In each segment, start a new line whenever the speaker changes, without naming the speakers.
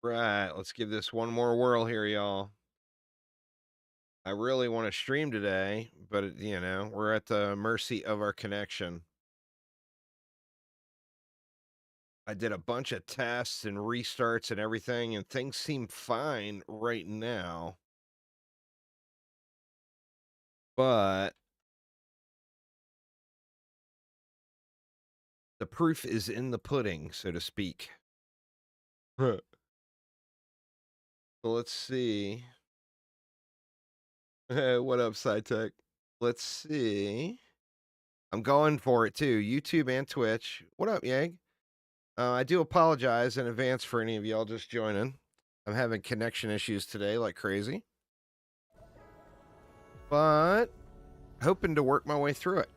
Right, let's give this one more whirl here, y'all. I really want to stream today, but we're at the mercy of our connection. I did a bunch of tests and restarts and everything, and things seem fine right now. But the proof is in the pudding, so to speak. Huh. So let's see. What up, SciTech? Let's see. I'm going for it too. YouTube and Twitch. What up, Yang? I do apologize in advance for any of y'all just joining. I'm having connection issues today like crazy, but hoping to work my way through it.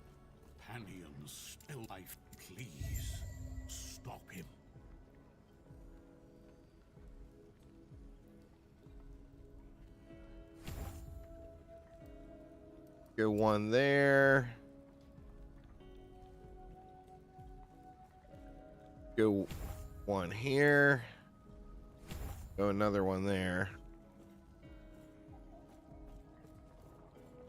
Panion still life, please stop him.
Go one there. Go one here. Go another one there.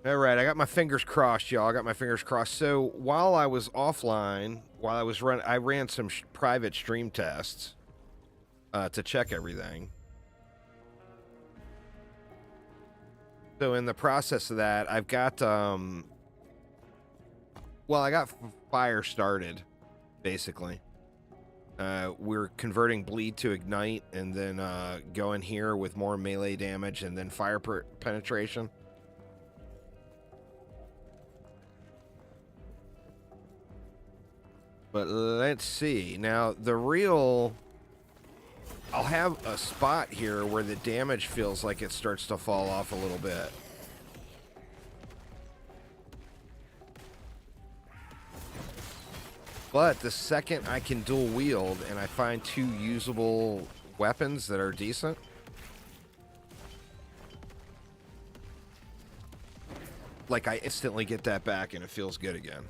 All right, I got my fingers crossed, y'all. I got my fingers crossed. So while I was offline, I ran some private stream tests to check everything. So in the process of that, I've got I got fire started, basically. We're converting bleed to ignite, and then going here with more melee damage, and then fire penetration. But let's see. Now, I'll have a spot here where the damage feels like it starts to fall off a little bit. But the second I can dual wield and I find two usable weapons that are decent, like I instantly get that back and it feels good again.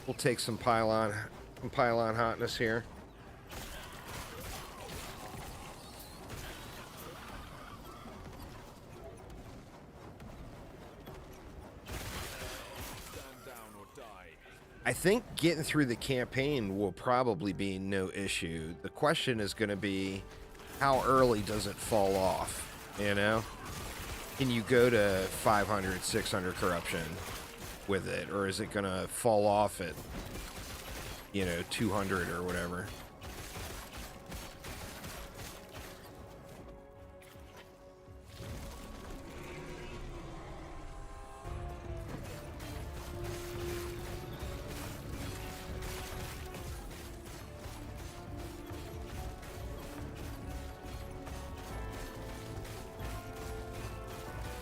We'll take some pylon hotness here. I think getting through the campaign will probably be no issue. The question is going to be, how early does it fall off, you know? Can you go to 500, 600 corruption with it, or is it going to fall off at, 200 or whatever?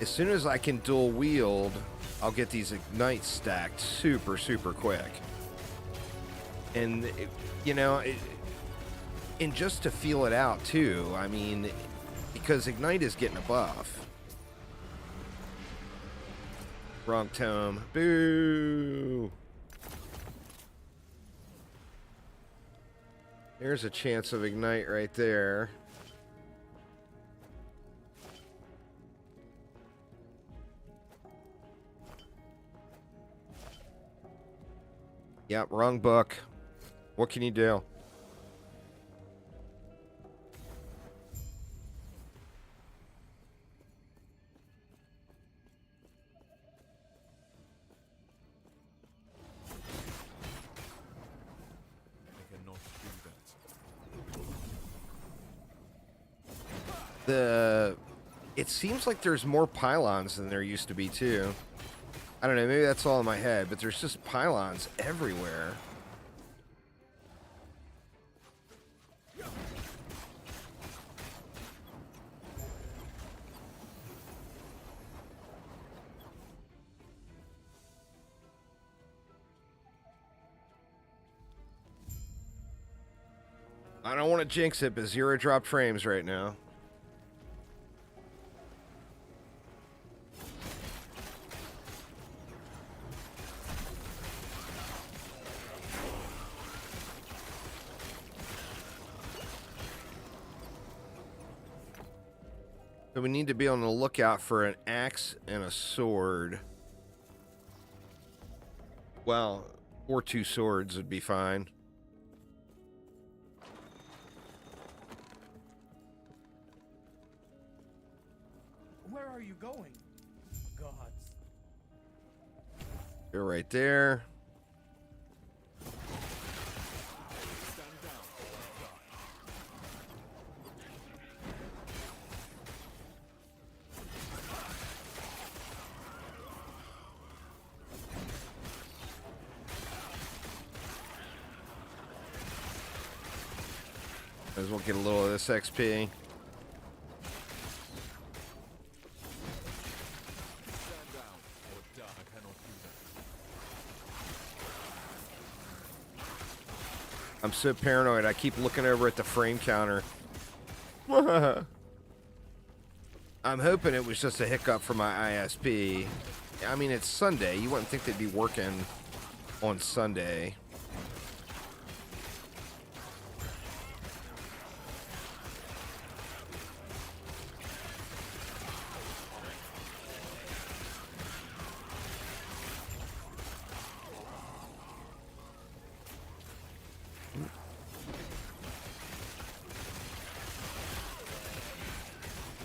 As soon as I can dual wield, I'll get these ignites stacked super, super quick. And, and just to feel it out too, I mean, because ignite is getting a buff. Wrong tome. Boo! There's a chance of ignite right there. Yep, wrong book. What can you do? It seems like there's more pylons than there used to be too. I don't know, maybe that's all in my head, but there's just pylons everywhere. I don't want to jinx it, but 0 drop frames right now. So we need to be on the lookout for an axe and a sword. Well, or 2 swords would be fine.
Where are you going? Gods.
Go right there. Might as well get a little of this XP. I'm so paranoid, I keep looking over at the frame counter. I'm hoping it was just a hiccup for my ISP. I mean, it's Sunday. You wouldn't think they'd be working on Sunday.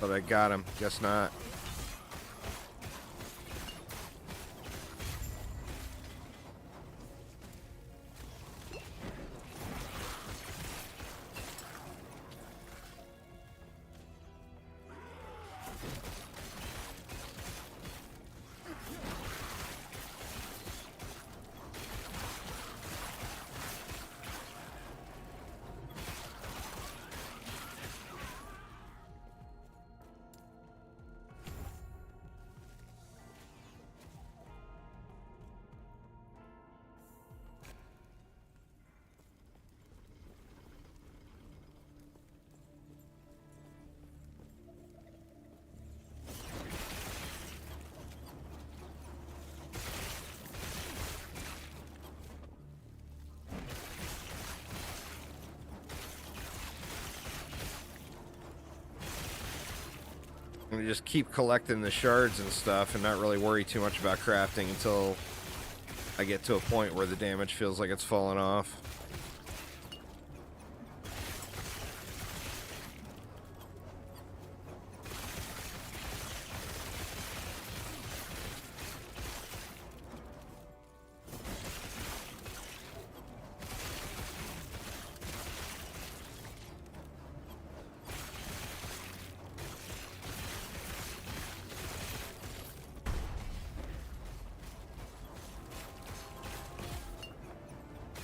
But I got him. Guess not. I'm gonna just keep collecting the shards and stuff and not really worry too much about crafting until I get to a point where the damage feels like it's falling off.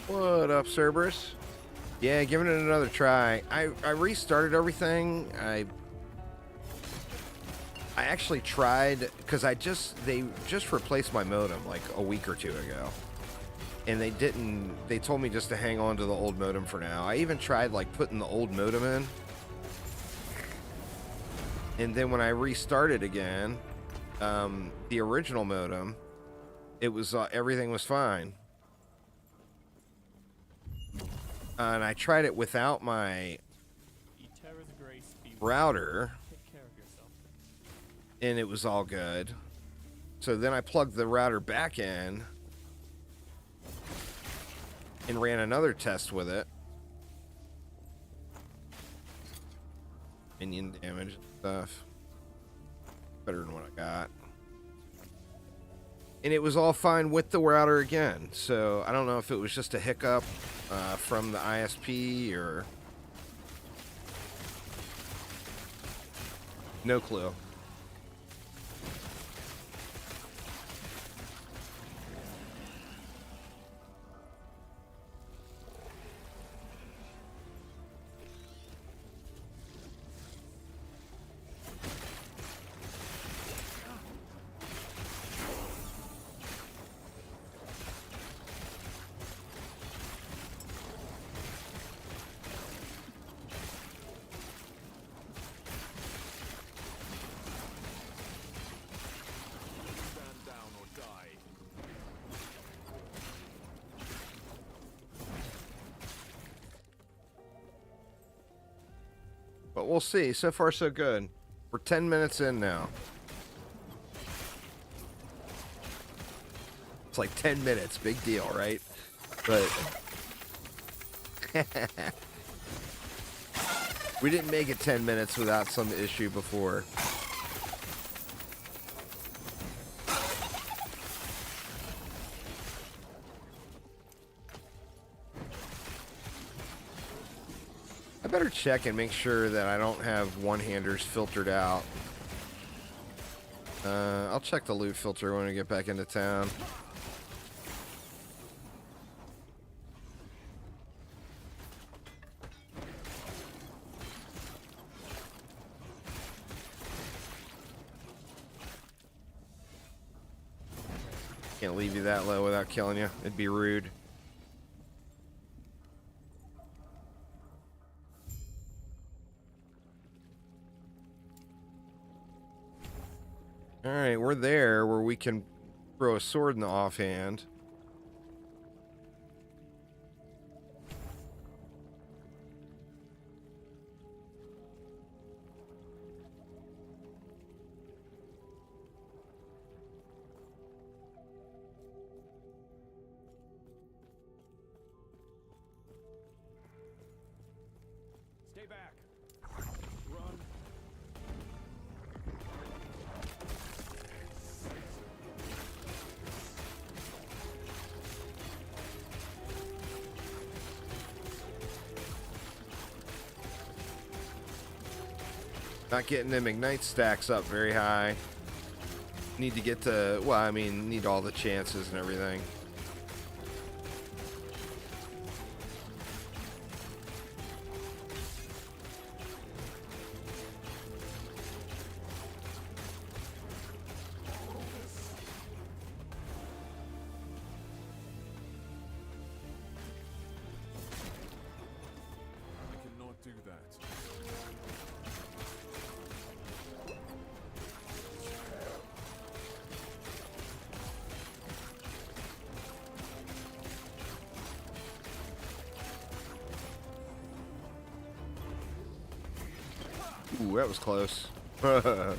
What up, Cerberus? Yeah, giving it another try. I restarted everything. I actually tried because they just replaced my modem like a week or 2 ago, and they told me just to hang on to the old modem for now. I even tried like putting the old modem in, and then when I restarted again, the original modem, it was everything was fine. And I tried it without my router, and it was all good. So then I plugged the router back in and ran another test with it. Minion damage and stuff. Better than what I got. And it was all fine with the router again. So I don't know if it was just a hiccup from the ISP or... No clue. But we'll see. So far, so good. We're 10 minutes in now. It's like 10 minutes, big deal, right? But we didn't make it 10 minutes without some issue before. I better check and make sure that I don't have one-handers filtered out. I'll check the loot filter when we get back into town. Can't leave you that low without killing you. It'd be rude. Alright, we're there where we can throw a sword in the offhand.
Stay back. Run.
Not getting them ignite stacks up very high. Need to get the, well, I mean, need all the chances and everything.
I cannot do that.
Ooh, that was close.
The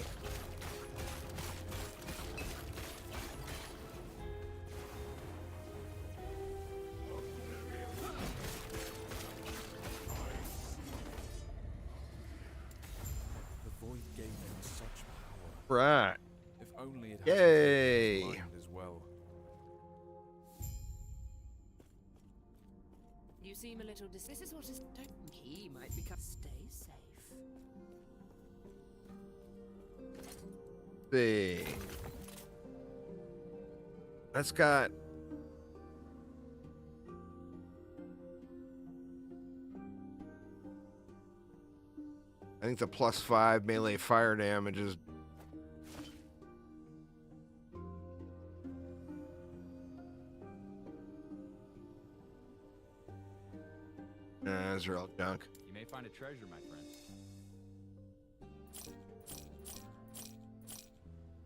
void gave him such power.
Right.
If only it had
Yay.
mind as well.
You seem a little this is what is don't he might become stay safe.
See. That's got I think the +5 melee fire damage is that's real junk.
You may find a treasure, my friend.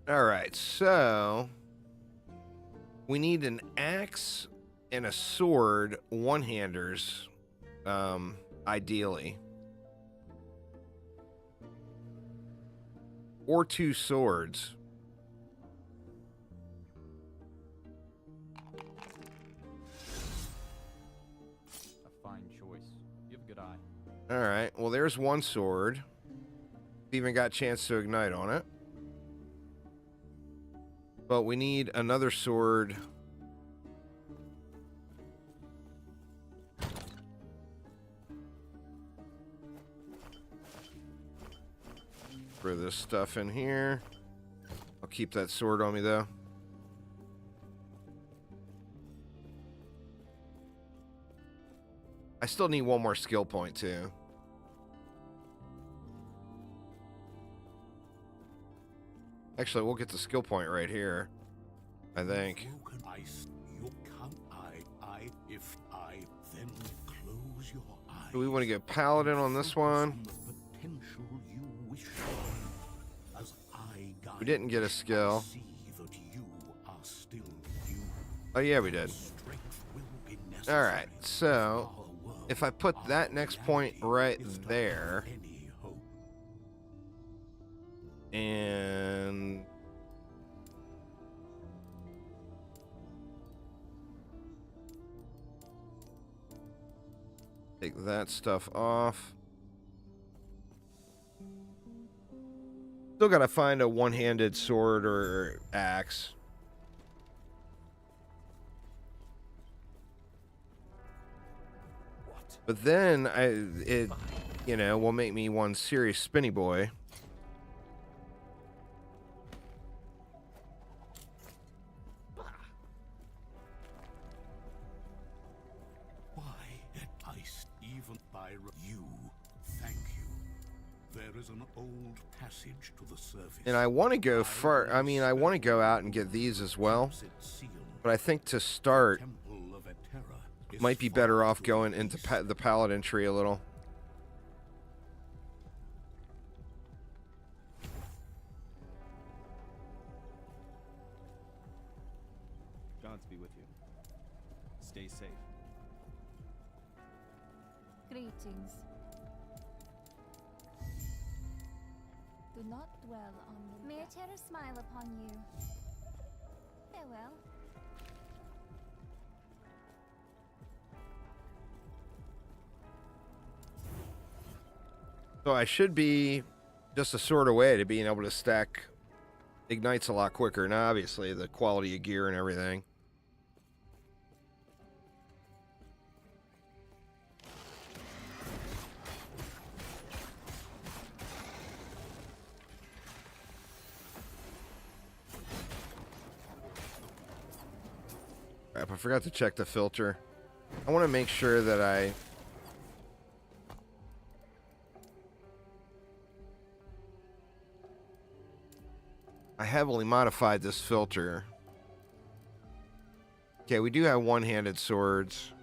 Alright, so we need an axe and a sword, one-handers, ideally. Or 2 swords.
A fine choice. You have a good eye.
Alright, well there's one sword. Even got a chance to ignite on it. But we need another sword. For this stuff in here. I'll keep that sword on me though. I still need one more skill point too. Actually, we'll get the skill point right here, I think.
Broken ice, you can't if I then close your eyes.
Do we want to get Paladin on this one?
The potential you wish for. As I guide
We didn't get a skill.
see that you are still you.
Oh yeah, we did.
Strength will be necessary.
Alright, so if I put that next point right there,
Any hope.
And take that stuff off. Still gotta find a one-handed sword or axe. But then it will make me one serious spinny boy.
Why enticed even by you? Thank you. There is an old passage to the surface.
And I want to go far. I mean, I want to go out and get these as well. But I think to start, might be better off going into the paladin tree a little.
Gods be with you. Stay safe.
Greetings. Do not dwell on the may terror smile upon you. Farewell.
So I should be just a sort of way to being able to stack ignites a lot quicker. And obviously the quality of gear and everything. Crap, I forgot to check the filter. I want to make sure that I heavily modified this filter. Okay, we do have one-handed swords.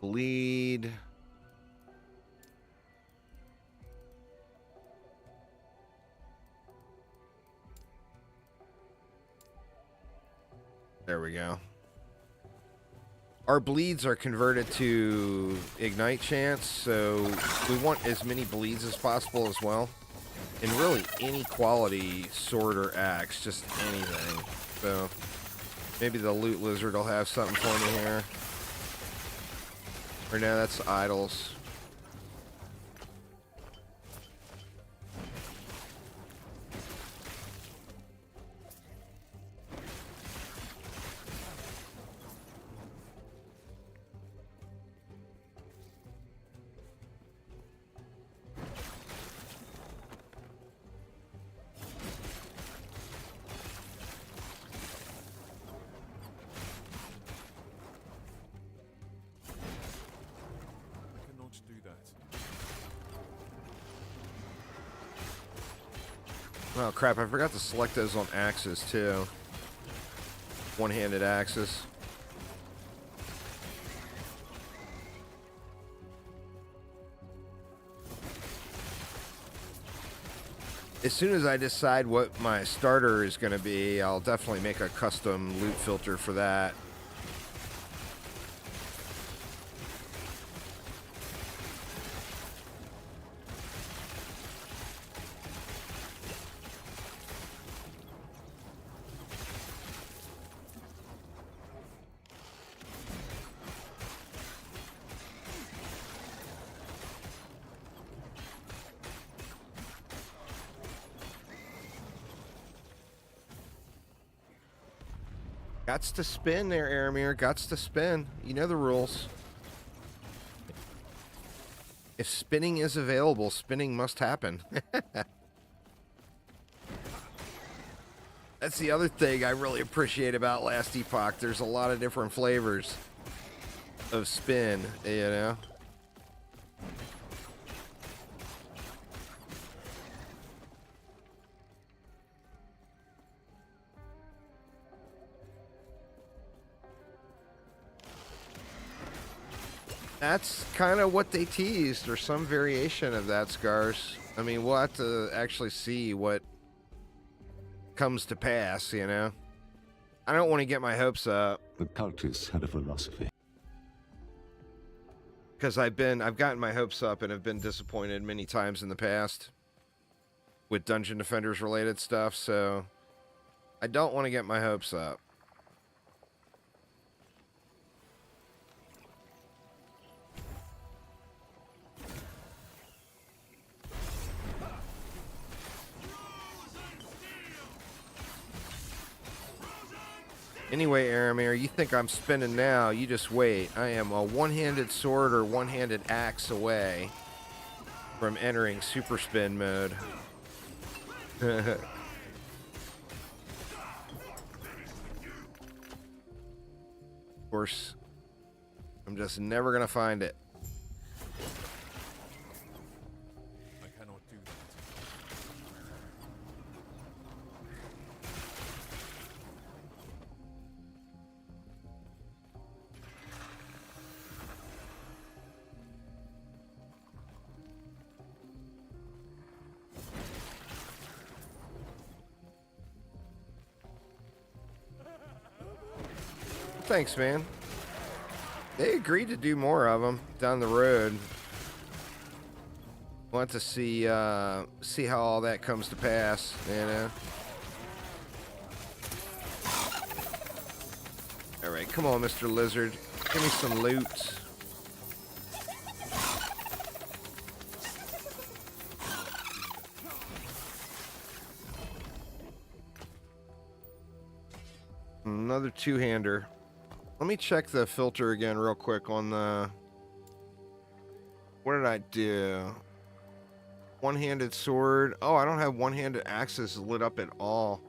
Bleed. There we go. Our bleeds are converted to ignite chance, so we want as many bleeds as possible as well. And really any quality sword or axe, just anything. So maybe the loot lizard will have something for me here. Or no, that's idols. Oh crap, I forgot to select those on axes too. One-handed axes. As soon as I decide what my starter is going to be, I'll definitely make a custom loot filter for that. Gots to spin there, Aramir. Gots to spin. You know the rules. If spinning is available, spinning must happen. That's the other thing I really appreciate about Last Epoch. There's a lot of different flavors of spin, you know? that's kind of what they teased, or some variation of that, Scars. I mean, we'll have to actually see what comes to pass, you know? I don't want to get my hopes up.
The cultists had a philosophy.
Because I've gotten my hopes up and have been disappointed many times in the past with Dungeon Defenders related stuff, so I don't want to get my hopes up. Anyway, Aramir, you think I'm spinning now, you just wait. I am a one-handed sword or one-handed axe away from entering super spin mode. Of course, I'm just never gonna find it.
I cannot do that.
Thanks, man. They agreed to do more of them down the road. Want to see how all that comes to pass, you know. All right, come on, Mr. Lizard, give me some loot. Another two-hander. Let me check the filter again real quick on the... What did I do? One-handed sword. Oh, I don't have one-handed axes lit up at all.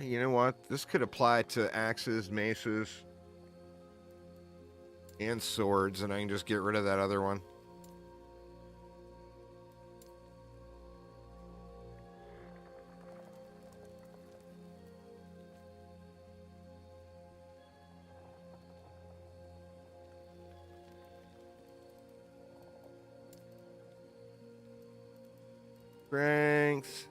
You know what? This could apply to axes, maces, and swords, and I can just get rid of that other one. Strength.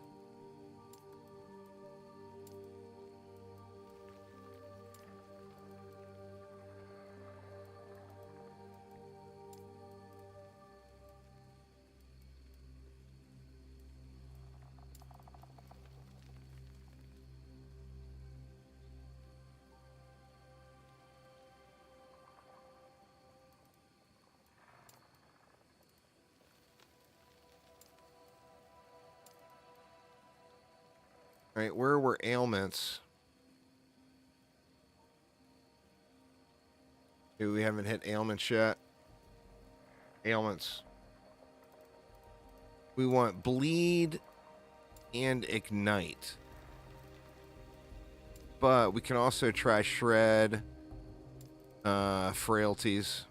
All right, where were ailments? Okay, we haven't hit ailments yet. Ailments. We want bleed and ignite. But we can also try shred, frailties.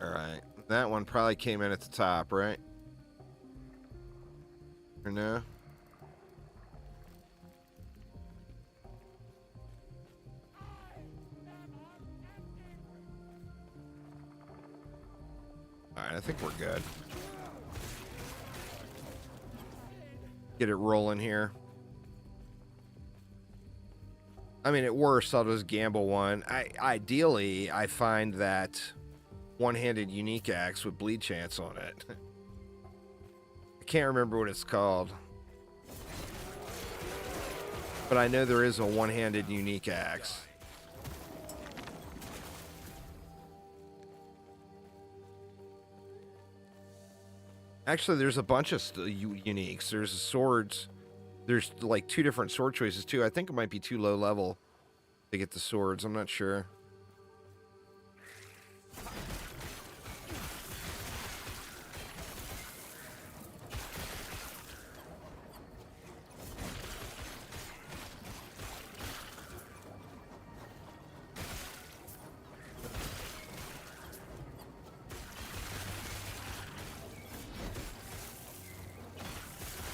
Alright, that one probably came in at the top, right? Or no? Alright, I think we're good. Get it rolling here. I mean, at worst, I'll just gamble one. Ideally, I find that one-handed unique axe with bleed chance on it. I can't remember what it's called. But I know there is a one-handed unique axe. Actually, there's a bunch of uniques. There's swords. There's like 2 different sword choices too. I think it might be too low level to get the swords. I'm not sure.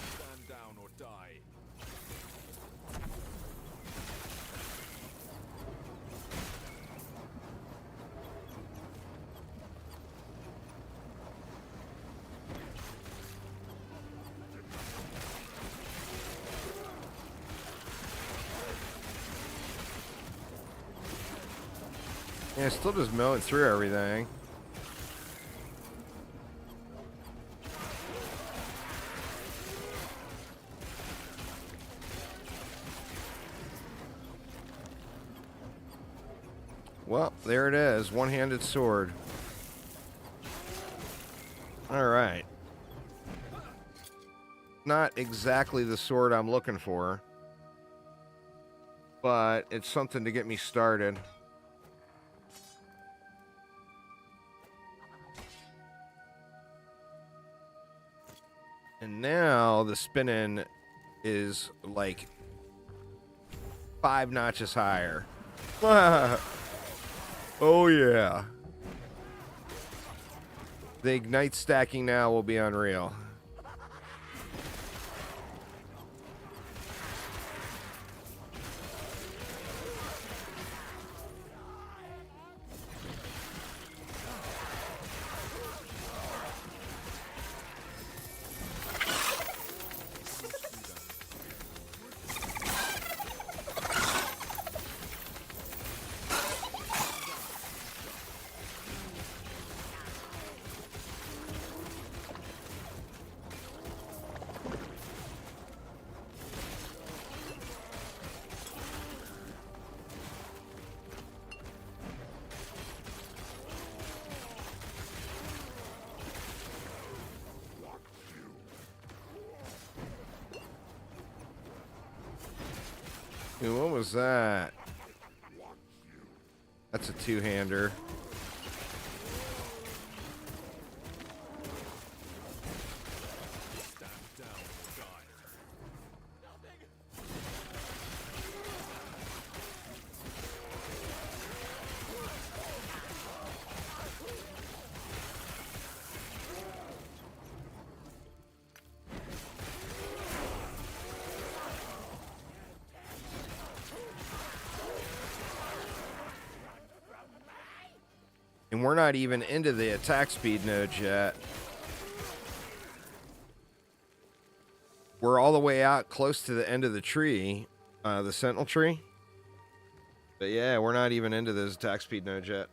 Stand down or die.
Yeah, still just mowing through everything. Well, there it is. One-handed sword. All right. Not exactly the sword I'm looking for, but it's something to get me started. And now the spinning is like 5 notches higher. Oh yeah. The ignite stacking now will be unreal. Dude, what was that? That's a two-hander.
Stand down or die.
And we're not even into the attack speed nodes yet. We're all the way out close to the end of the tree, the sentinel tree. But yeah, we're not even into those attack speed nodes yet.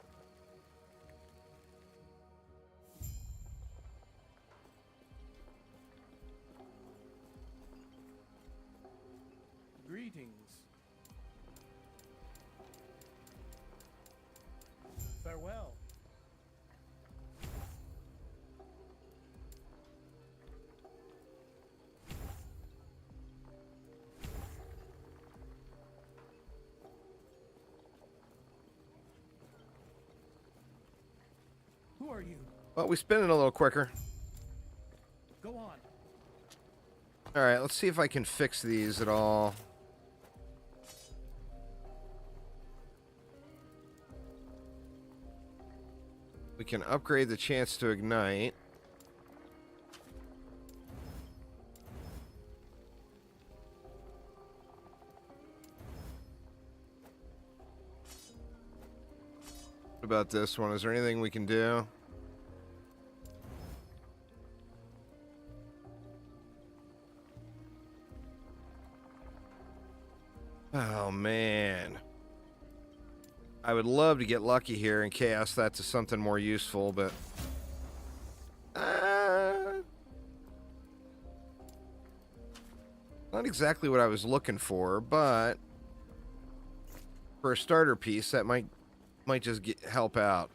Greetings. Farewell. Who are you?
Well, we spin it a little quicker.
Go on.
All right, let's see if I can fix these at all. We can upgrade the chance to ignite. What about this one? Is there anything we can do? Oh, man. I would love to get lucky here and chaos that to something more useful, but... Not exactly what I was looking for, but for a starter piece, that might just help out.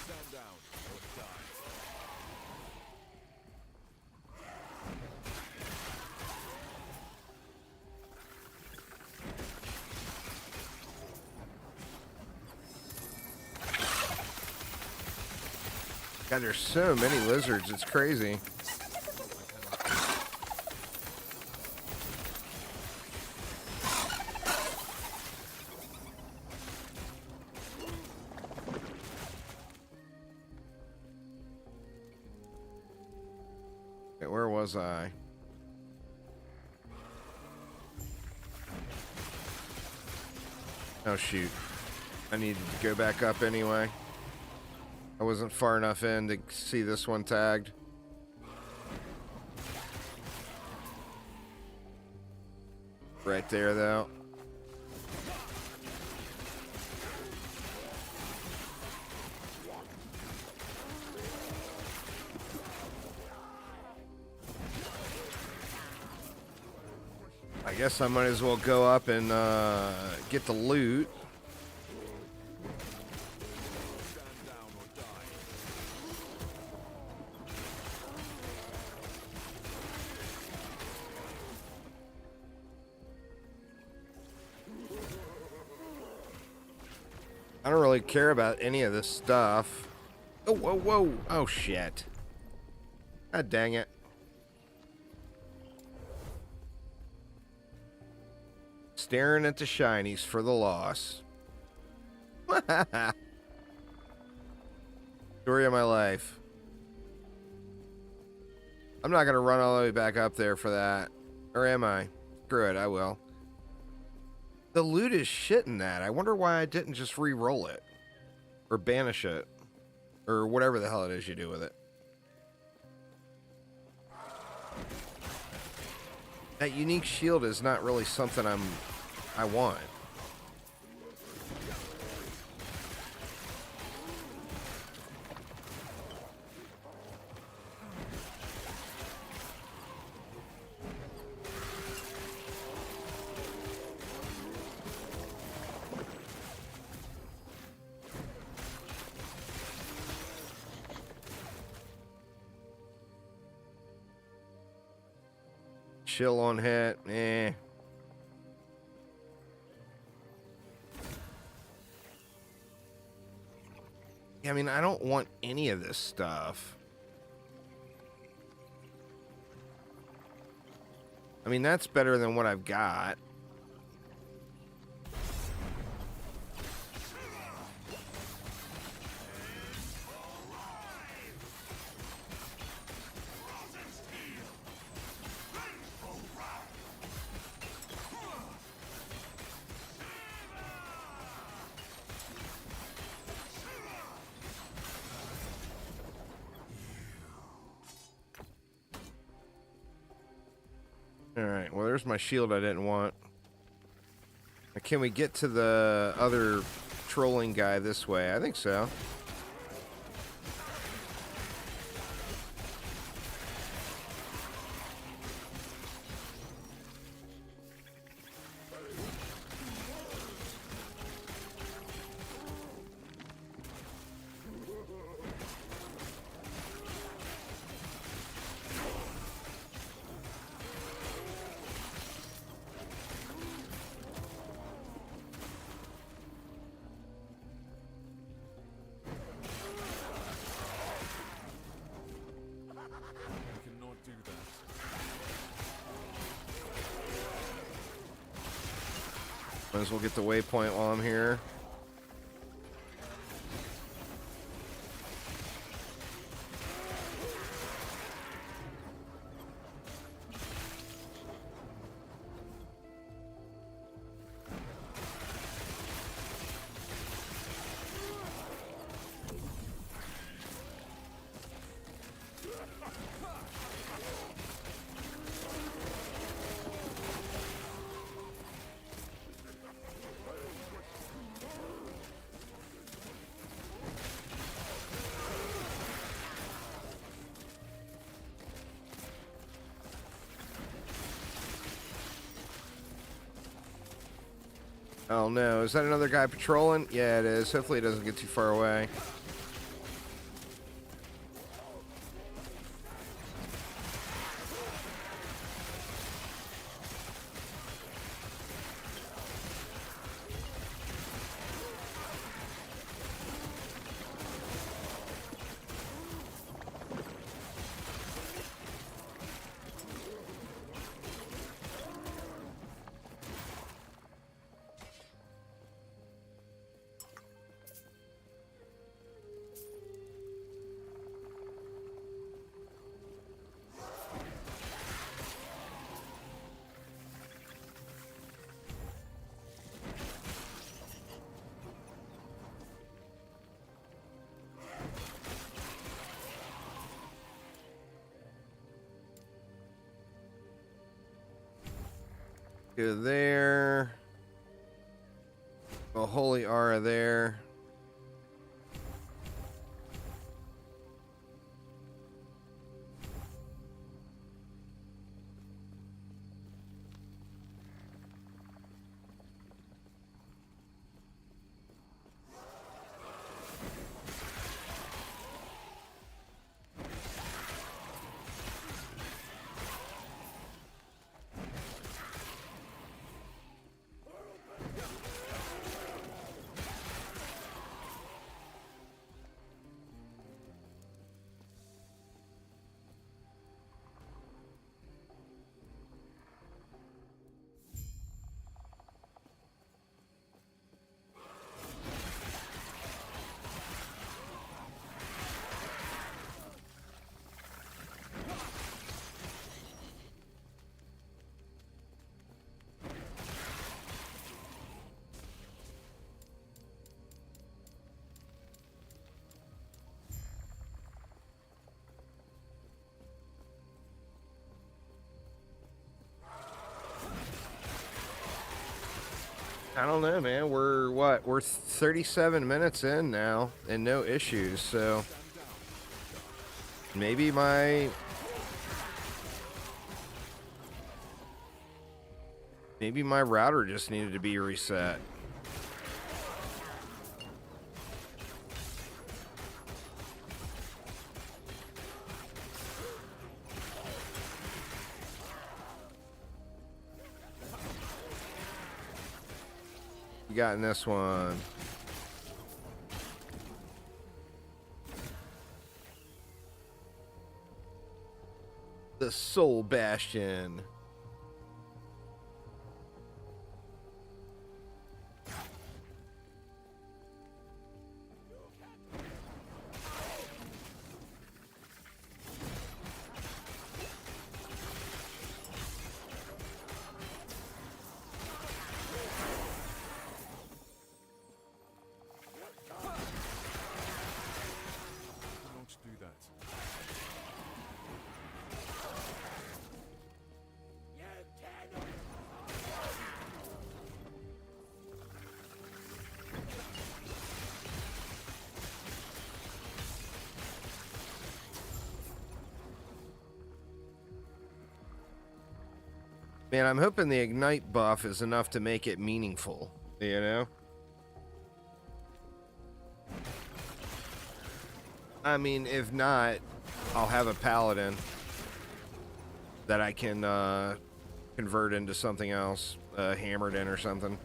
Stand down or die.
God, there's so many lizards. It's crazy. Okay, where was I? Oh, shoot. I needed to go back up anyway. I wasn't far enough in to see this one tagged. Right there, though. I guess I might as well go up and get the loot. I don't really care about any of this stuff. Oh, whoa, whoa. Oh, shit. God dang it. Staring at the shinies for the loss. Story of my life. I'm not going to run all the way back up there for that. Or am I? Screw it, I will. The loot is shit in that. I wonder why I didn't just re-roll it. Or banish it. Or whatever the hell it is you do with it. That unique shield is not really something I want. Chill on hit, eh. I mean, I don't want any of this stuff. I mean, that's better than what I've got. Alright, well, there's my shield I didn't want. Can we get to the other trolling guy this way? I think so. Might as well get the waypoint while I'm here. Oh no, is that another guy patrolling? Yeah, it is. Hopefully it doesn't get too far away. Go there. A holy aura there. I don't know, man. We're what? We're 37 minutes in now and no issues. So maybe my router just needed to be reset. You got in this one. The Soul Bastion.
Don't do that.
Man, I'm hoping the Ignite buff is enough to make it meaningful, you know? I mean, if not, I'll have a Paladin that I can convert into something else, hammered in or something.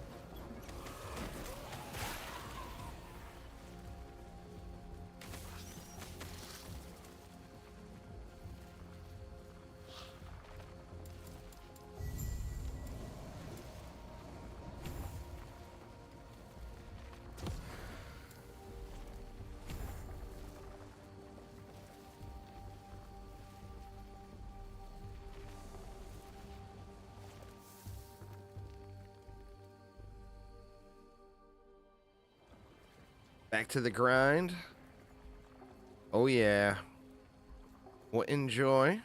Back to the grind. Oh yeah. Well, enjoy.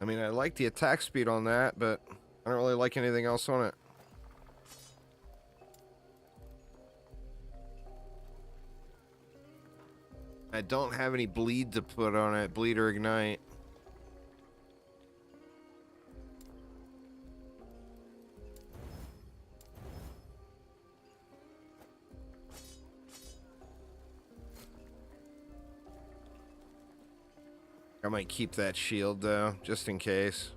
I mean, I like the attack speed on that, but I don't really like anything else on it. I don't have any bleed to put on it. Bleed or ignite. I might keep that shield though, just in case.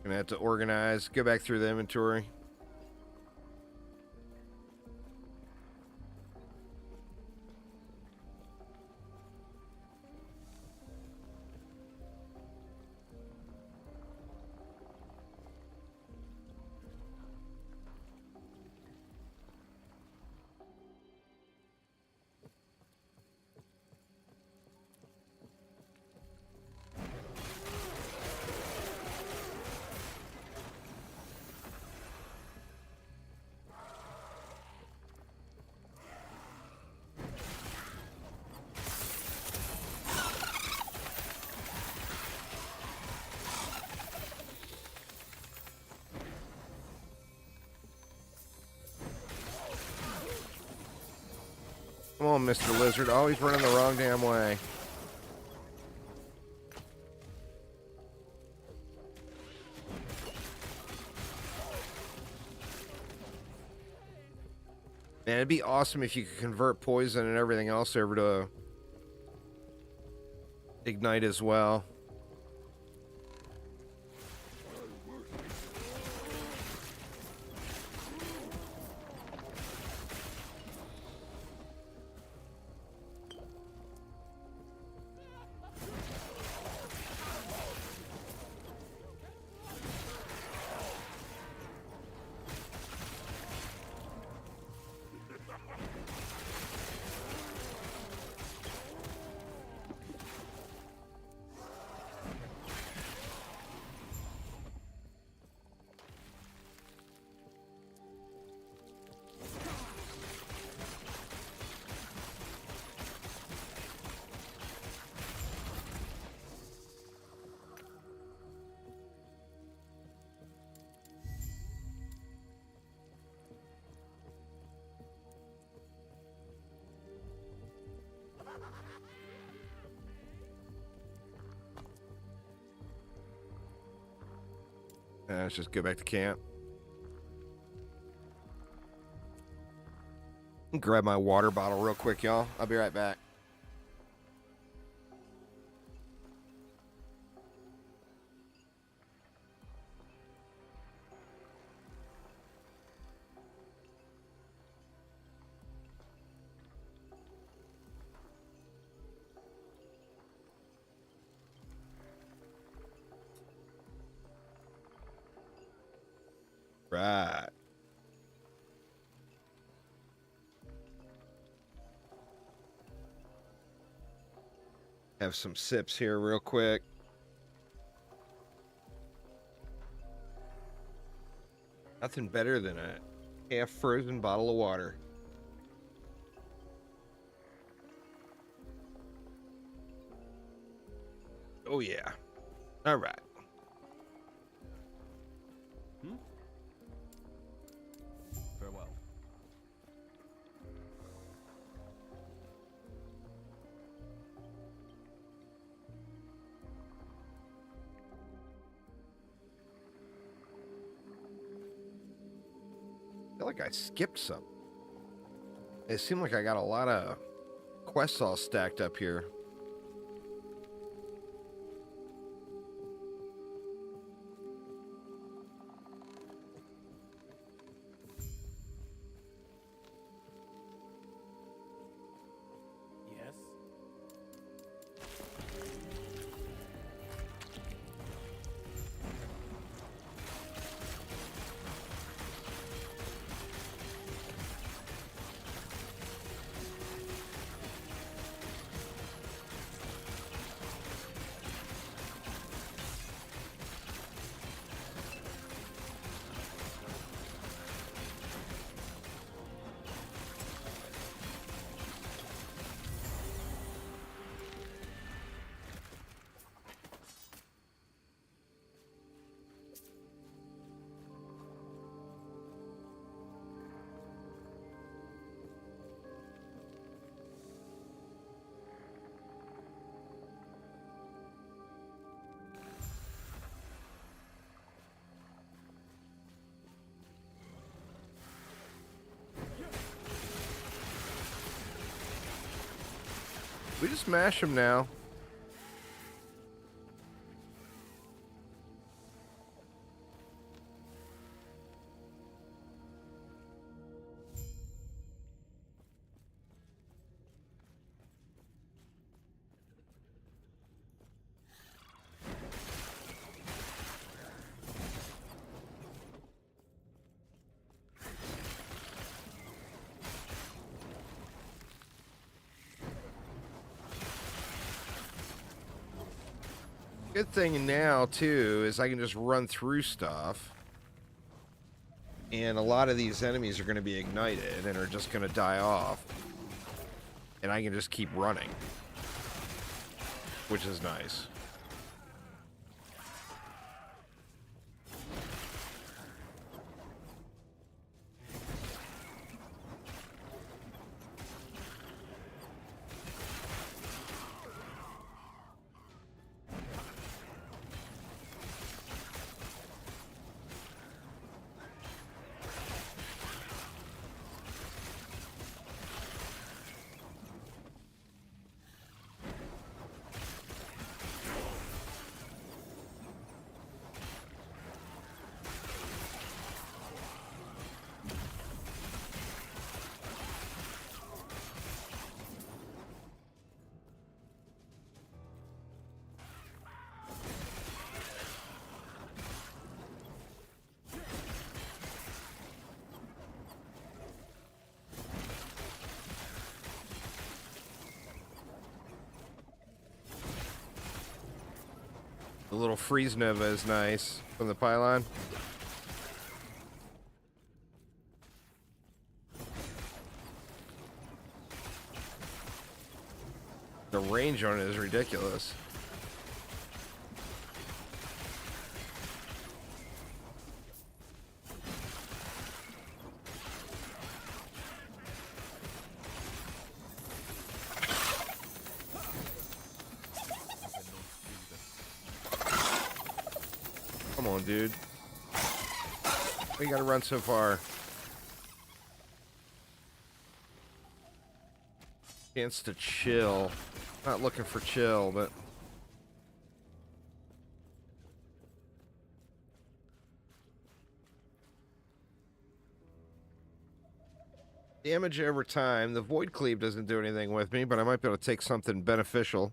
Gonna have to organize, go back through the inventory. Come on, Mr. Lizard. Always running the wrong damn way. Man, it'd be awesome if you could convert poison and everything else over to ignite as well. Let's just go back to camp. Grab my water bottle real quick, y'all. I'll be right back. Right. Have some sips here real quick. Nothing better than a half frozen bottle of water. Oh yeah. All right.
Farewell.
I feel like I skipped some. It seemed like I got a lot of quests all stacked up here.
Yes.
We just mash them now. Good thing now, too, is I can just run through stuff. And a lot of these enemies are going to be ignited and are just going to die off. And I can just keep running. Which is nice. The little freeze nova is nice from the pylon. The range on it is ridiculous. Come on, dude. We gotta run so far. Chance to chill. Not looking for chill, but... damage over time. The Void Cleave doesn't do anything with me, but I might be able to take something beneficial.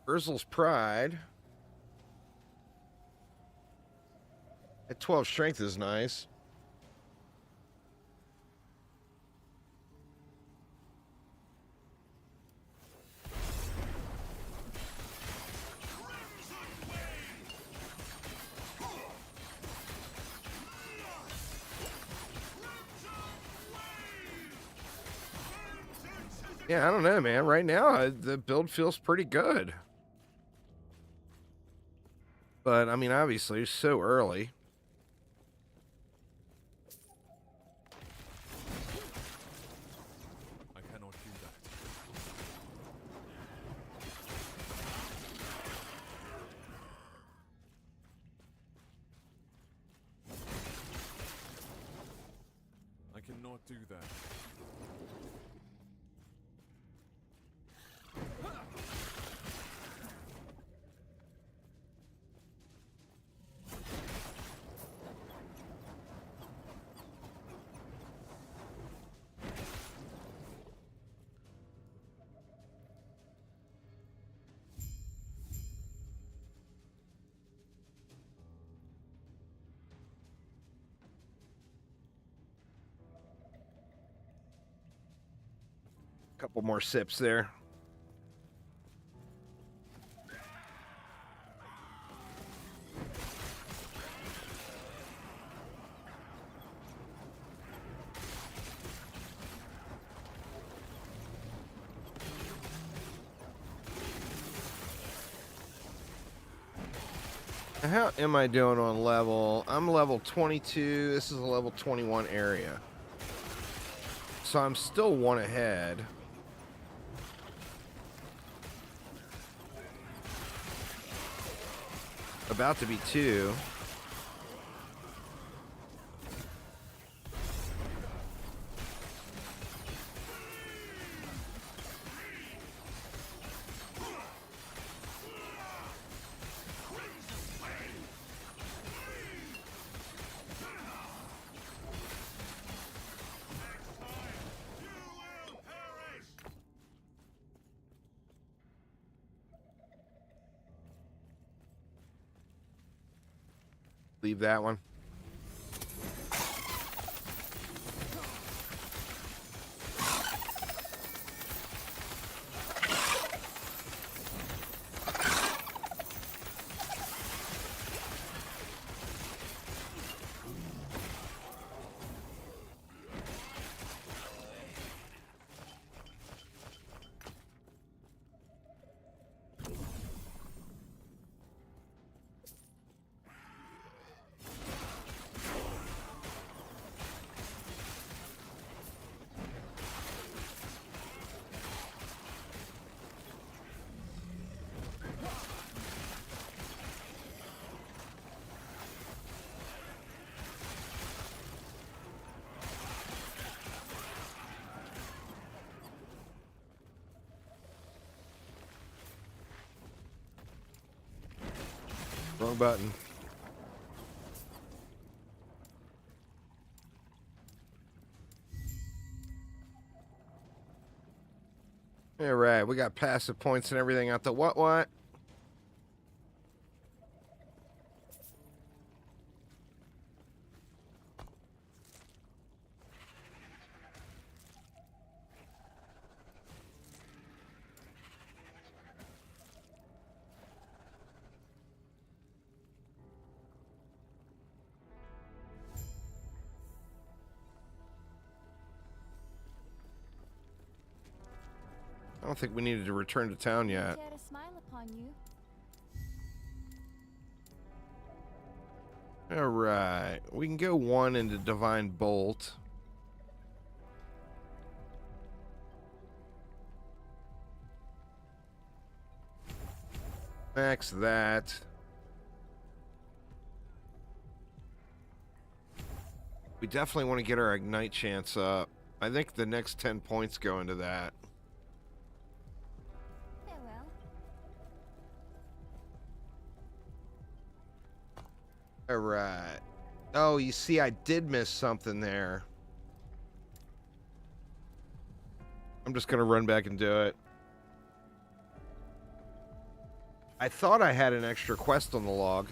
Urzel's Pride. At 12 strength is nice. Yeah, I don't know, man. Right now, the build feels pretty good. But, I mean, obviously, it's so early.
I cannot do that. I cannot do that.
Couple more sips there. How am I doing on level? I'm level 22. This is a level 21 area. So I'm still one ahead. About to be 2. Leave that one. Wrong button. All right, we got passive points and everything out the what? I don't think we needed to return to town yet.
Share a smile upon you.
All right, we can go 1 into Divine Bolt. Max that. We definitely want to get our Ignite chance up. I think the next 10 points go into that.
Farewell.
All right. Oh, you see, I did miss something there. I'm just going to run back and do it. I thought I had an extra quest on the log.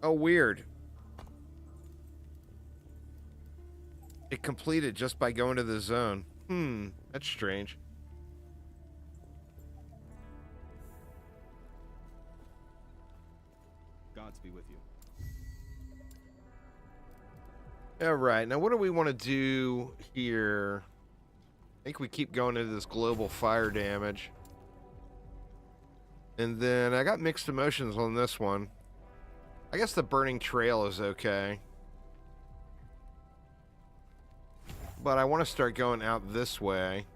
Oh, weird. It completed just by going to the zone. That's strange.
Gods be with you.
All right, now what do we want to do here? I think we keep going into this global fire damage. And then I got mixed emotions on this one. I guess the burning trail is okay. But I want to start going out this way.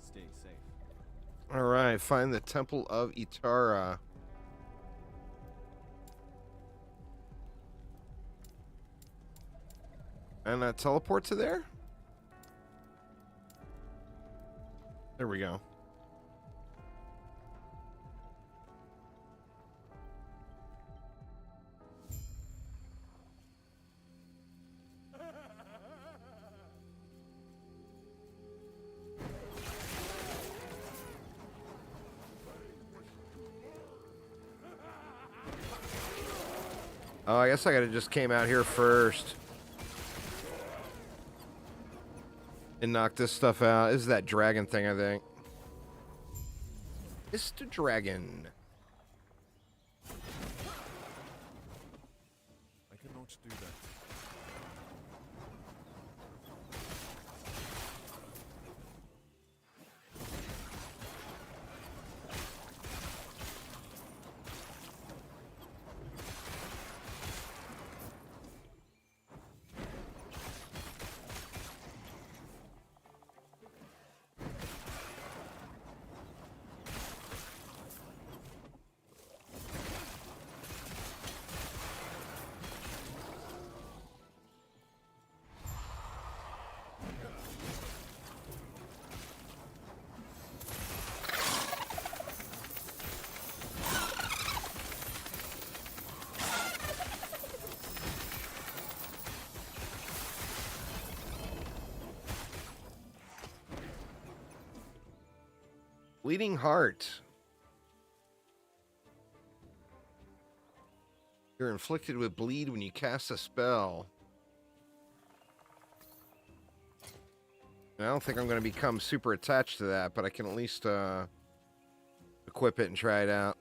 Stay safe.
All right, find the Temple of Itara. And teleport to there? There we go. Oh, I guess I could have just came out here first. And knock this stuff out. This is that dragon thing, I think. Mr. Dragon.
I cannot do that.
Bleeding Heart. You're inflicted with bleed when you cast a spell. I don't think I'm going to become super attached to that, but I can at least equip it and try it out.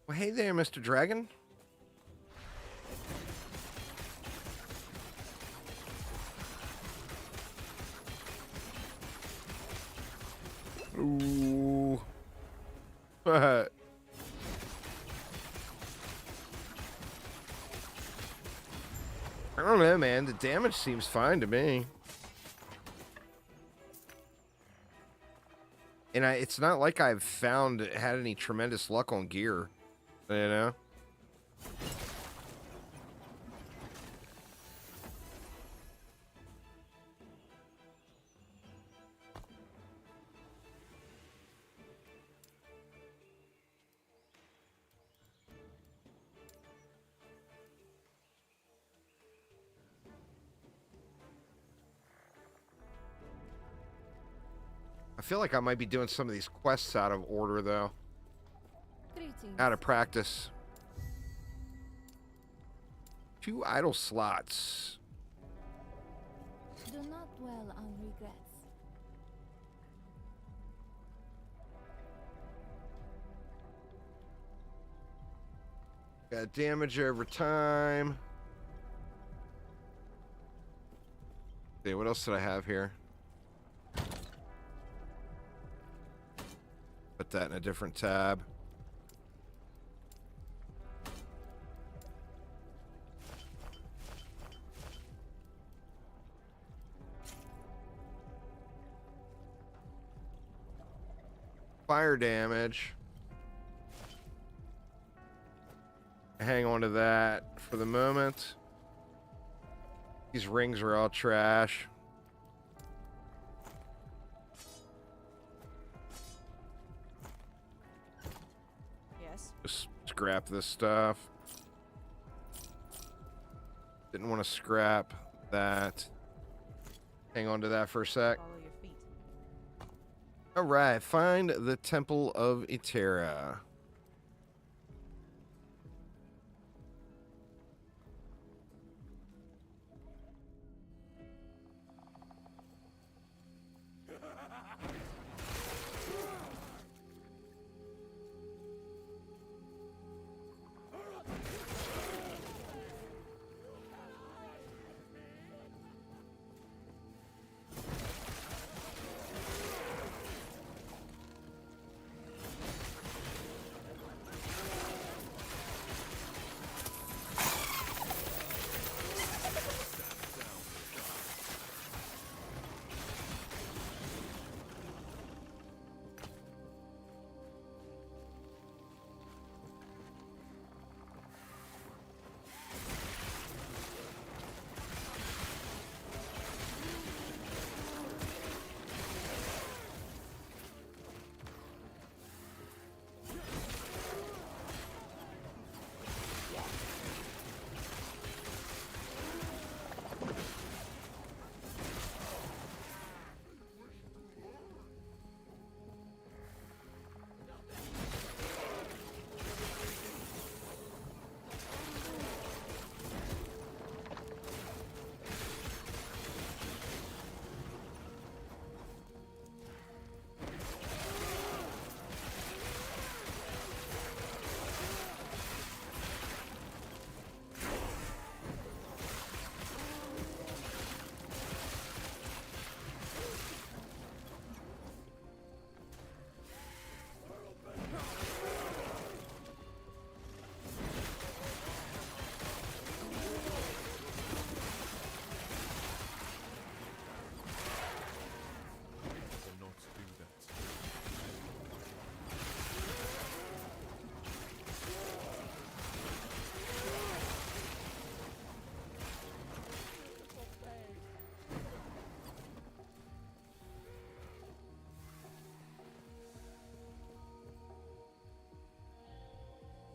Well, hey there, Mr. Dragon. Ooh. I don't know, man. The damage seems fine to me. And it's not like I've had any tremendous luck on gear, you know? I feel like I might be doing some of these quests out of order, though.
Greetings.
Out of practice. 2 idle slots.
Do not dwell on regrets.
Got damage over time. Okay, what else did I have here? Put that in a different tab. Fire damage. Hang on to that for the moment. These rings are all trash.
Yes.
Just scrap this stuff. Didn't want to scrap that. Hang on to that for a sec.
Follow your feet.
All right, find the Temple of Itera.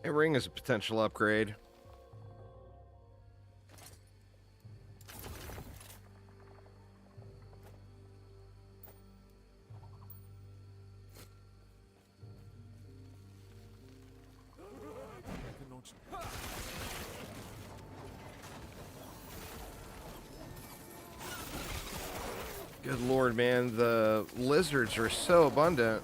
A ring is a potential upgrade. Good lord, man. The lizards are so abundant.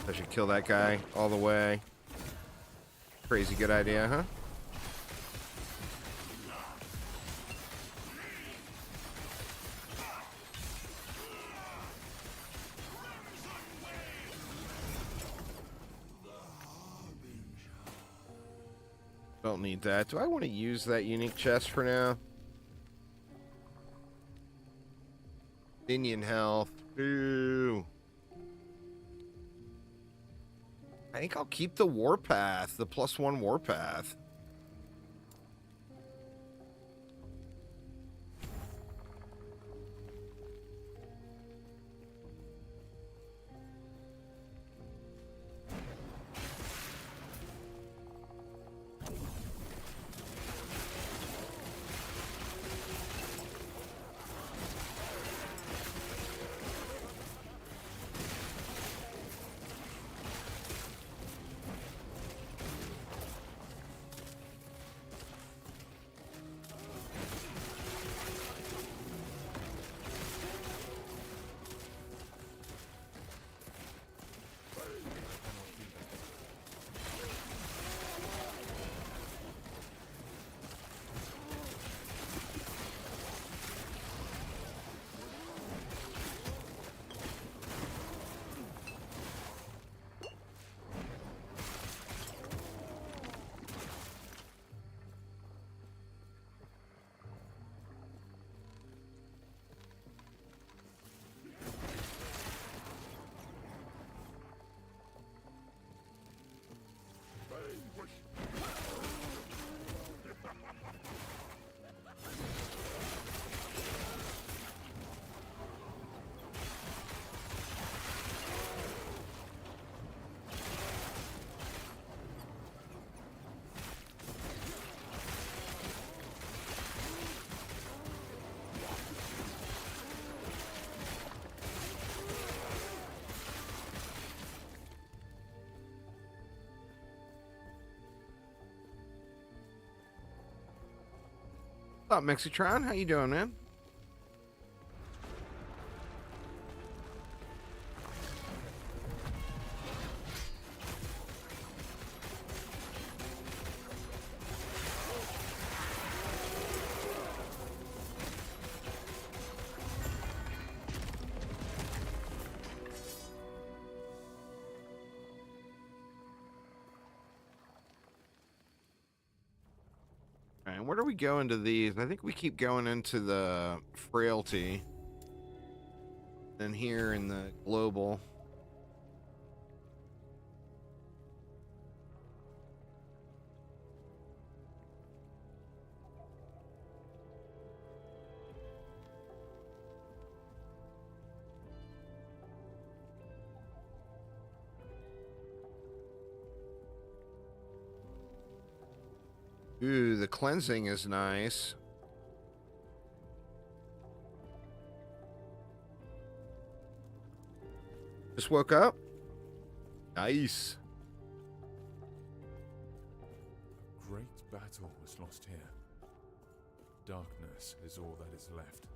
I should kill that guy all the way. Crazy good idea, huh? Don't need that. Do I want to use that unique chest for now? Minion health. Ooh. I think I'll keep the Warpath, the +1 Warpath. What's up, Mexitron? How you doing, man? Alright, where do we go into these? I think we keep going into the frailty. Then here in the global. Ooh, the cleansing is nice. Just woke up? Nice.
Great battle was lost here. Darkness is all that is left.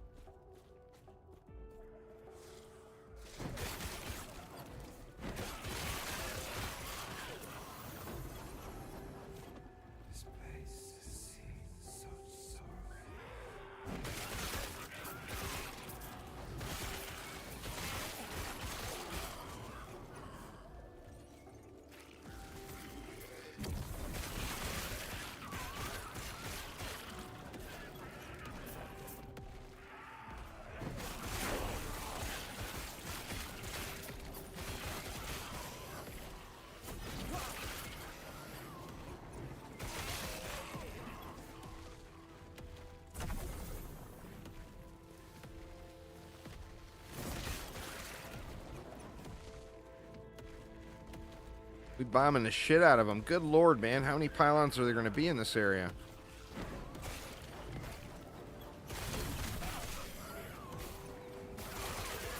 We bombing the shit out of them. Good lord, man. How many pylons are there going to be in this area?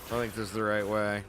I think this is the right way.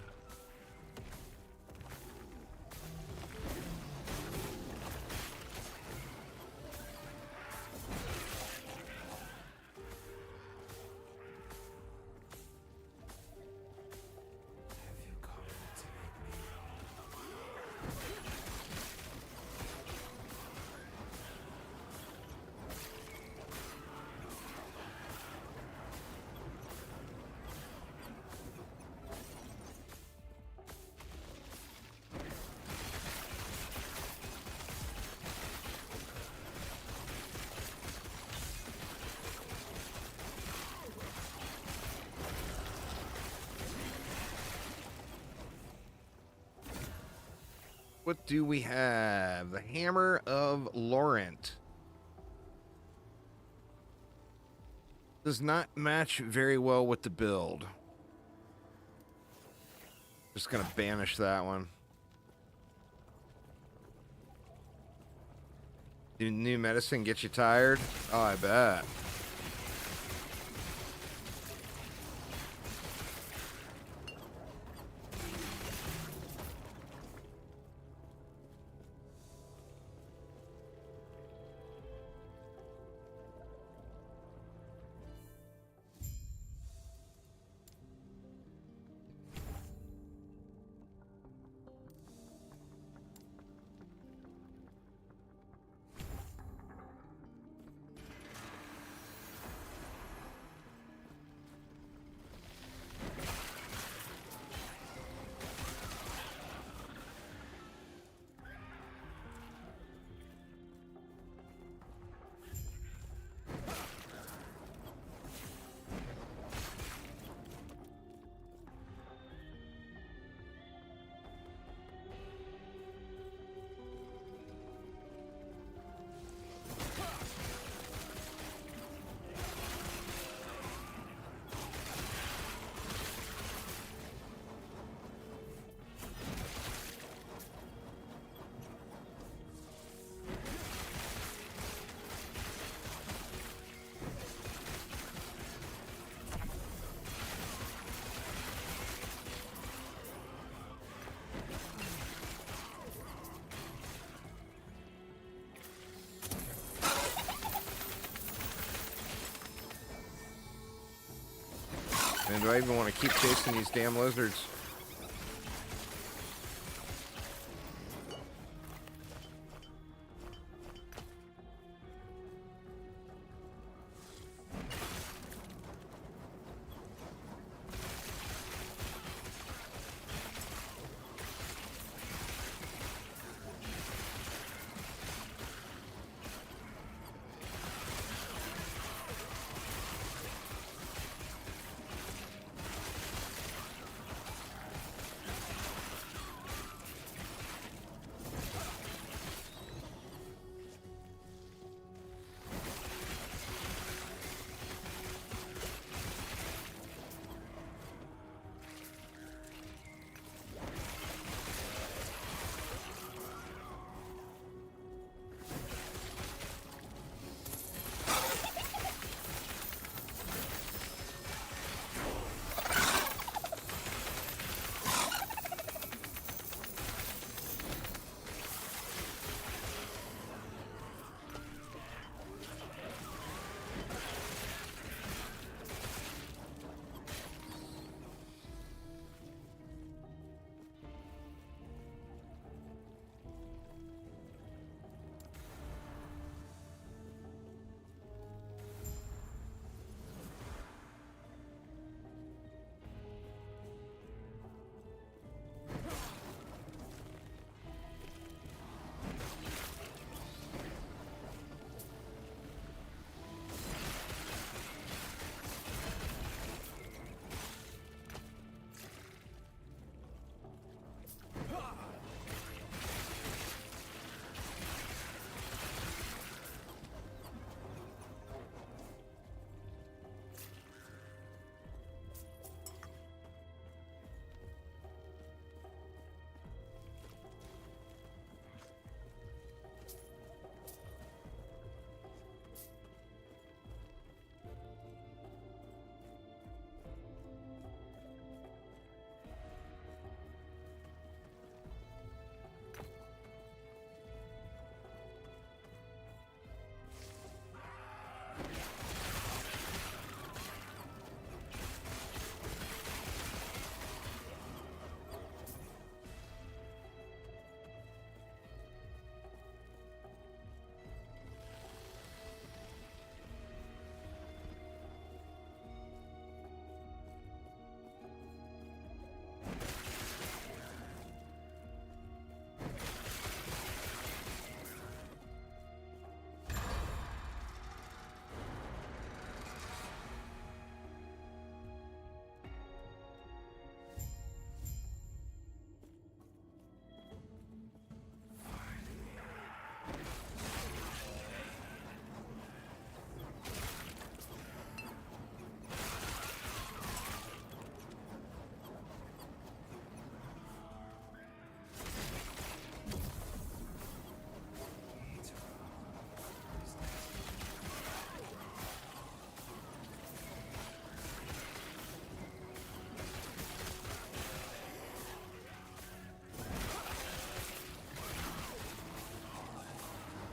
What do we have? The Hammer of Laurent. Does not match very well with the build. Just gonna banish that one. Did new medicine get you tired? Oh, I bet. And do I even want to keep chasing these damn lizards?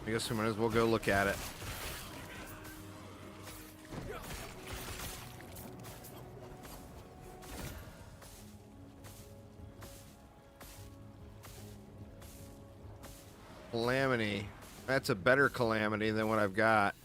I guess we might as well go look at it. Calamity. That's a better calamity than what I've got.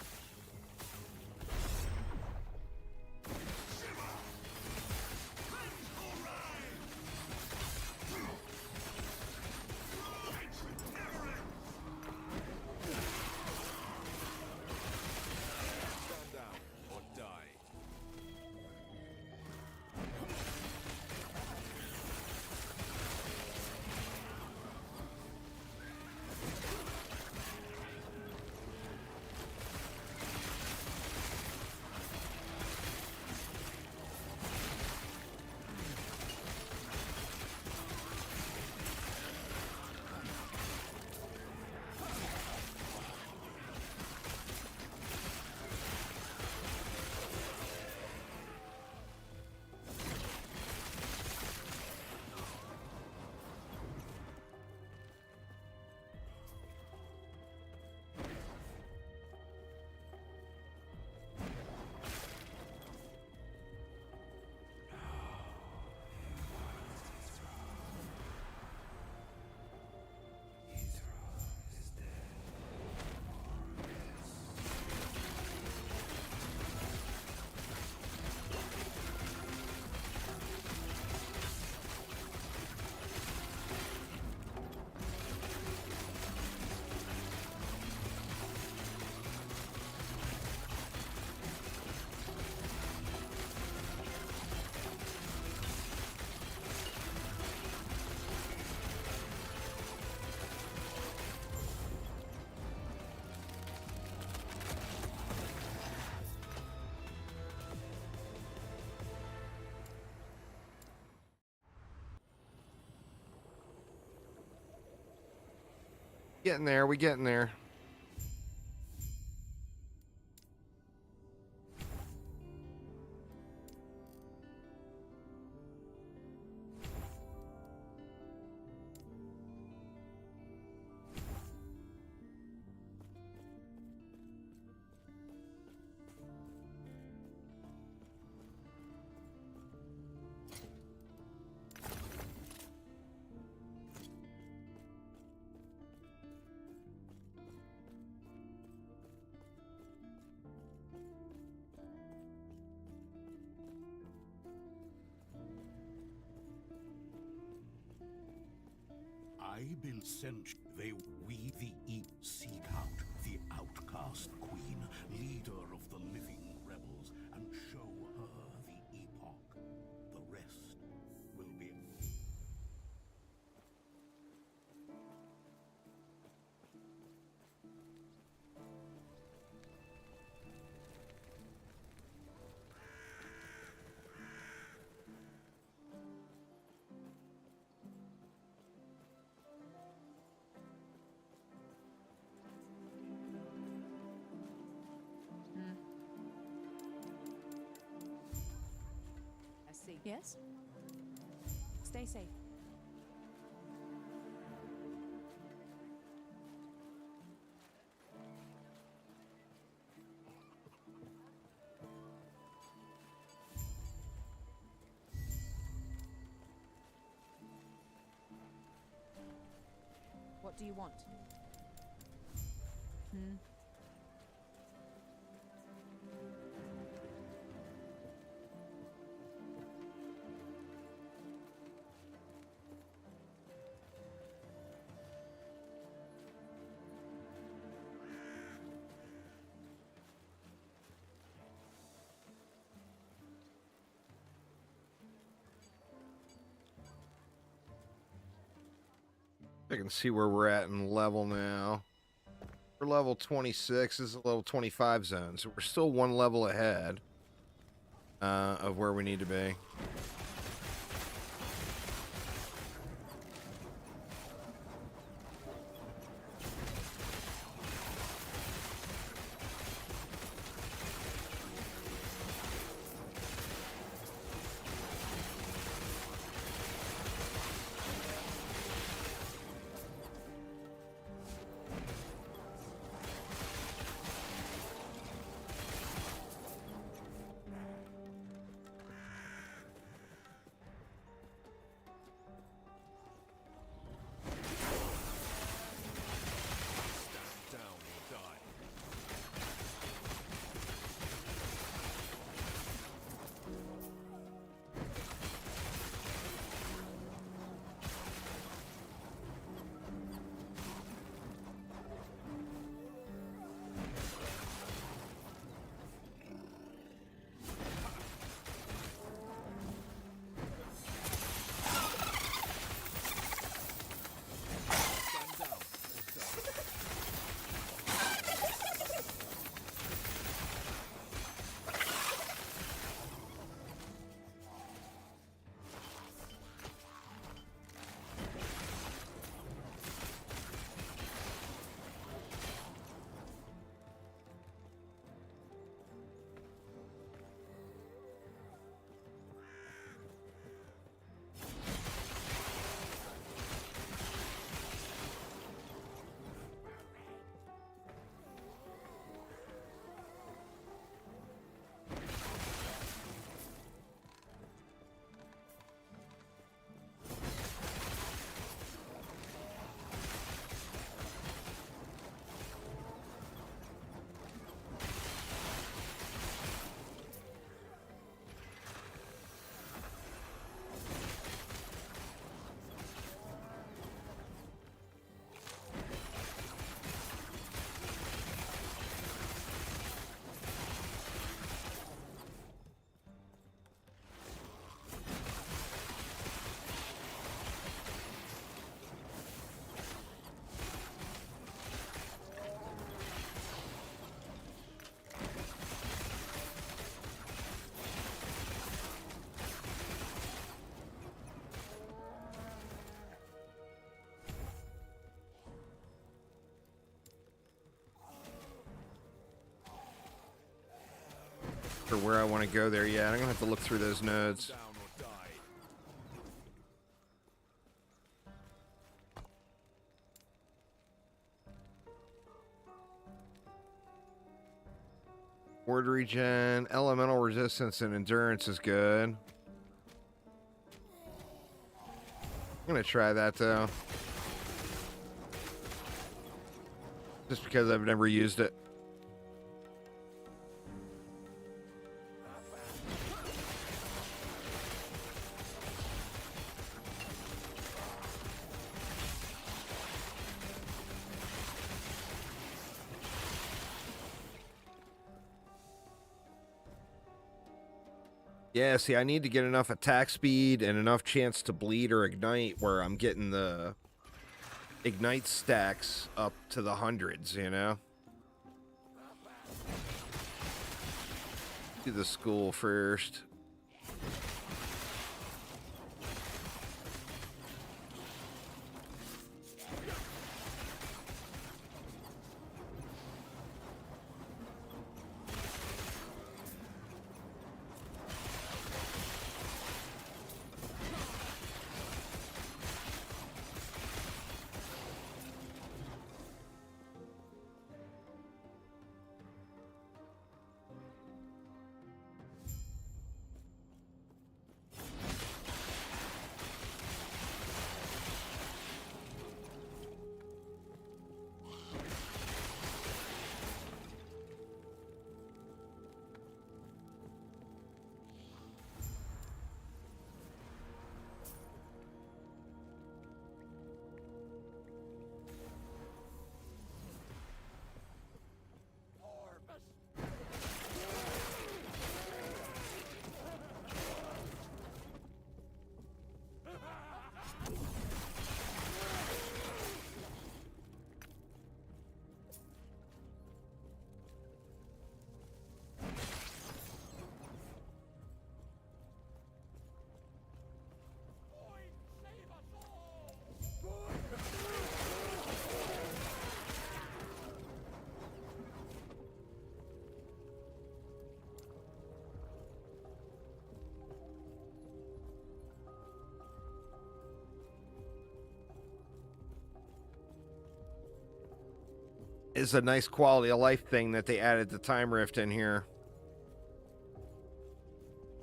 Getting there, we getting there.
I will send we seek out the outcast queen, leader of the living rebels, and show her the epoch. The rest will be.
Yes? Stay safe. What do you want?
I can see where we're at in level now. We're level 26. This is a level 25 zone, so we're still one level ahead of where we need to be. for where I want to go there yet. I'm gonna have to look through those nodes. Word regen, elemental resistance, and endurance is good. I'm gonna try that though. Just because I've never used it. Yeah, see, I need to get enough attack speed and enough chance to bleed or ignite where I'm getting the ignite stacks up to the hundreds, you know? Do the school first. Is a nice quality of life thing that they added the time rift in here.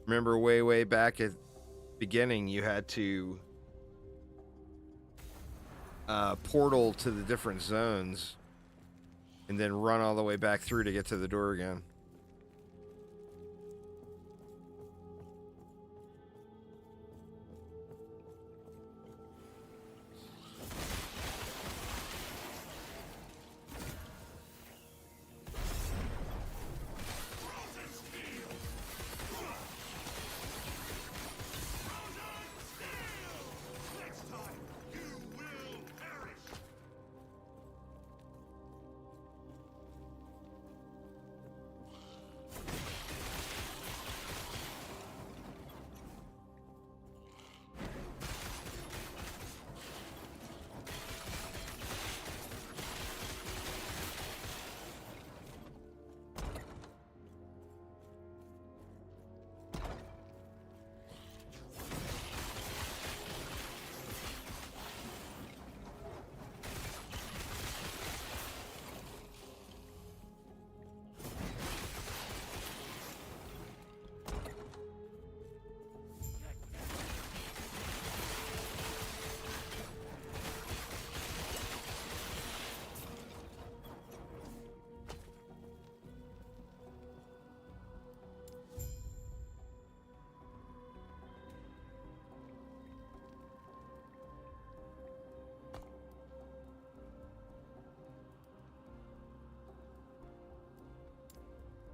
Remember way back at beginning you had to portal to the different zones and then run all the way back through to get to the door again.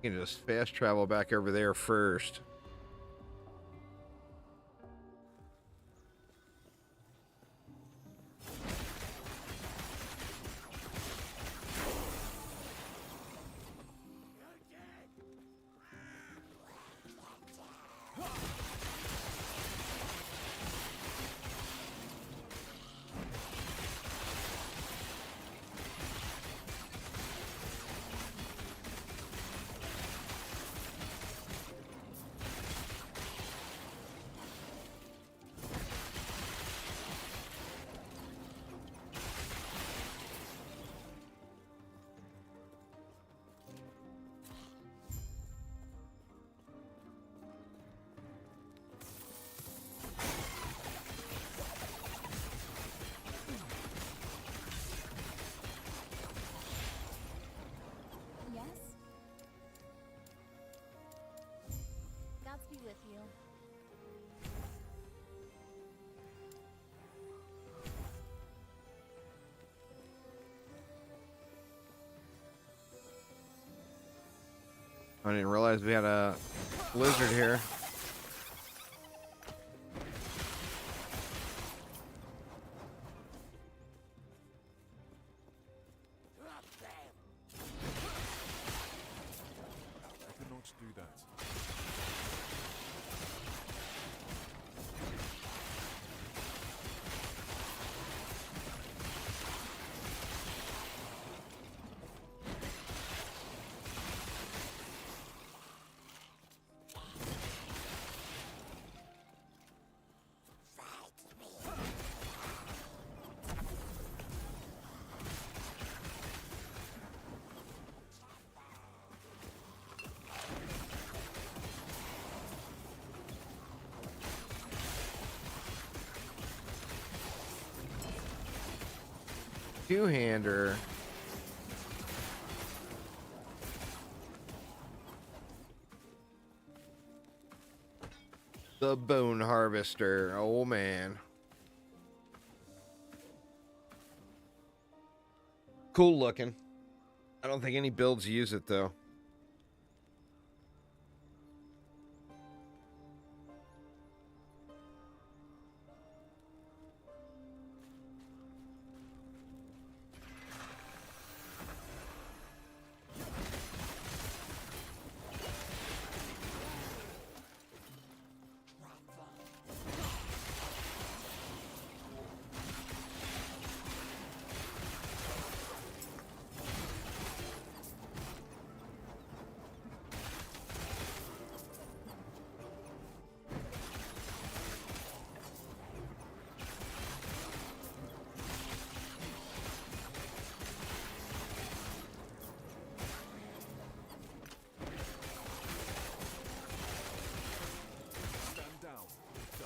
You can just fast travel back over there first. I didn't realize we had a lizard here.
I cannot do that.
Two-hander. The Bone Harvester. Oh, man. Cool looking. I don't think any builds use it, though.
Stand down. Die.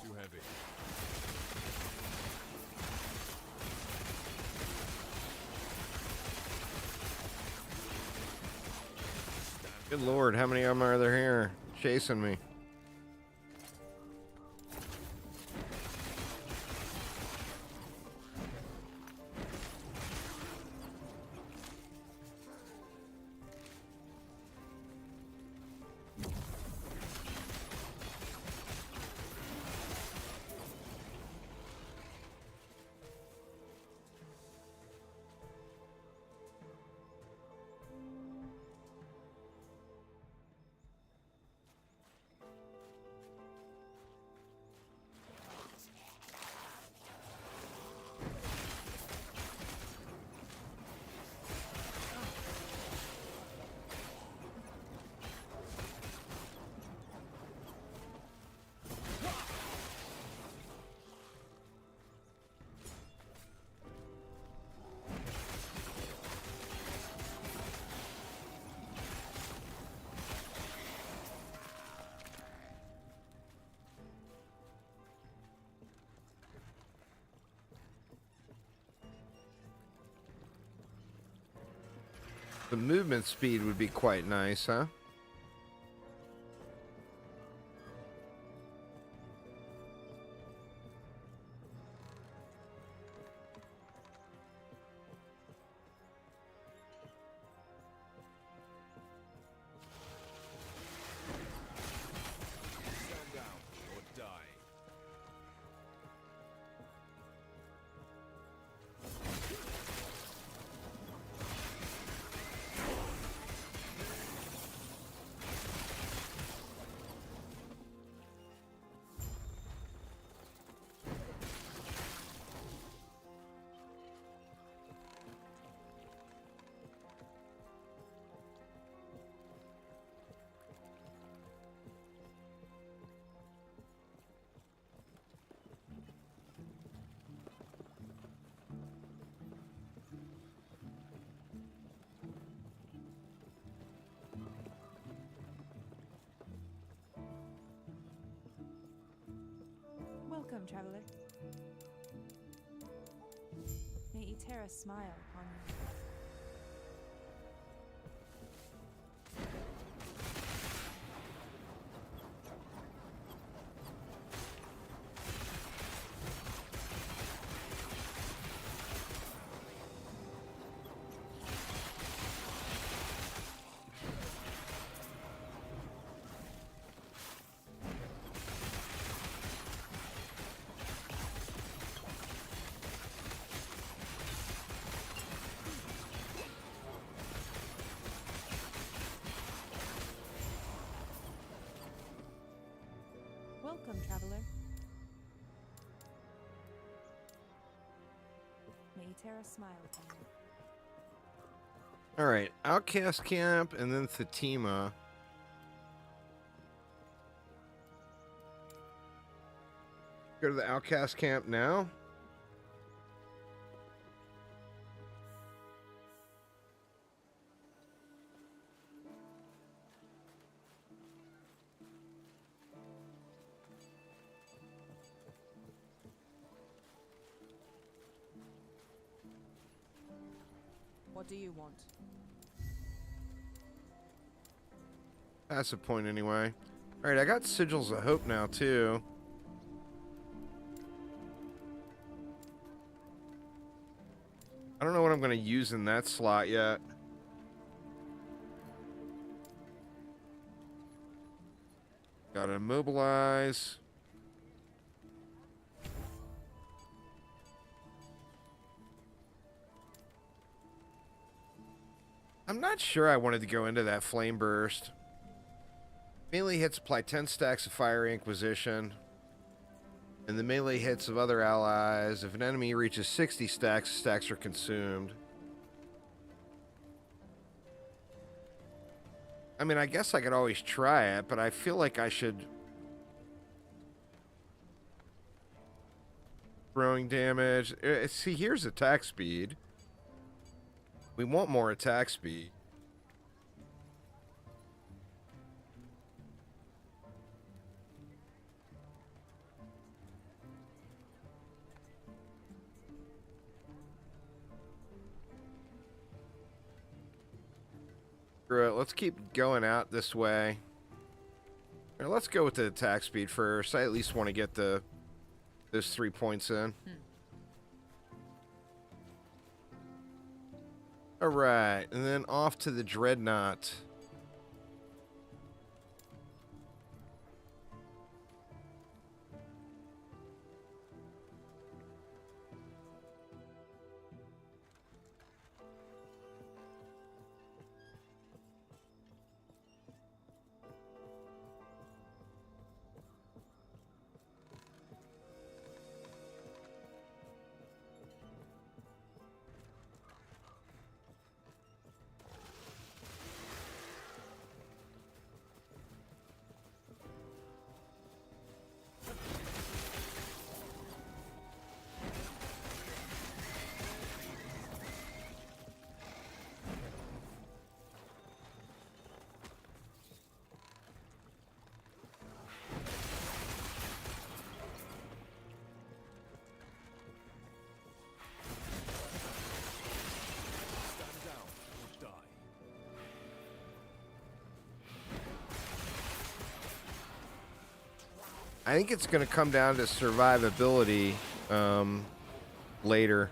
Too heavy.
Good lord, how many of them are there here chasing me? The movement speed would be quite nice, huh?
Stand down or die.
traveler. May Eterra smile upon you. Welcome, traveler. May Eterra smile upon you.
All right, Outcast Camp and then Fatima. Go to the Outcast Camp now.
What do you want?
That's a point anyway. All right, I got Sigils of Hope now too. I don't know what I'm going to use in that slot yet. Gotta immobilize. I'm not sure I wanted to go into that Flame Burst. Melee hits apply 10 stacks of Fire Inquisition. And the melee hits of other allies. If an enemy reaches 60 stacks, stacks are consumed. I mean, I guess I could always try it, but I feel like I should... Throwing damage. See, here's attack speed. We want more attack speed. Screw it, let's keep going out this way. Or let's go with the attack speed first. I at least want to get those 3 points in. Alright, and then off to the Dreadnought. I think it's going to come down to survivability later.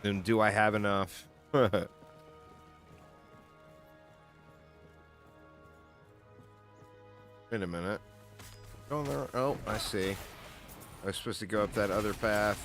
And do I have enough? Wait a minute. Oh, there. Oh, I see. I was supposed to go up that other path.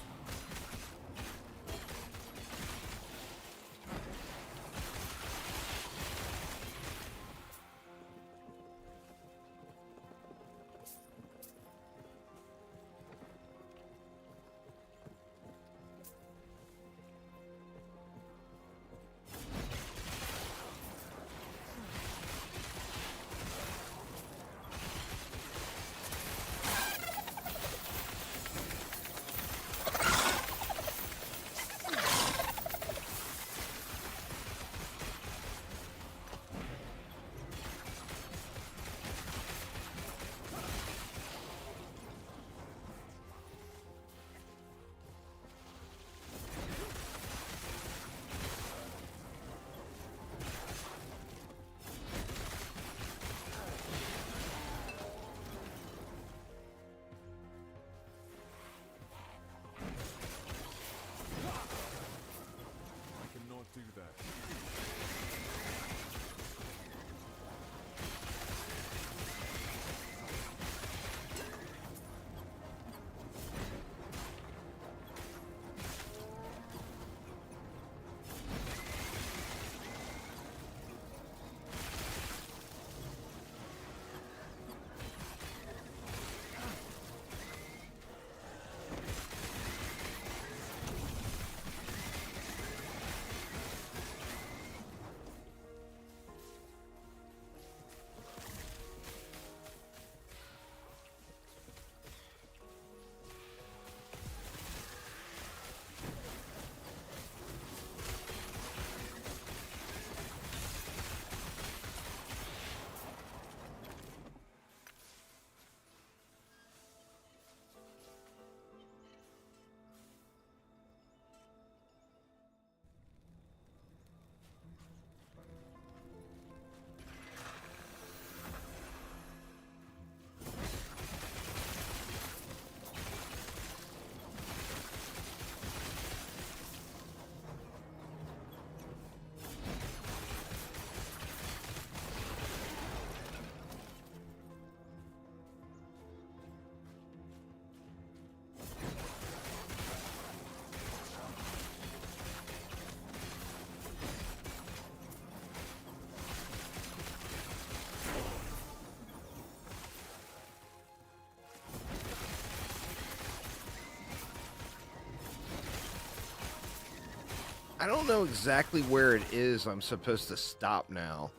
I don't know exactly where it is I'm supposed to stop now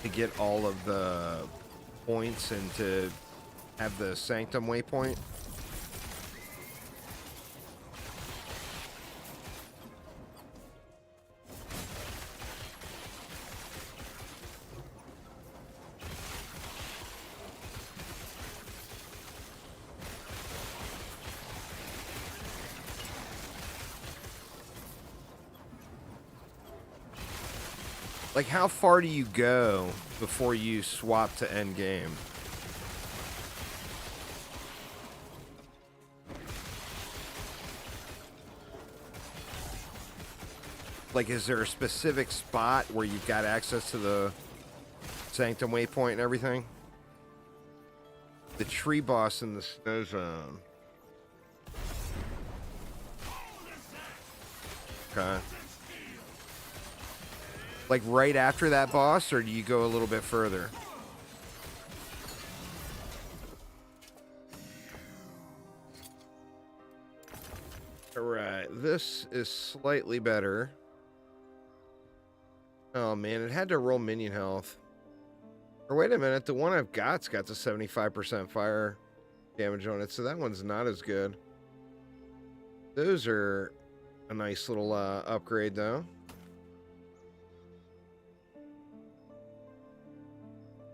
to get all of the points and to have the Sanctum waypoint. Like, how far do you go before you swap to end game? Like, is there a specific spot where you've got access to the Sanctum waypoint and everything? The tree boss in the snow zone. Okay. Like right after that boss, or do you go a little bit further? Alright, this is slightly better. Oh man, it had to roll minion health. Or wait a minute, the one I've got's got the 75% fire damage on it, so that one's not as good. Those are a nice little upgrade though.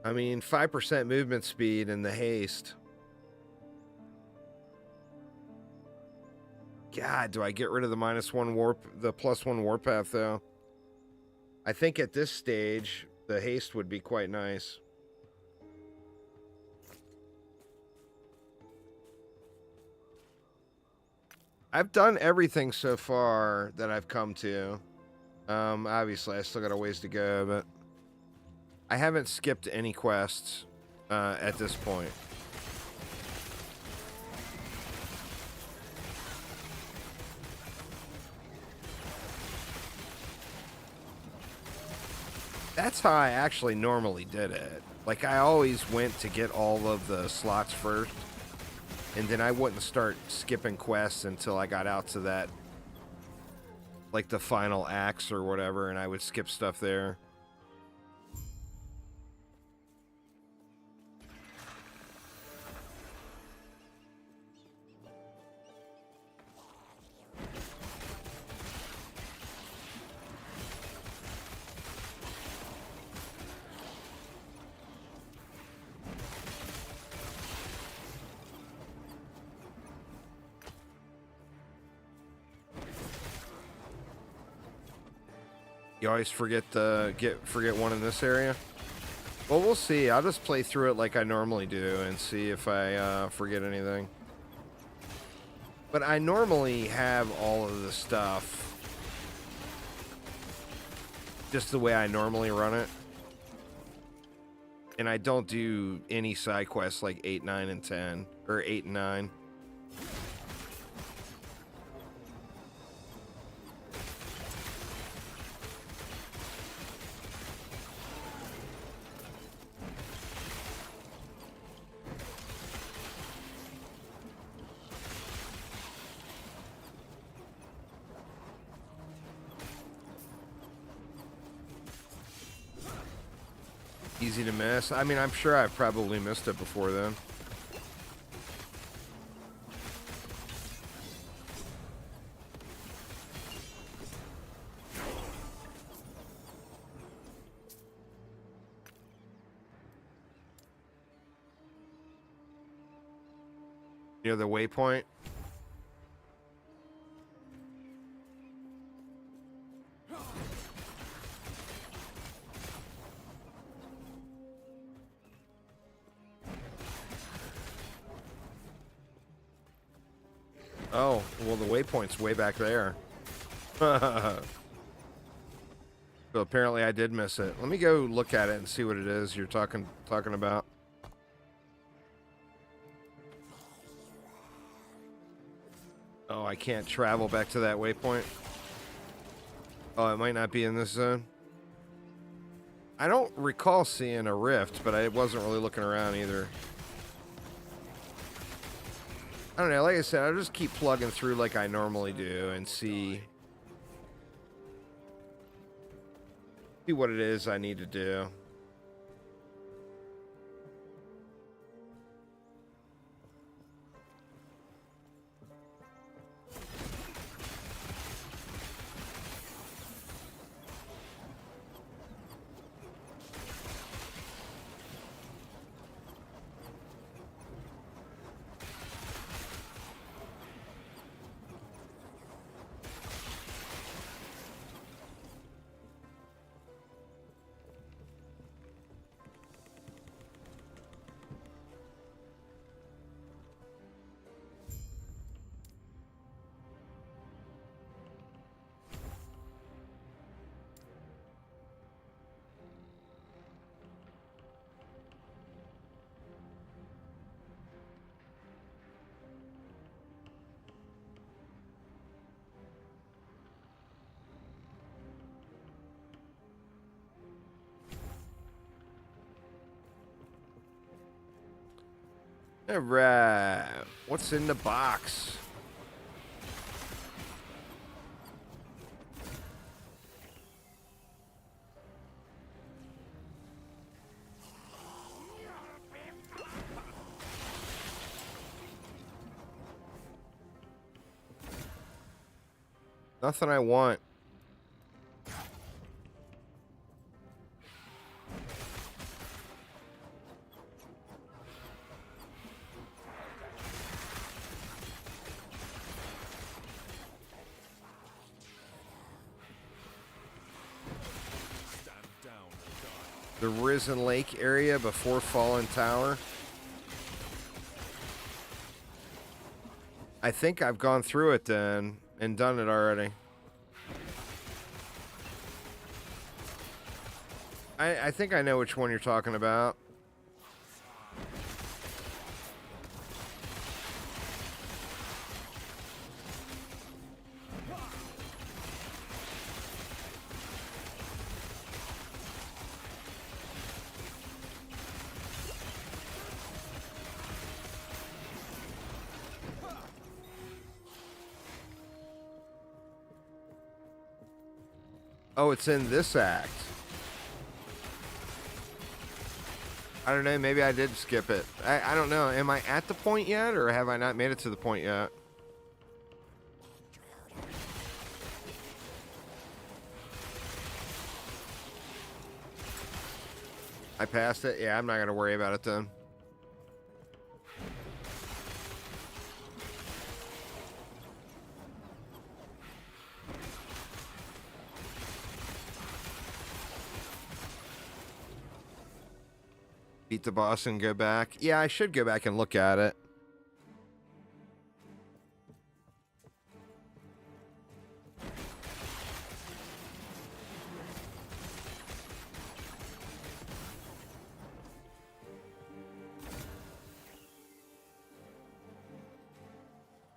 I mean, 5% movement speed and the haste. God, do I get rid of the -1 warp, the +1 Warpath though? I think at this stage, the haste would be quite nice. I've done everything so far that I've come to. Obviously, I still got a ways to go, but I haven't skipped any quests at this point. That's how I actually normally did it. Like, I always went to get all of the slots first, and then I wouldn't start skipping quests until I got out to that, like the final axe or whatever, and I would skip stuff there. You always forget one in this area? Well, we'll see. I'll just play through it like I normally do and see if I forget anything. But I normally have all of the stuff just the way I normally run it. And I don't do any side quests like 8, 9, and 10. Or 8 and 9. Easy to miss. I mean, I'm sure I've probably missed it before then. Near the waypoint. Oh, well, the waypoint's way back there. So apparently I did miss it. Let me go look at it and see what it is you're talking about. Oh, I can't travel back to that waypoint. Oh, it might not be in this zone. I don't recall seeing a rift, but I wasn't really looking around either. I don't know, like I said, I'll just keep plugging through like I normally do and see See what it is I need to do. All right, what's in the box? Nothing I want. The Risen Lake area before Fallen Tower. I think I've gone through it then and done it already. I think I know which one you're talking about. Oh, it's in this act. I don't know, maybe I did skip it. I don't know. Am I at the point yet, or have I not made it to the point yet? I passed it? Yeah, I'm not going to worry about it then. Beat the boss and go back. Yeah, I should go back and look at it.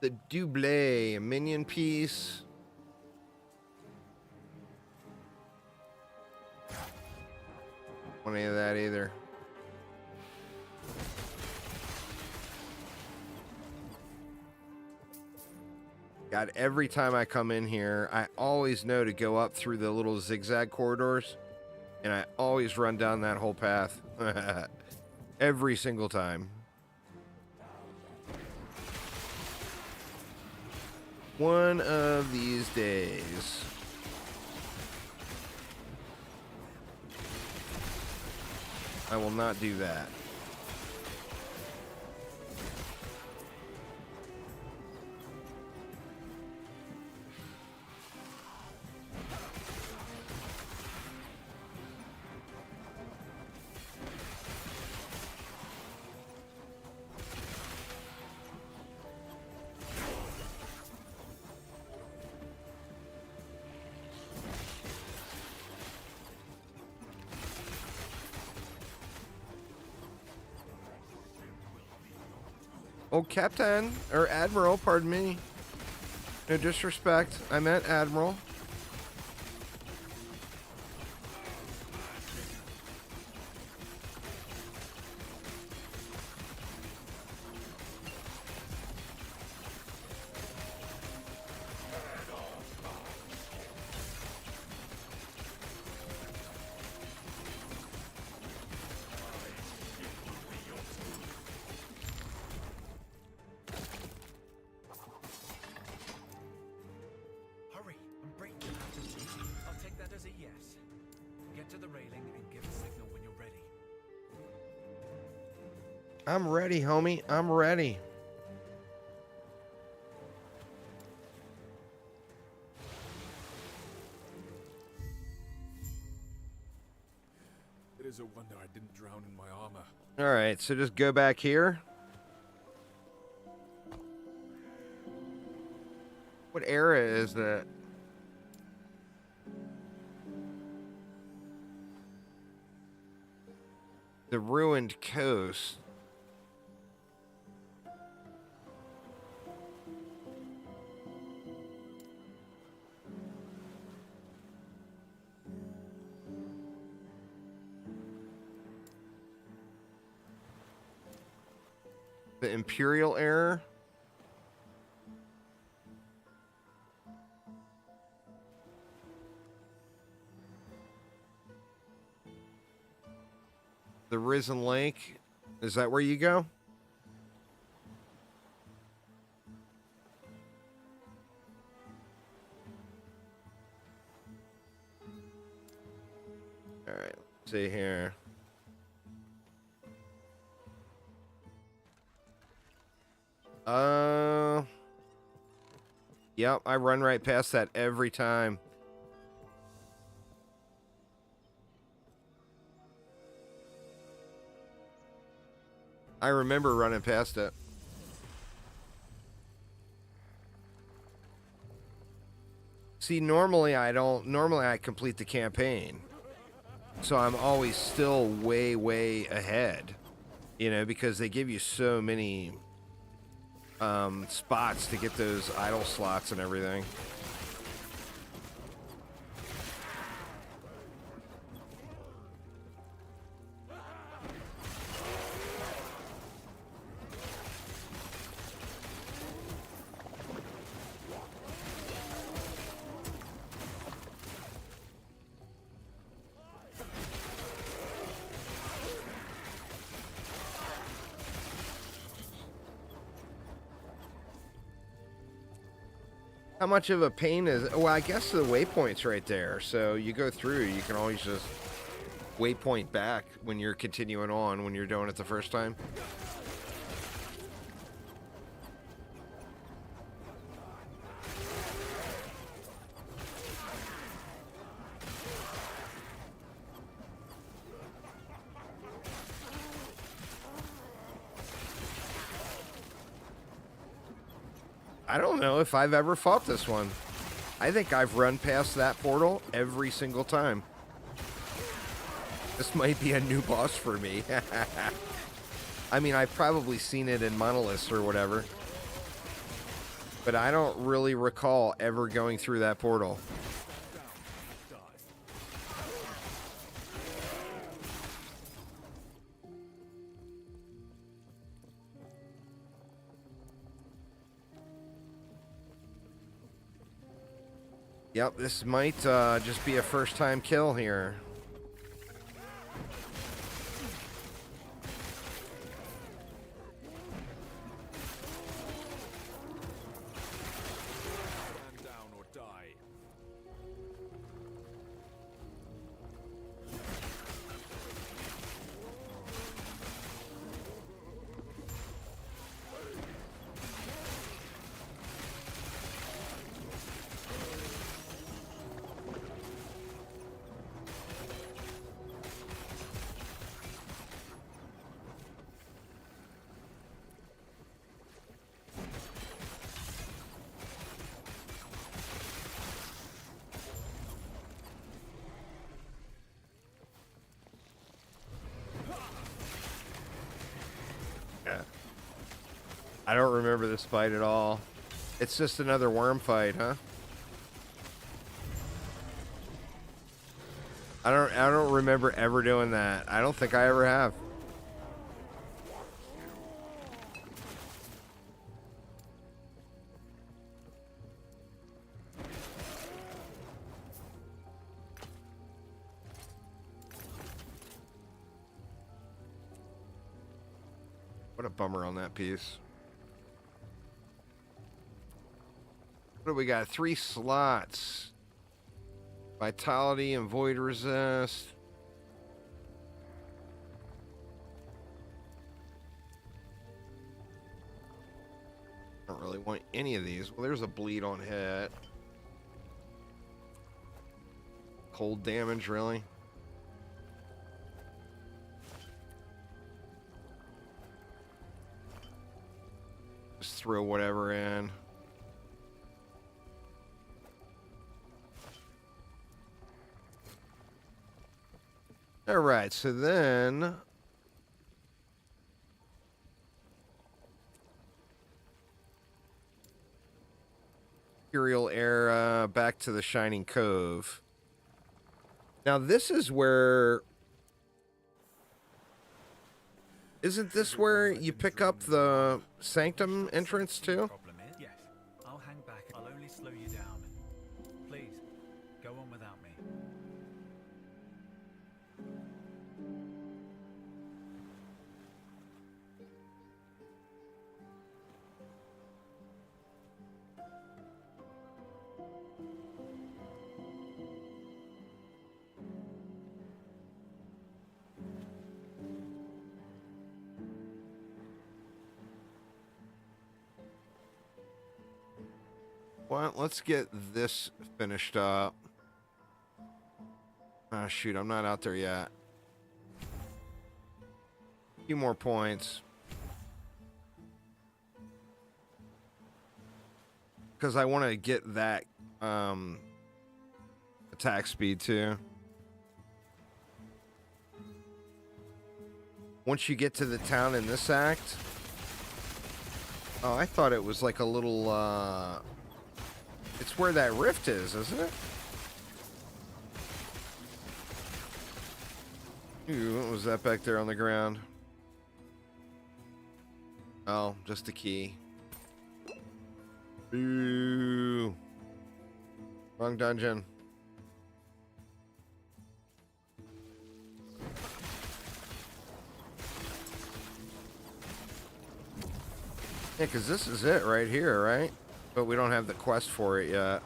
The double, a minion piece. Want any of that either. God, every time I come in here, I always know to go up through the little zigzag corridors, and I always run down that whole path. Every single time. One of these days. I will not do that. Oh, Captain, or Admiral, pardon me. No disrespect, I meant Admiral.
the railing and give a signal when you're ready.
I'm ready, homie. I'm ready.
It is a wonder I didn't drown in my armor.
All right, so just go back here. What era is that? The ruined coast. The Imperial era. The Risen Lake. Is that where you go? All right, let's see here. Yep, I run right past that every time. I remember running past it. See, normally I complete the campaign. So I'm always still way, way ahead. You know, because they give you so many spots to get those idle slots and everything. How much of a pain is it? Well, I guess the waypoint's right there. So you go through, you can always just waypoint back when you're continuing on, when you're doing it the first time. I don't know if I've ever fought this one. I think I've run past that portal every single time. This might be a new boss for me. I mean, I've probably seen it in Monoliths or whatever. But I don't really recall ever going through that portal. Yep, this might just be a first-time kill here.
Stand down or die.
I don't remember this fight at all. It's just another worm fight, huh? I don't remember ever doing that. I don't think I ever have. What a bummer on that piece. What do we got? 3 slots. Vitality and Void Resist. really want any of these. Well, there's a bleed on hit. Cold damage, really? Just throw whatever in. All right, so then Imperial era, back to the Shining Cove. Now this is where, isn't this where you pick up the Sanctum entrance too?
Problem is? Yes. I'll hang back. I'll only slow you down. Please, go on without me.
Well, let's get this finished up. Ah, shoot, I'm not out there yet. A few more points. Because I want to get that attack speed too. Once you get to the town in this act. Oh, I thought it was like a little it's where that rift is, isn't it? Ooh, what was that back there on the ground? Oh, just a key. Ooh. Wrong dungeon. Yeah, because this is it right here, right? But we don't have the quest for it yet.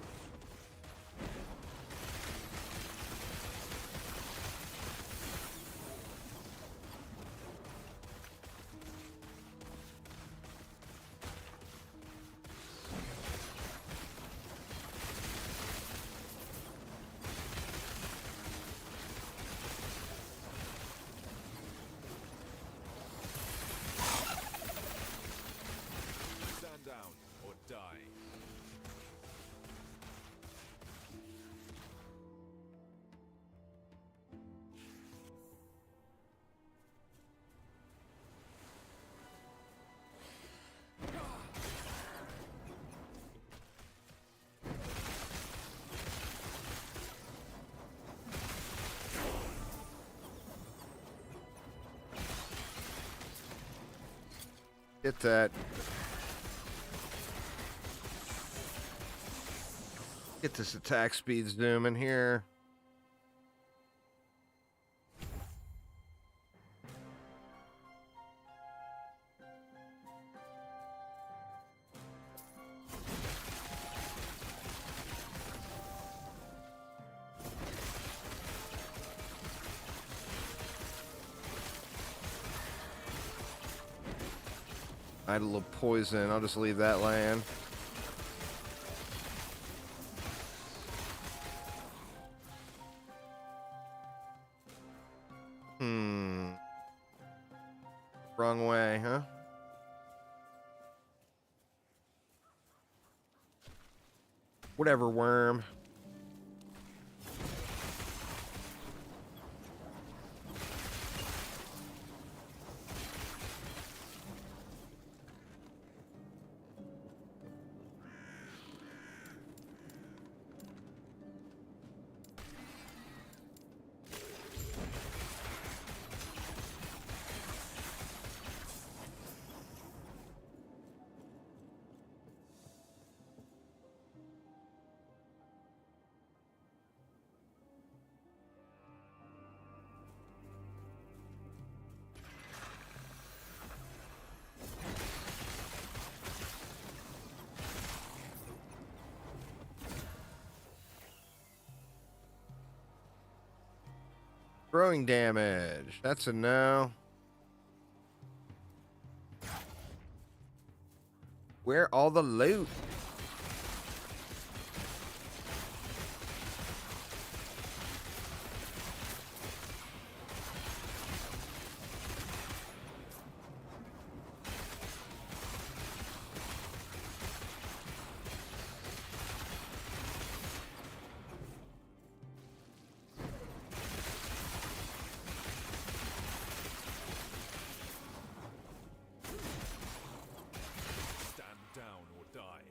Stand down or die.
Get that. Get this attack speed zooming here. I had a little poison. I'll just leave that laying. Wrong way, huh? Whatever, worm. Growing damage. That's a no. Where all the loot?
Stand down or die.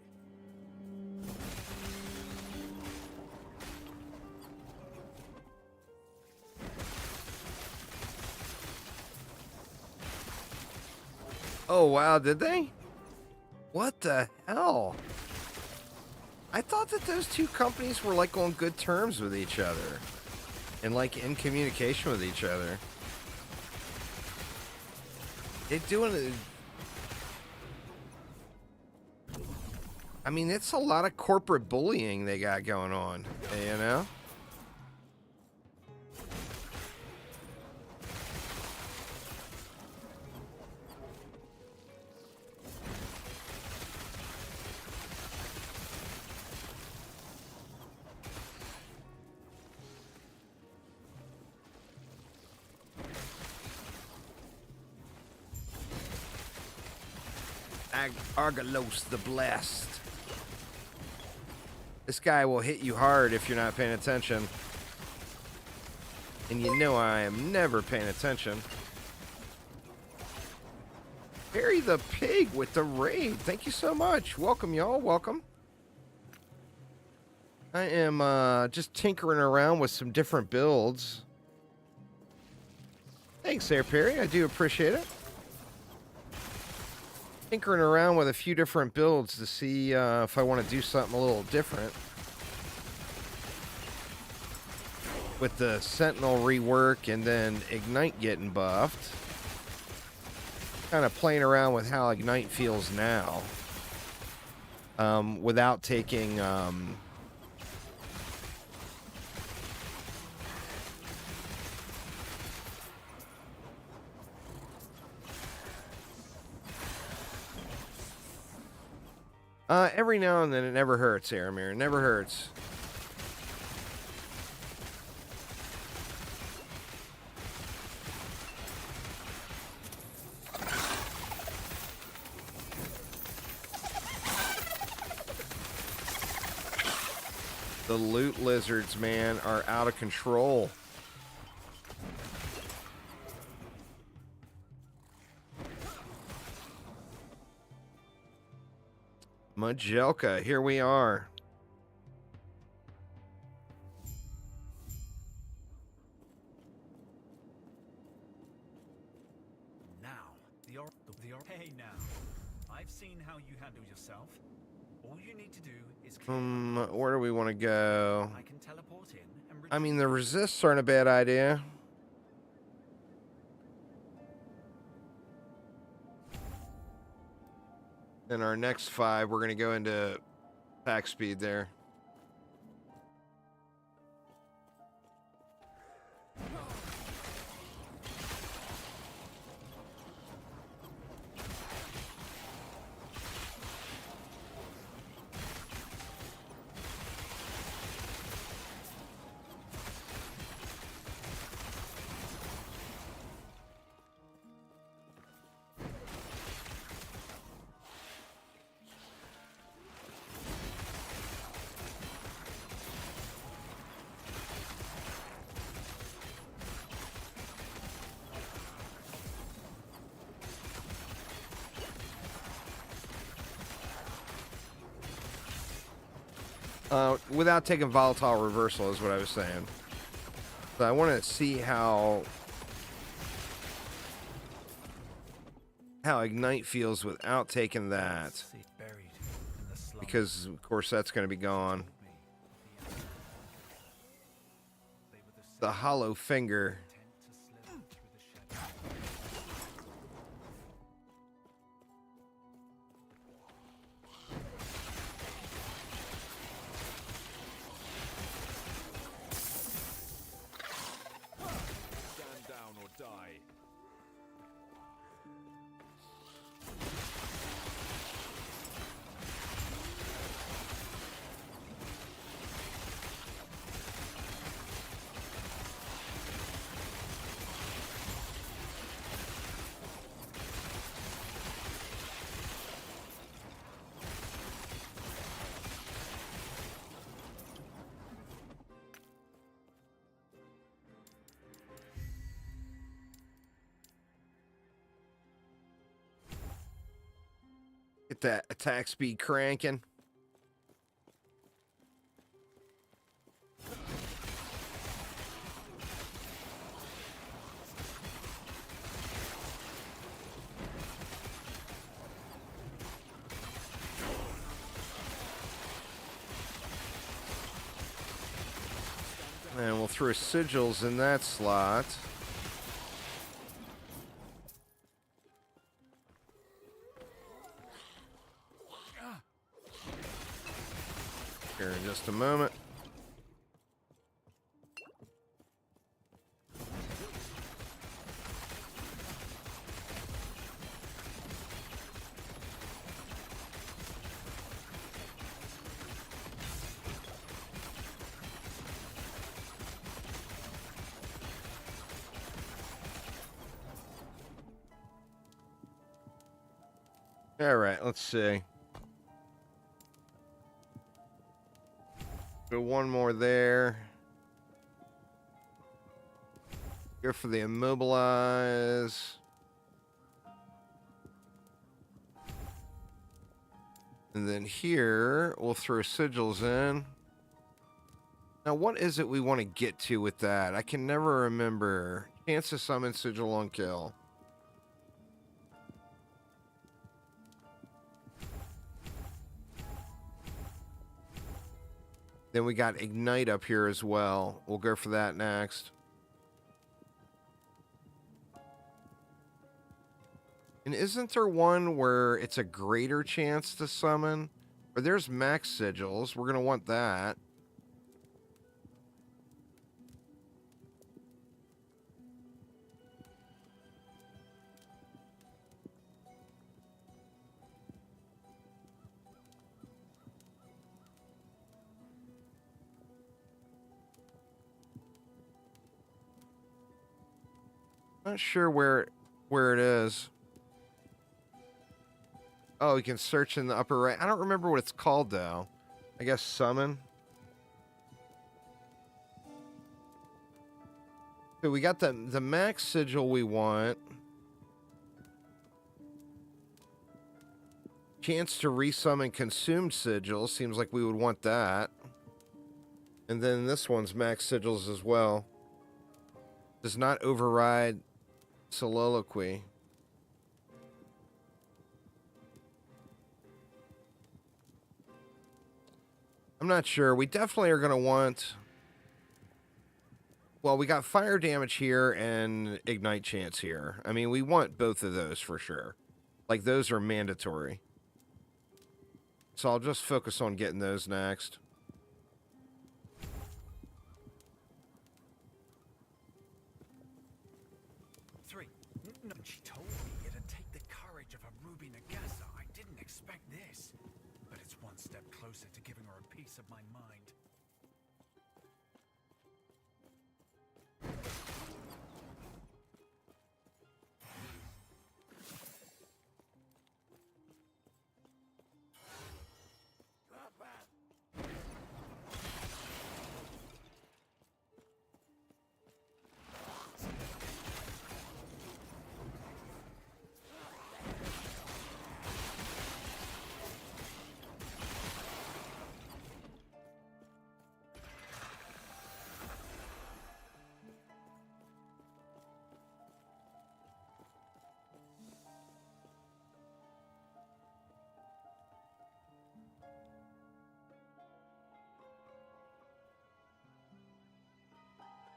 Oh, wow, did they? What the hell? I thought that those two companies were like on good terms with each other and like in communication with each other. They're doing it. I mean, it's a lot of corporate bullying they got going on, you know? Argalos the Blessed. This guy will hit you hard if you're not paying attention. And you know I am never paying attention. Harry the Pig with the raid. Thank you so much. Welcome, y'all. Welcome. I am just tinkering around with some different builds. Thanks there, Perry. I do appreciate it. Tinkering around with a few different builds to see if I want to do something a little different. With the Sentinel rework and then Ignite getting buffed. Kind of playing around with how Ignite feels now. Without taking... every now and then it never hurts, Aramir. It never hurts. The loot lizards, man, are out of control. Majelka, here we are.
Now, hey now. I've seen how you handle yourself. All you need to do is
Where do we want to go?
I can teleport in and
I mean, the resists aren't a bad idea. Then our next 5, we're going to go into pack speed there. Without taking volatile reversal is what I was saying. So I want to see how Ignite feels without taking that. Because, of course, that's going to be gone. The hollow finger. Get that attack speed cranking. And we'll throw sigils in that slot. Here in just a moment. All right, let's see. Go one more there. Go for the immobilize. And then here, we'll throw sigils in. Now, what is it we want to get to with that? I can never remember. Chance to summon sigil on kill. Then we got Ignite up here as well. We'll go for that next. And isn't there one where it's a greater chance to summon? Or there's max sigils. We're going to want that. Not sure where it is. Oh, you can search in the upper right. I don't remember what it's called though. I guess summon. So we got the max sigil we want. Chance to resummon consumed sigils. Seems like we would want that. And then this one's max sigils as well. Does not override soliloquy. I'm not sure. We definitely are going to want... Well, we got fire damage here and ignite chance here. I mean, we want both of those for sure. Like, those are mandatory. So I'll just focus on getting those next.
No, she told me it'd take the courage of a Ruby Nagasa. I didn't expect this. But it's one step closer to giving her a piece of my mind.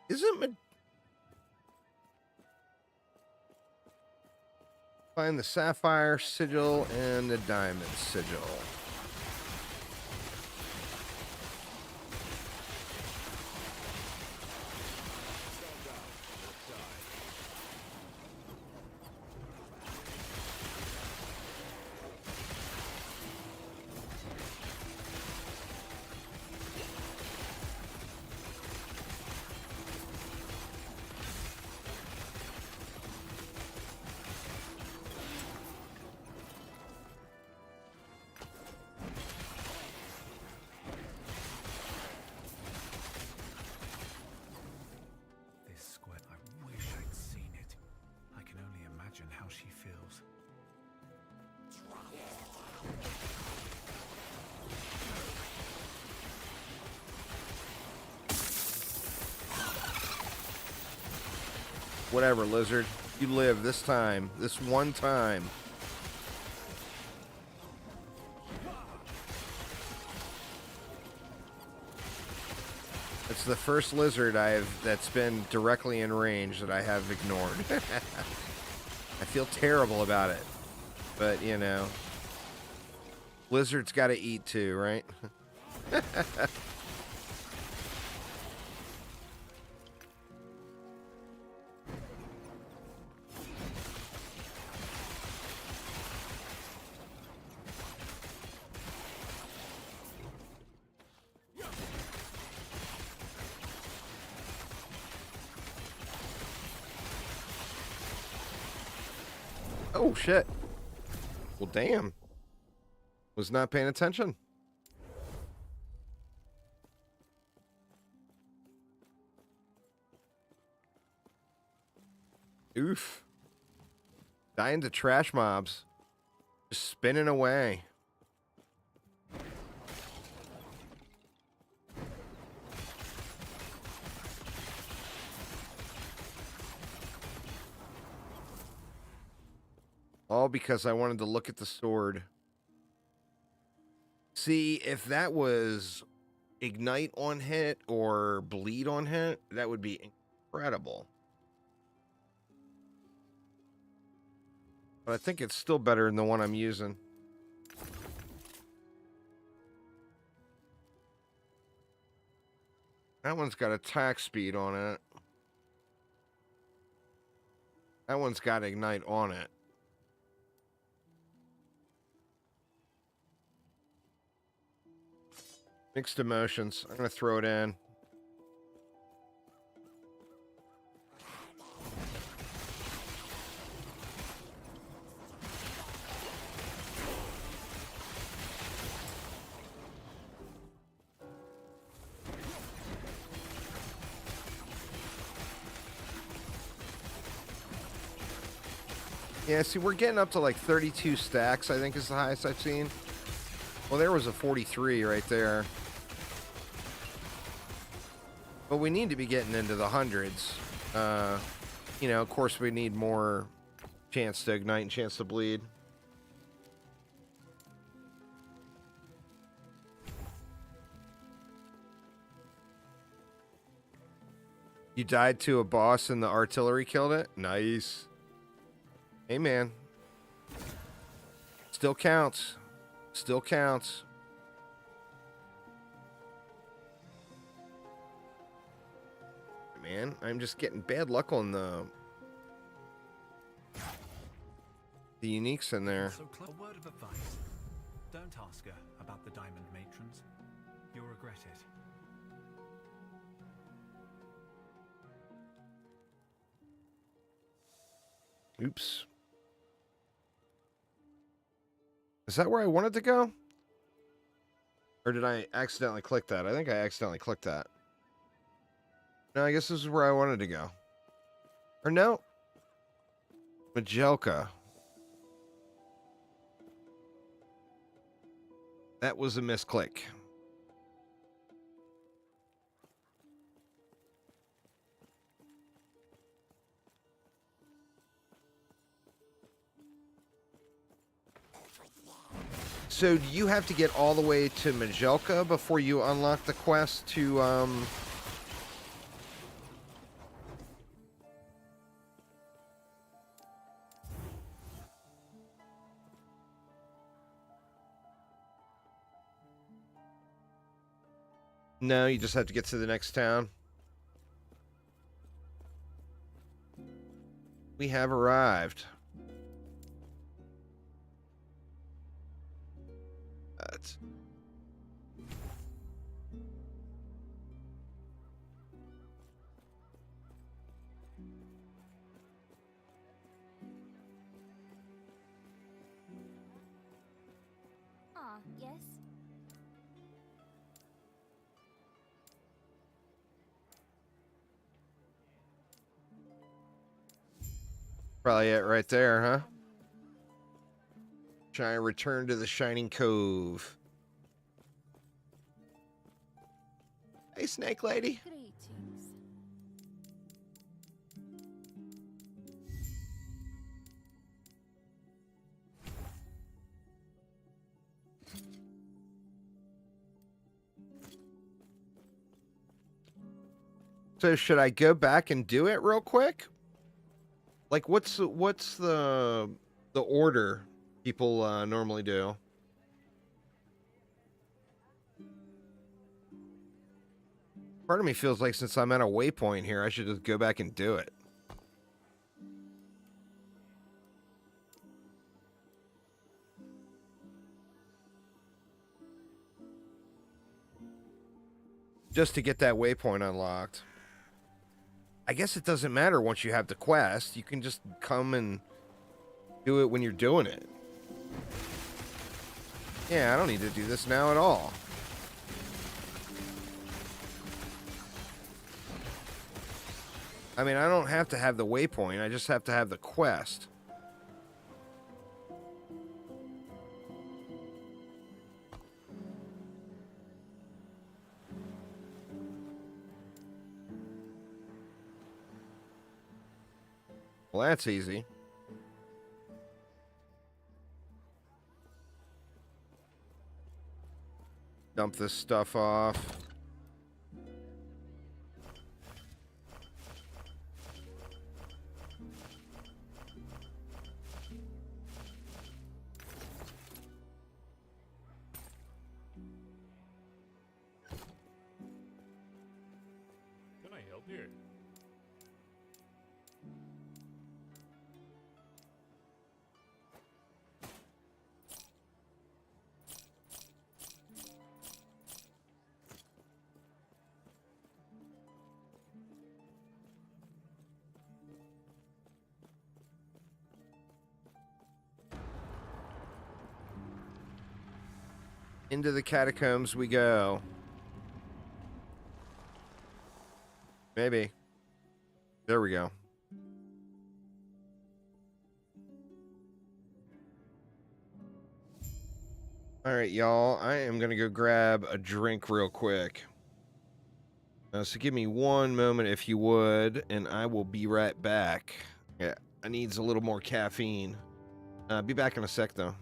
Isn't find the sapphire sigil and the diamond sigil. Whatever, lizard. You live this time. This one time. It's the first lizard that's been directly in range that I have ignored. I feel terrible about it. But, you know, lizards gotta eat too, right? Oh, shit. Well, damn. Was not paying attention. Oof. Dying to trash mobs. Just spinning away. All because I wanted to look at the sword. See, if that was ignite on hit or bleed on hit, that would be incredible. But I think it's still better than the one I'm using. That one's got attack speed on it. That one's got ignite on it. Mixed emotions. I'm going to throw it in. Yeah, see, we're getting up to like 32 stacks, I think is the highest I've seen. Well, there was a 43 right there. But we need to be getting into the hundreds. You know, of course, we need more chance to ignite and chance to bleed. You died to a boss and the artillery killed it? Nice. Hey, man. Still counts. Still counts. Man, I'm just getting bad luck on the uniques in there.
So, a word of advice. Don't ask her about the diamond matrons. You'll regret it.
Oops. Is that where I wanted to go? Or did I accidentally click that? I think I accidentally clicked that. No, I guess this is where I wanted to go. Or no. Majelka. That was a misclick. So do you have to get all the way to Majelka before you unlock the quest to No, you just have to get to the next town. We have arrived. That's...
Ah, yes.
Probably it right there, huh? Try and return to the Shining Cove. Hey, Snake Lady.
Greetings.
So should I go back and do it real quick? Like, what's the order people normally do? Part of me feels like since I'm at a waypoint here, I should just go back and do it. Just to get that waypoint unlocked. I guess it doesn't matter once you have the quest. You can just come and do it when you're doing it. Yeah, I don't need to do this now at all. I mean, I don't have to have the waypoint. I just have to have the quest. Well, that's easy. Dump this stuff off.
Can I help you?
Into the catacombs we go. Maybe. There we go. All right, y'all. I am going to go grab a drink real quick. So give me one moment if you would, and I will be right back. Yeah, I needs a little more caffeine. Be back in a sec, though.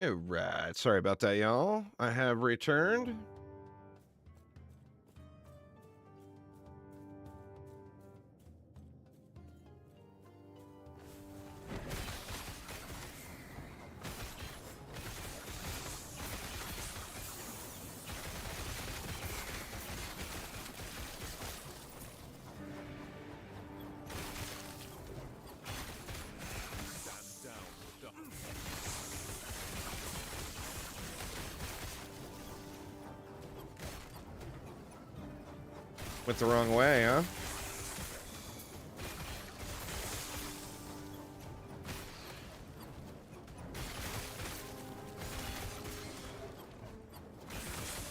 Alright, sorry about that, y'all. I have returned. Went the wrong way, huh?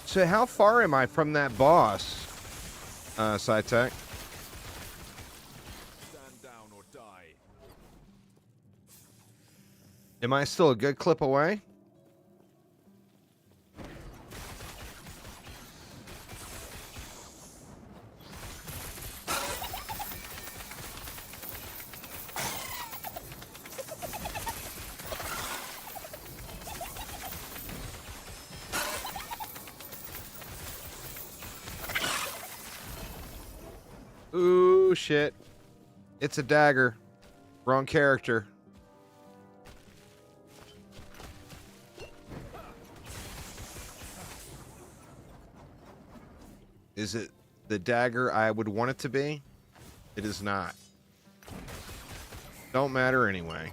So how far am I from that boss, SciTech?
Stand down or die.
Am I still a good clip away? Ooh, shit. It's a dagger. Wrong character. Is it the dagger I would want it to be? It is not. Don't matter anyway.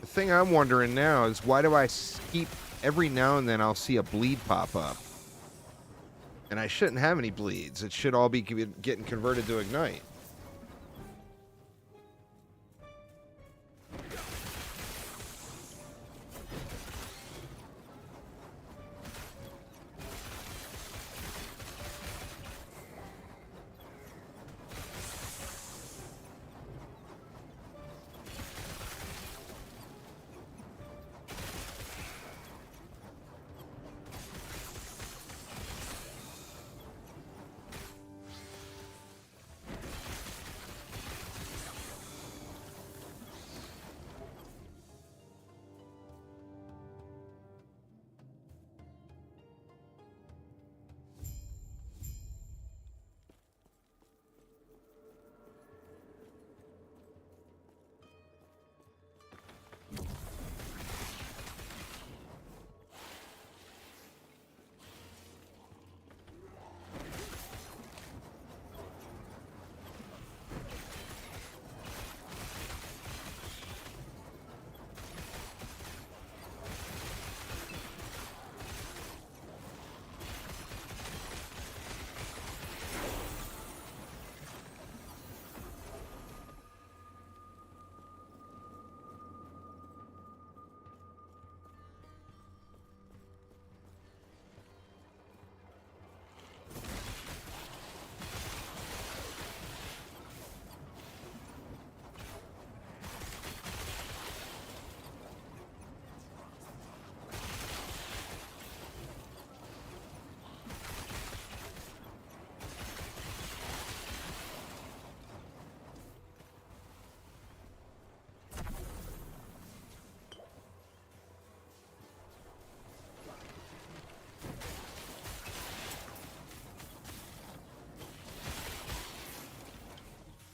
The thing I'm wondering now is why do I keep every now and then I'll see a bleed pop up? And I shouldn't have any bleeds. It should all be getting converted to ignite.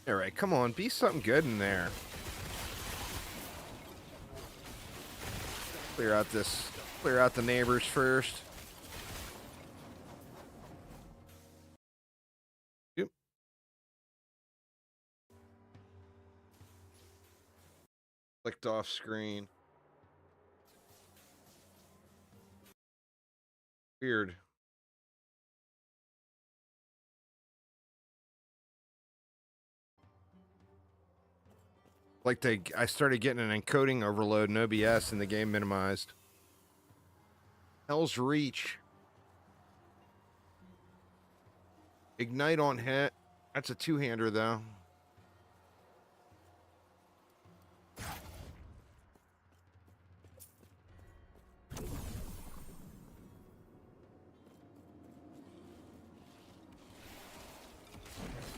All right, come on, be something good in there. Clear out the neighbors first. Yep. Clicked off screen. Weird. Like I started getting an encoding overload in OBS and the game minimized. Hell's Reach. Ignite on hit. That's a two-hander though.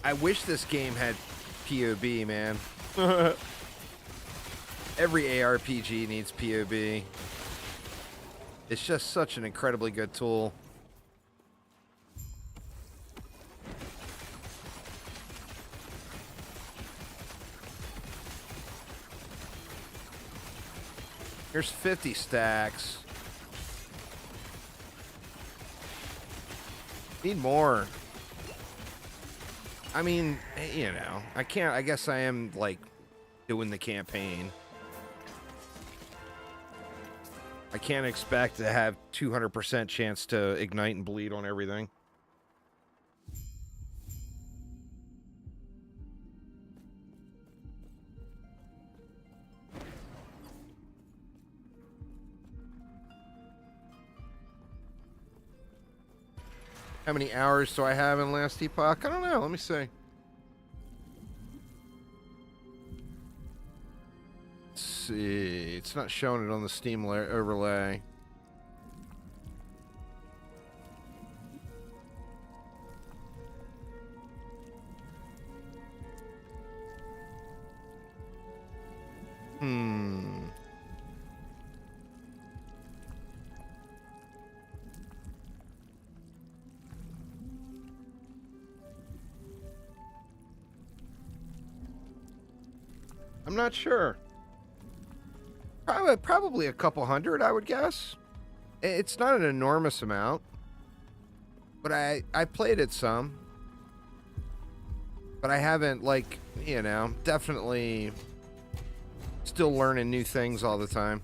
I wish this game had POB, man. Every ARPG needs POB. It's just such an incredibly good tool. Here's 50 stacks. Need more. I mean, you know, I guess I am, like, doing the campaign. I can't expect to have 200% chance to ignite and bleed on everything. How many hours do I have in Last Epoch? I don't know. Let me see. Let's see. It's not showing it on the Steam overlay. I'm not sure. Probably a couple hundred, I would guess. It's not an enormous amount, but I played it some. But I haven't, like, you know, definitely still learning new things all the time.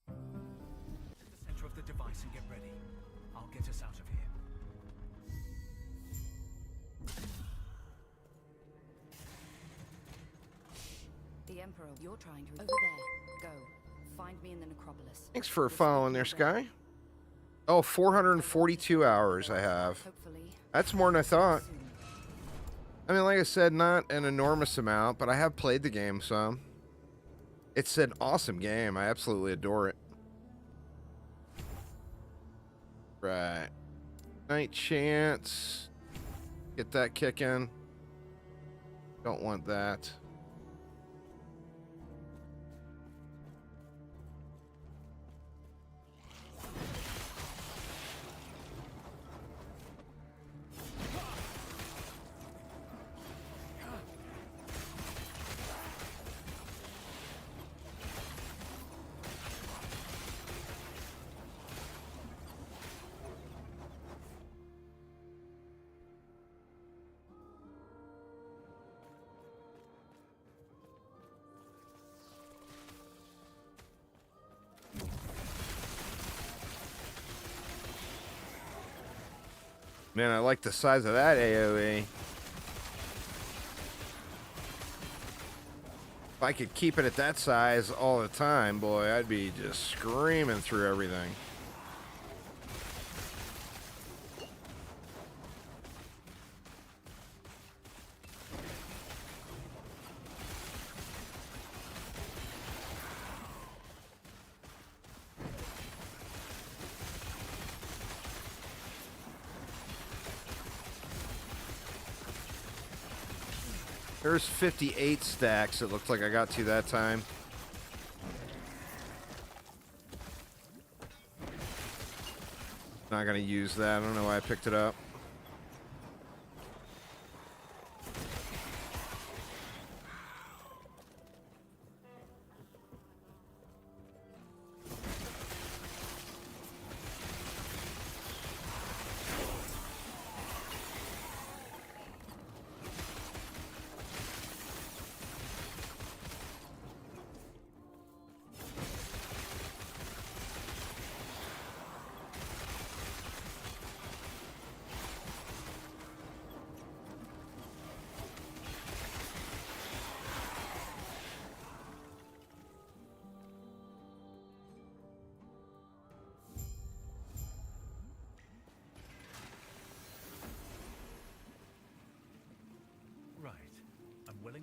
To the center of the device and get ready. I'll get us out of here.
The Emperor, you're trying to... Over there. Go. Find me in the necropolis.
Thanks for following there, Sky. Oh, 442 hours I have.
Hopefully.
That's more than I thought. I mean, like I said, not an enormous amount, but I have played the game some. It's an awesome game. I absolutely adore it. Right. Night Chance. Get that kicking. Don't want that. Man, I like the size of that AoE. If I could keep it at that size all the time, boy, I'd be just screaming through everything. There's 58 stacks it looked like I got to that time. Not gonna use that. I don't know why I picked it up.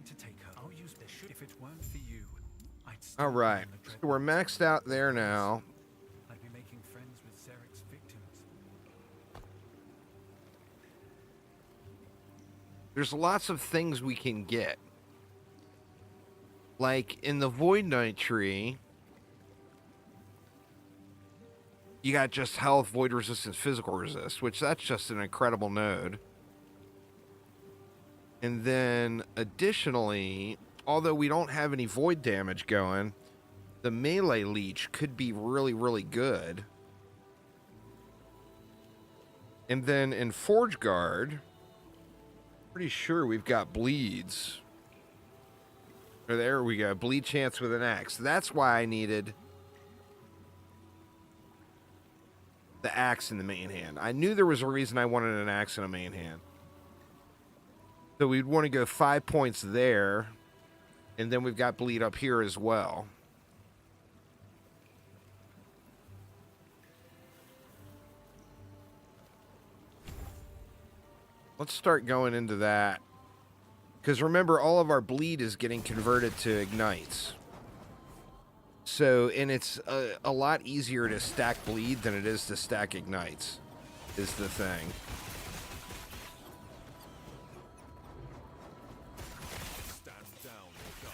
willing to take her. I'll use this. If it weren't for you, I'd still
All
be
right.
on the
So we're
dreadnought.
maxed out there now.
I'd be making friends with Zarek's victims.
There's lots of things we can get. Like in the Void Knight tree, you got just health, void resistance, physical resist, which that's just an incredible node. And then additionally, although we don't have any void damage going, the melee leech could be really, really good. And then in Forge Guard, pretty sure we've got bleeds. Or there we go, bleed chance with an axe. That's why I needed the axe in the main hand. I knew there was a reason I wanted an axe in a main hand. So we'd want to go 5 points there, and then we've got bleed up here as well. Let's start going into that. Because remember, all of our bleed is getting converted to ignites. So, and it's a lot easier to stack bleed than it is to stack ignites, is the thing.
Stand down or die.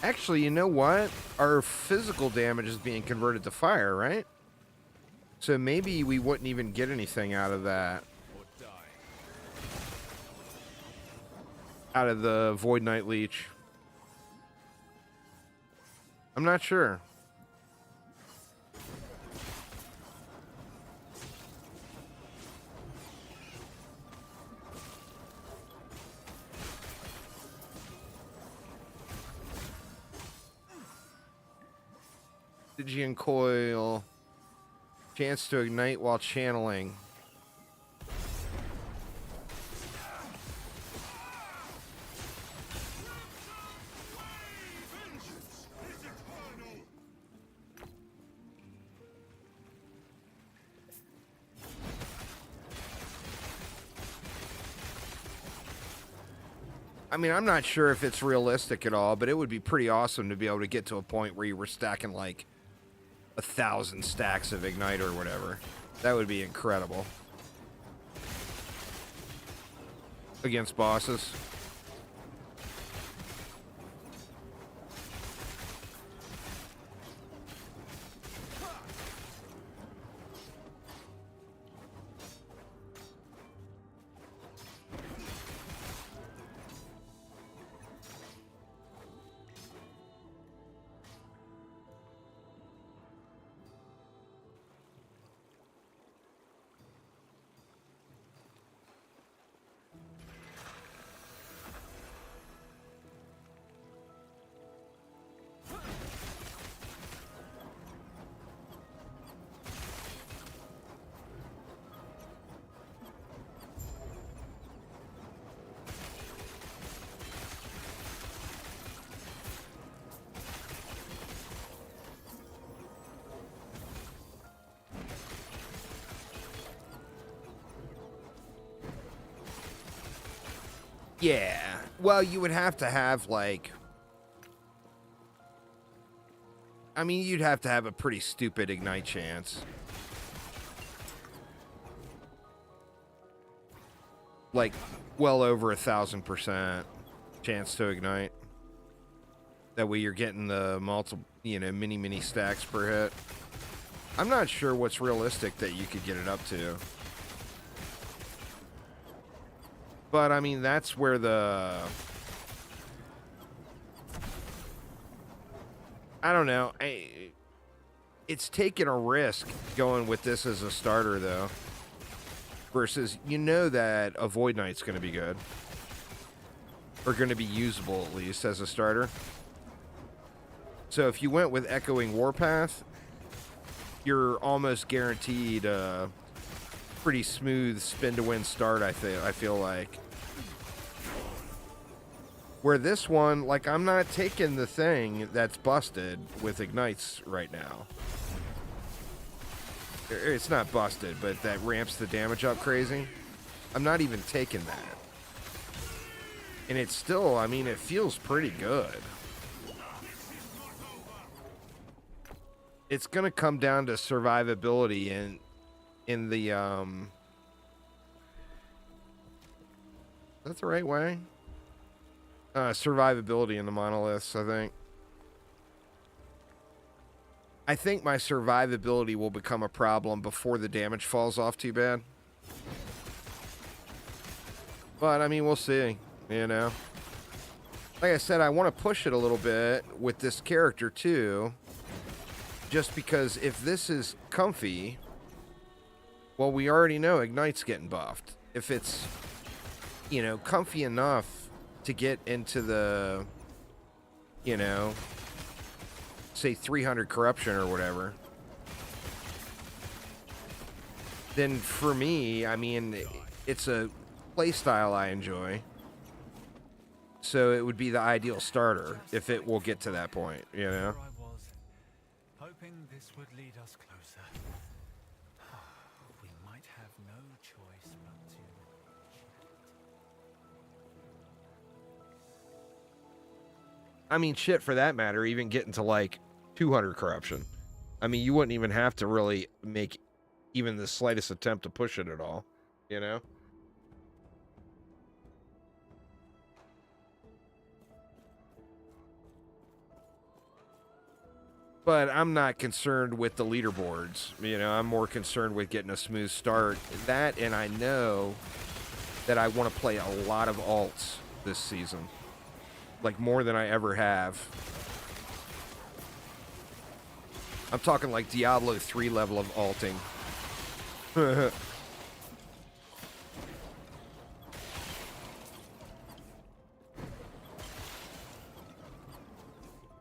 Actually, you know what? Our physical damage is being converted to fire, right? So maybe we wouldn't even get anything out of that.
Or die.
Out of the Void Knight Leech. I'm not sure. Stygian Coil. Chance to ignite while channeling. I mean, I'm not sure if it's realistic at all, but it would be pretty awesome to be able to get to a point where you were stacking like 1,000 stacks of Ignite or whatever. That would be incredible. Against bosses. Yeah. Well, you would have to have, like... I mean, you'd have to have a pretty stupid Ignite chance. Like, well over 1,000% chance to Ignite. That way you're getting the multiple, you know, many stacks per hit. I'm not sure what's realistic that you could get it up to. But, I mean, that's where the... I don't know. It's taking a risk going with this as a starter, though. Versus, you know that a Void Knight's going to be good. Or going to be usable, at least, as a starter. So if you went with Echoing Warpath, you're almost guaranteed a pretty smooth spin-to-win start, I feel like. Where this one, like, I'm not taking the thing that's busted with Ignites right now. It's not busted, but that ramps the damage up crazy. I'm not even taking that. And it's still, I mean, it feels pretty good. It's going to come down to survivability in the, is that the right way? Survivability in the monoliths, I think. I think my survivability will become a problem before the damage falls off too bad. But, I mean, we'll see, you know. Like I said, I want to push it a little bit with this character, too. Just because if this is comfy, well, we already know Ignite's getting buffed. If it's, you know, comfy enough to get into the, you know, say 300 corruption or whatever, then for me, I mean, it's a playstyle I enjoy. So it would be the ideal starter if it will get to that point, you know?
I was, hoping this would lead us closer. We might have no choice but to.
I mean, shit, for that matter, even getting to like 200 corruption. I mean, you wouldn't even have to really make even the slightest attempt to push it at all, you know? But I'm not concerned with the leaderboards. You know, I'm more concerned with getting a smooth start. That, and I know that I want to play a lot of alts this season. Like, more than I ever have. I'm talking like Diablo 3 level of alting.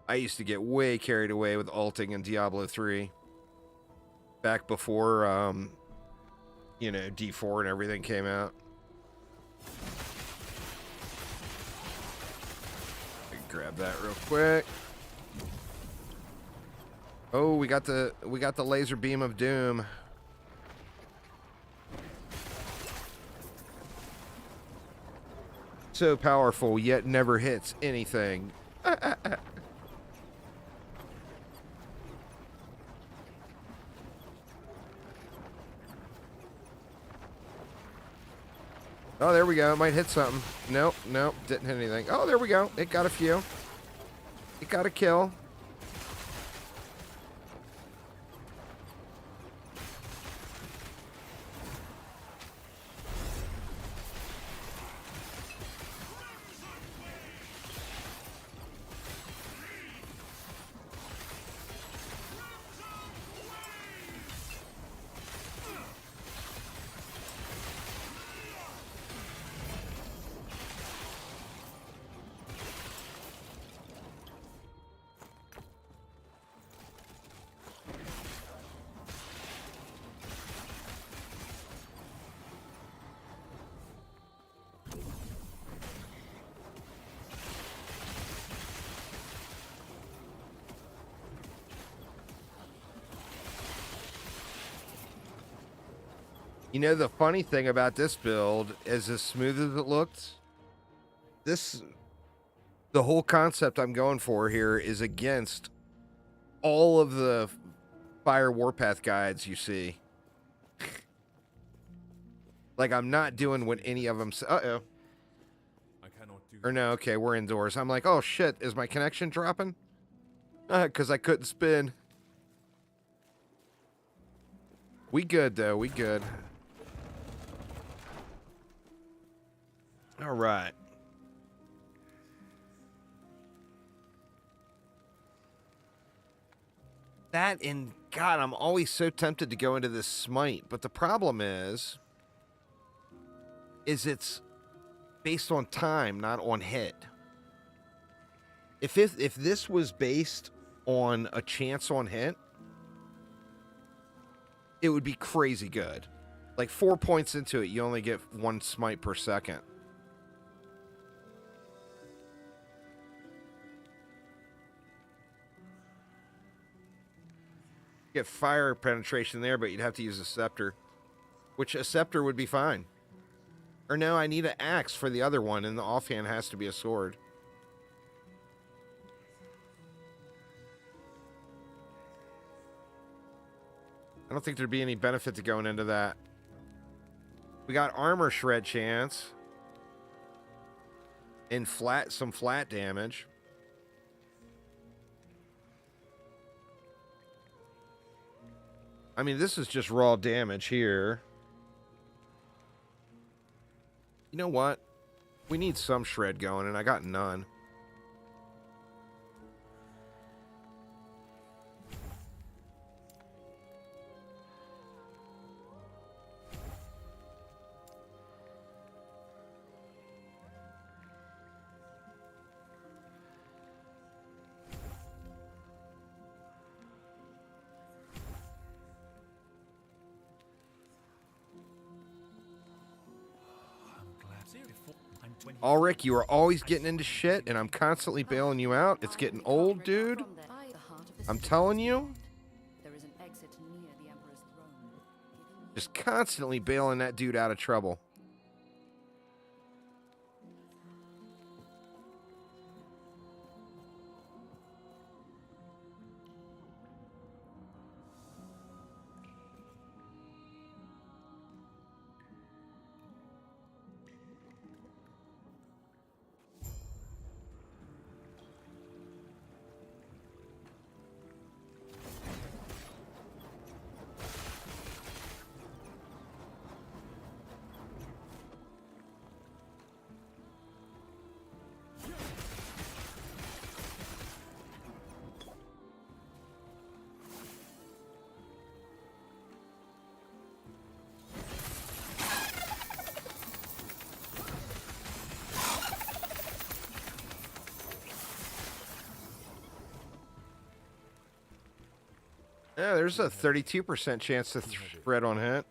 I used to get way carried away with alting in Diablo 3. Back before, you know, D4 and everything came out. Grab that real quick. Oh, we got the laser beam of doom. So powerful, yet never hits anything. Oh, there we go. It might hit something. Nope, nope, didn't hit anything. Oh, there we go. It got a few. It got a kill. You know, the funny thing about this build is as smooth as it looked, the whole concept I'm going for here is against all of the Fire Warpath guides you see. Like, I'm not doing what any of them say. Uh-oh.
I cannot do
Or no, okay, we're indoors. I'm like, oh shit, is my connection dropping? Because I couldn't spin. We good, though. We good. All right. That and God, I'm always so tempted to go into this smite, but the problem is it's based on time, not on hit. If this was based on a chance on hit, it would be crazy good. Like 4 points into it, you only get 1 smite per second. Get fire penetration there, but you'd have to use a scepter, which a scepter would be fine. Or no, I need an axe for the other one, and the offhand has to be a sword. I don't think there'd be any benefit to going into that. We got armor shred chance. And some flat damage. I mean, this is just raw damage here. You know what? We need some shred going, and I got none. Ulrich, you are always getting into shit, and I'm constantly bailing you out. It's getting old, dude. I'm telling you.
There is an exit near the Emperor's throne.
Just constantly bailing that dude out of trouble. Yeah, there's a 32% chance to spread on hit.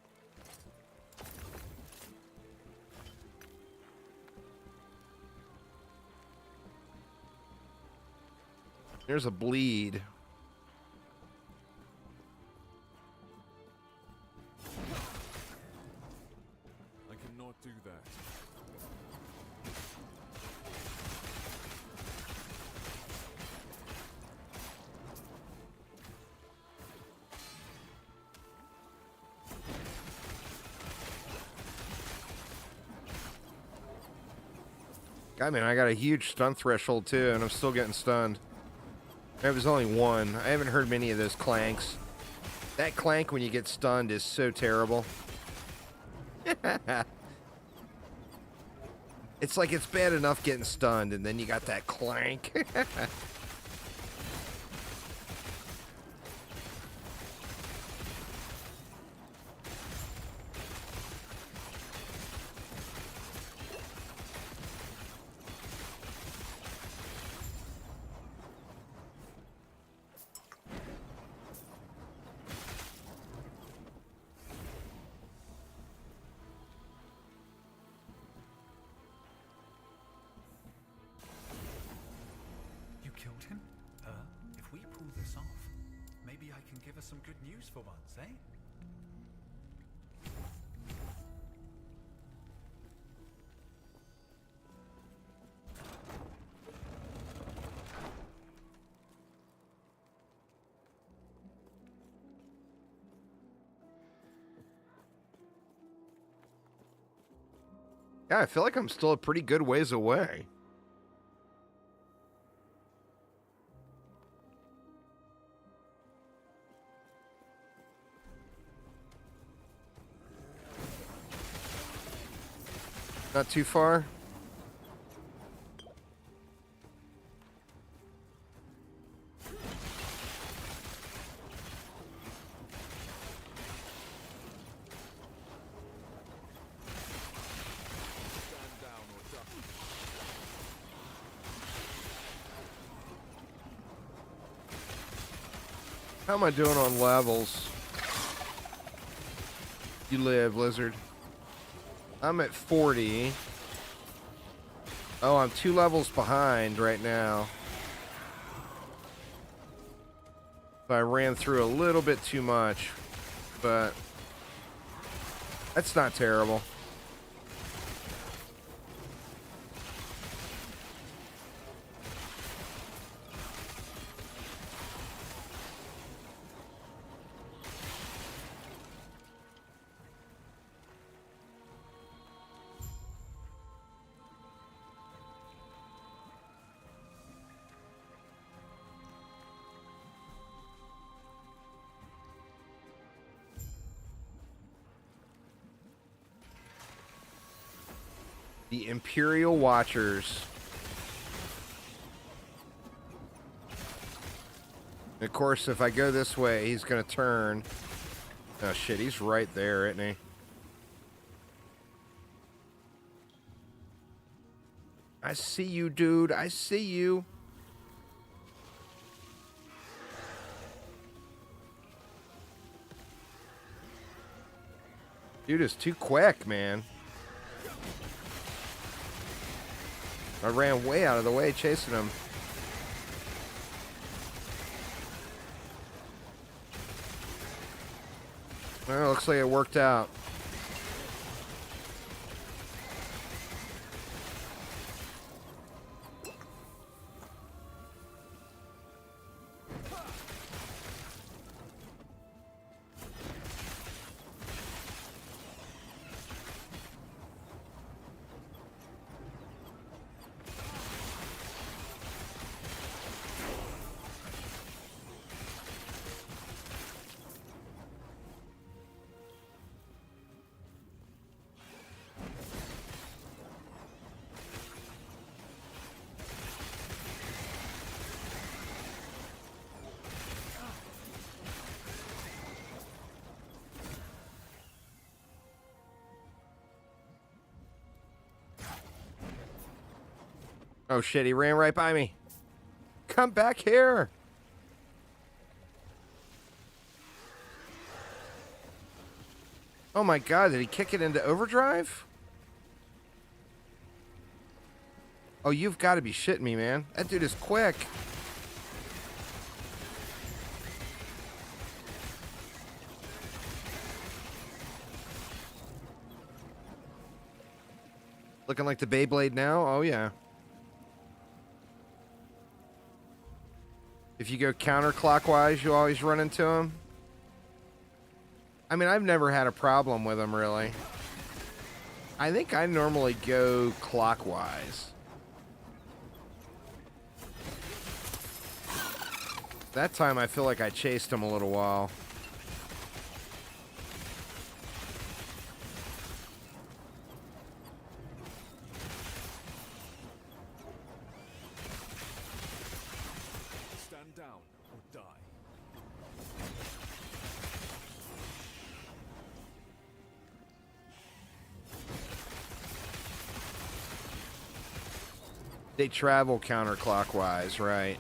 There's a bleed.
I cannot do that.
God, man, I got a huge stun threshold too, and I'm still getting stunned. There was only one. I haven't heard many of those clanks. That clank when you get stunned is so terrible. It's like it's bad enough getting stunned, and then you got that clank.
Killed him? If we pull this off, maybe I can give us some good news for once, eh?
Yeah, I feel like I'm still a pretty good ways away. Not too far. How am I doing on levels? You live, Lizard. I'm at 40. Oh, I'm 2 levels behind right now. So I ran through a little bit too much, but that's not terrible. The Imperial Watchers. And of course, if I go this way, he's going to turn. Oh, shit, he's right there, isn't he? I see you, dude. I see you. Dude is too quick, man. I ran way out of the way chasing him. Well, looks like it worked out. Oh shit, he ran right by me. Come back here. Oh my god, did he kick it into overdrive? Oh, you've got to be shitting me, man. That dude is quick. Looking like the Beyblade now? Oh yeah. If you go counterclockwise, you always run into him. I mean, I've never had a problem with him, really. I think I normally go clockwise. That time, I feel like I chased him a little while.
Stand down or die.
They travel counterclockwise, right?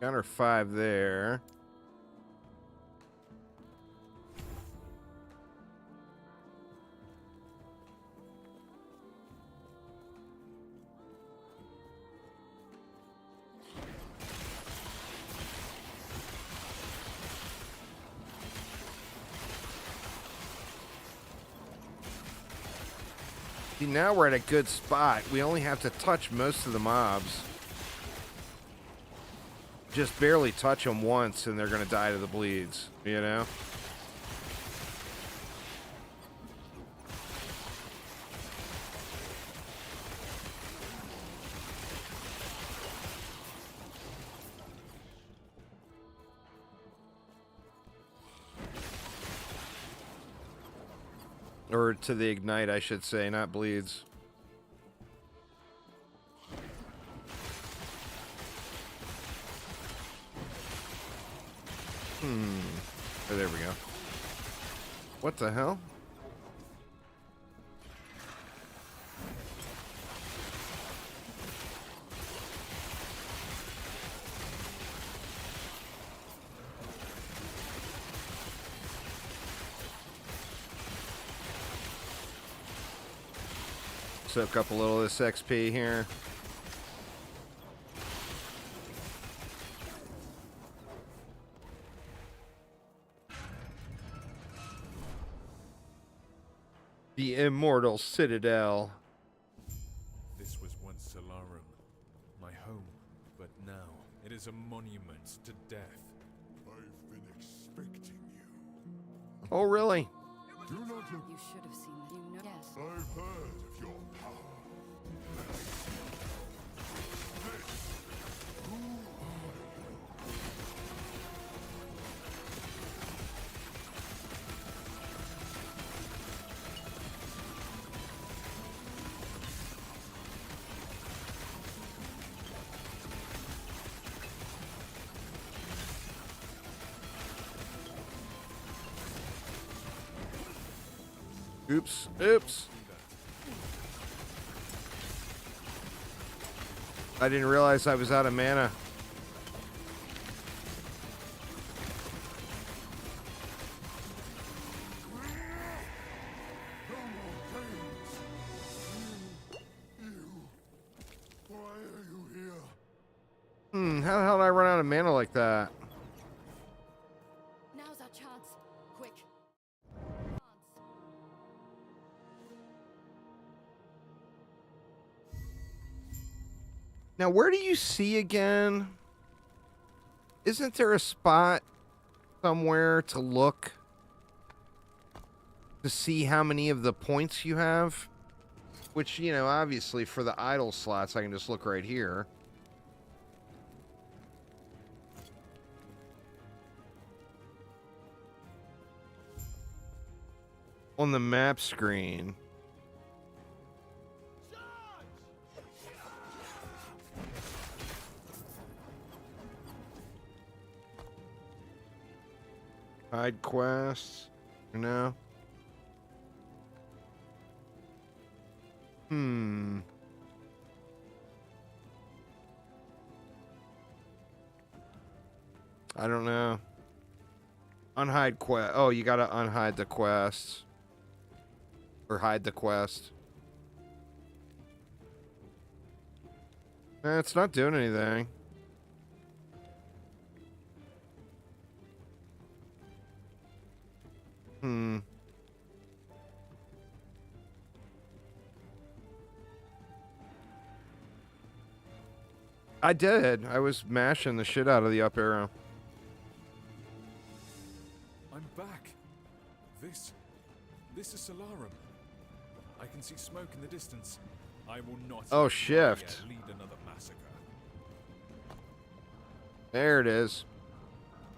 Counter 5 there. See, now we're at a good spot. We only have to touch most of the mobs. Just barely touch them once and they're going to die to the bleeds, you know? Or to the ignite, I should say, not bleeds. Oh, there we go. What the hell? Soak up a little of this XP here. The Immortal Citadel.
This was once Salarum, my home, but now it is a monument to death.
I've been expecting you.
Oh, really?
Do not look.
You should have seen that. You know. Yes.
I've heard of your power. Who are you?
Oops. Oops. I didn't realize I was out of mana.
No more games. You. Why are you here?
How the hell did I run out of mana like that?
Now's our chance. Quick.
Now, where do you see again? Isn't there a spot somewhere to look to see how many of the points you have? Which, you know, obviously for the idle slots, I can just look right here. On the map screen. Side quests, you know? I don't know. Unhide quest. Oh, you gotta unhide the quests. Or hide the quest. It's not doing anything. I did. I was mashing the shit out of the up arrow.
I'm back. This is Salarum. I can see smoke in the distance. I will not.
Oh,
let
shift.
Lead another massacre.
There it is.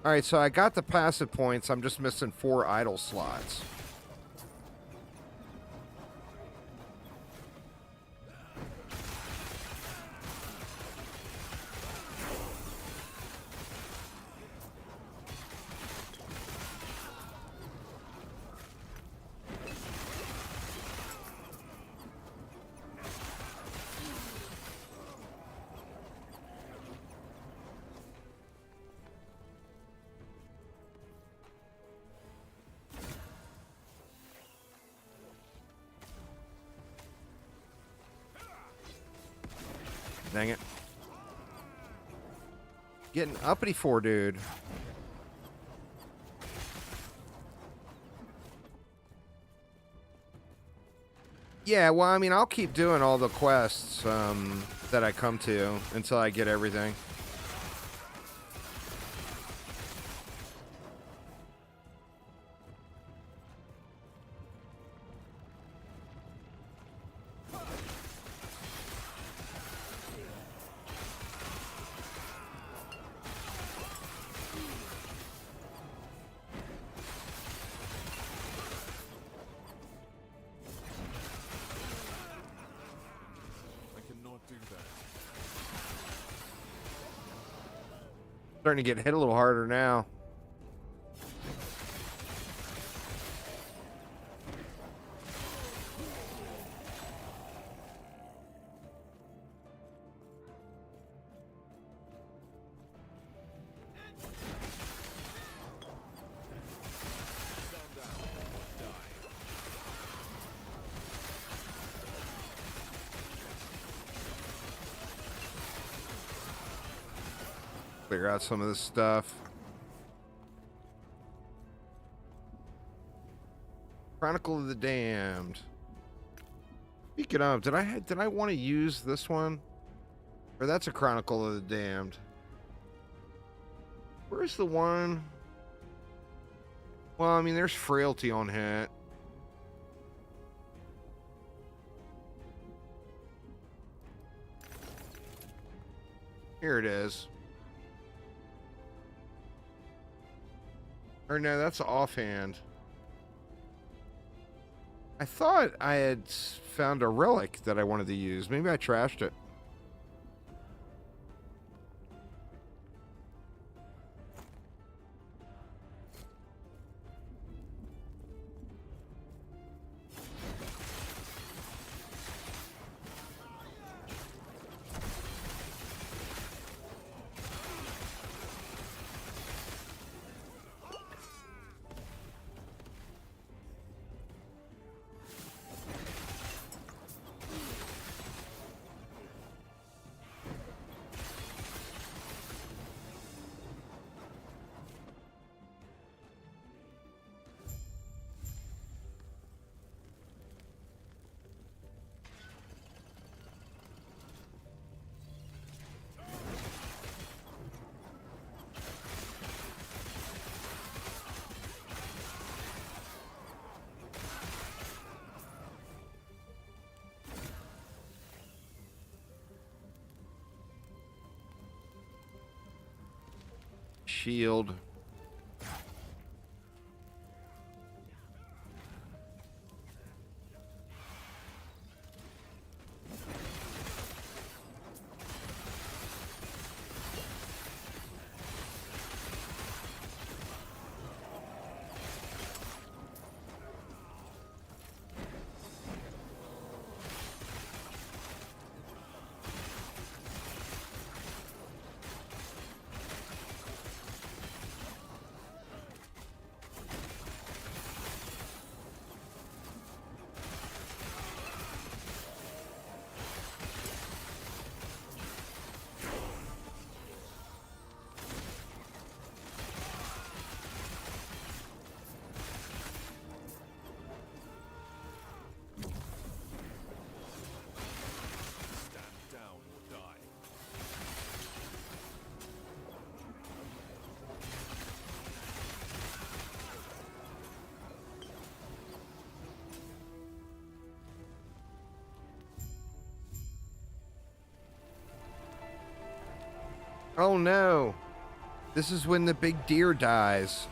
Alright, so I got the passive points. I'm just missing 4 idle slots. Dang it. Getting uppity for, dude. Yeah, well, I mean, I'll keep doing all the quests that I come to until I get everything. Starting to get hit a little harder now. clear out some of this stuff. Chronicle of the Damned. Speaking of, did I want to use this one? Or that's a Chronicle of the Damned. Where's the one? Well, I mean, there's Frailty on hit. Here it is. Or no, that's offhand. I thought I had found a relic that I wanted to use. Maybe I trashed it. Shield. Oh no. This is when the big deer dies.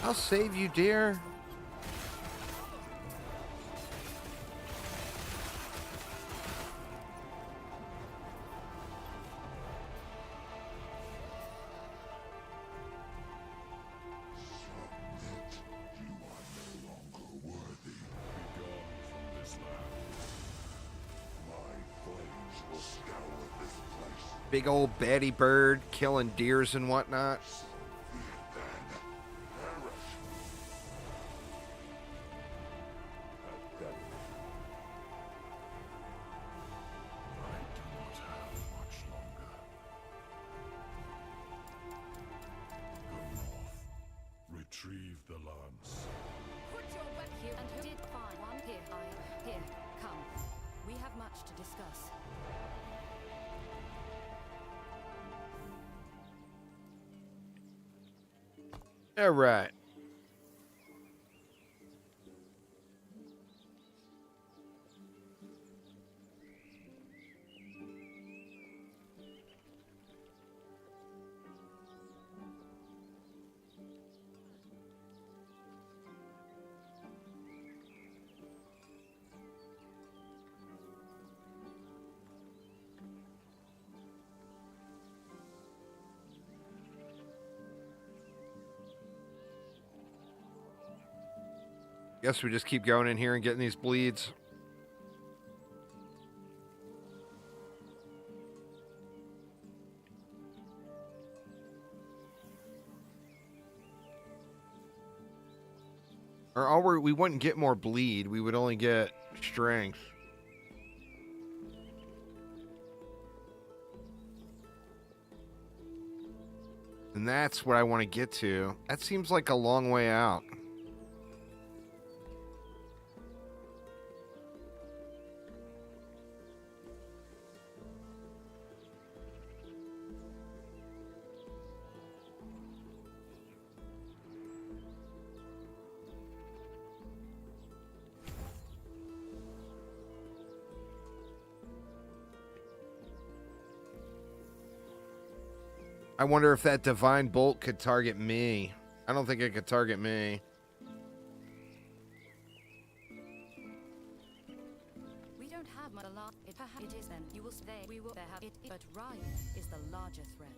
I'll save you, dear. Big old Betty Bird killing deers and whatnot.
Retrieve the lance.
Put your weapon here and who did find one here? Here, come. We have much to discuss.
All right. Guess we just keep going in here and getting these bleeds. Or we wouldn't get more bleed. We would only get strength. and that's what I want to get to. That seems like a long way out. I wonder if that divine bolt could target me. I don't think it could target me.
We don't have much alarm. It is then. You will stay. We will have it. But Ryan is the larger threat.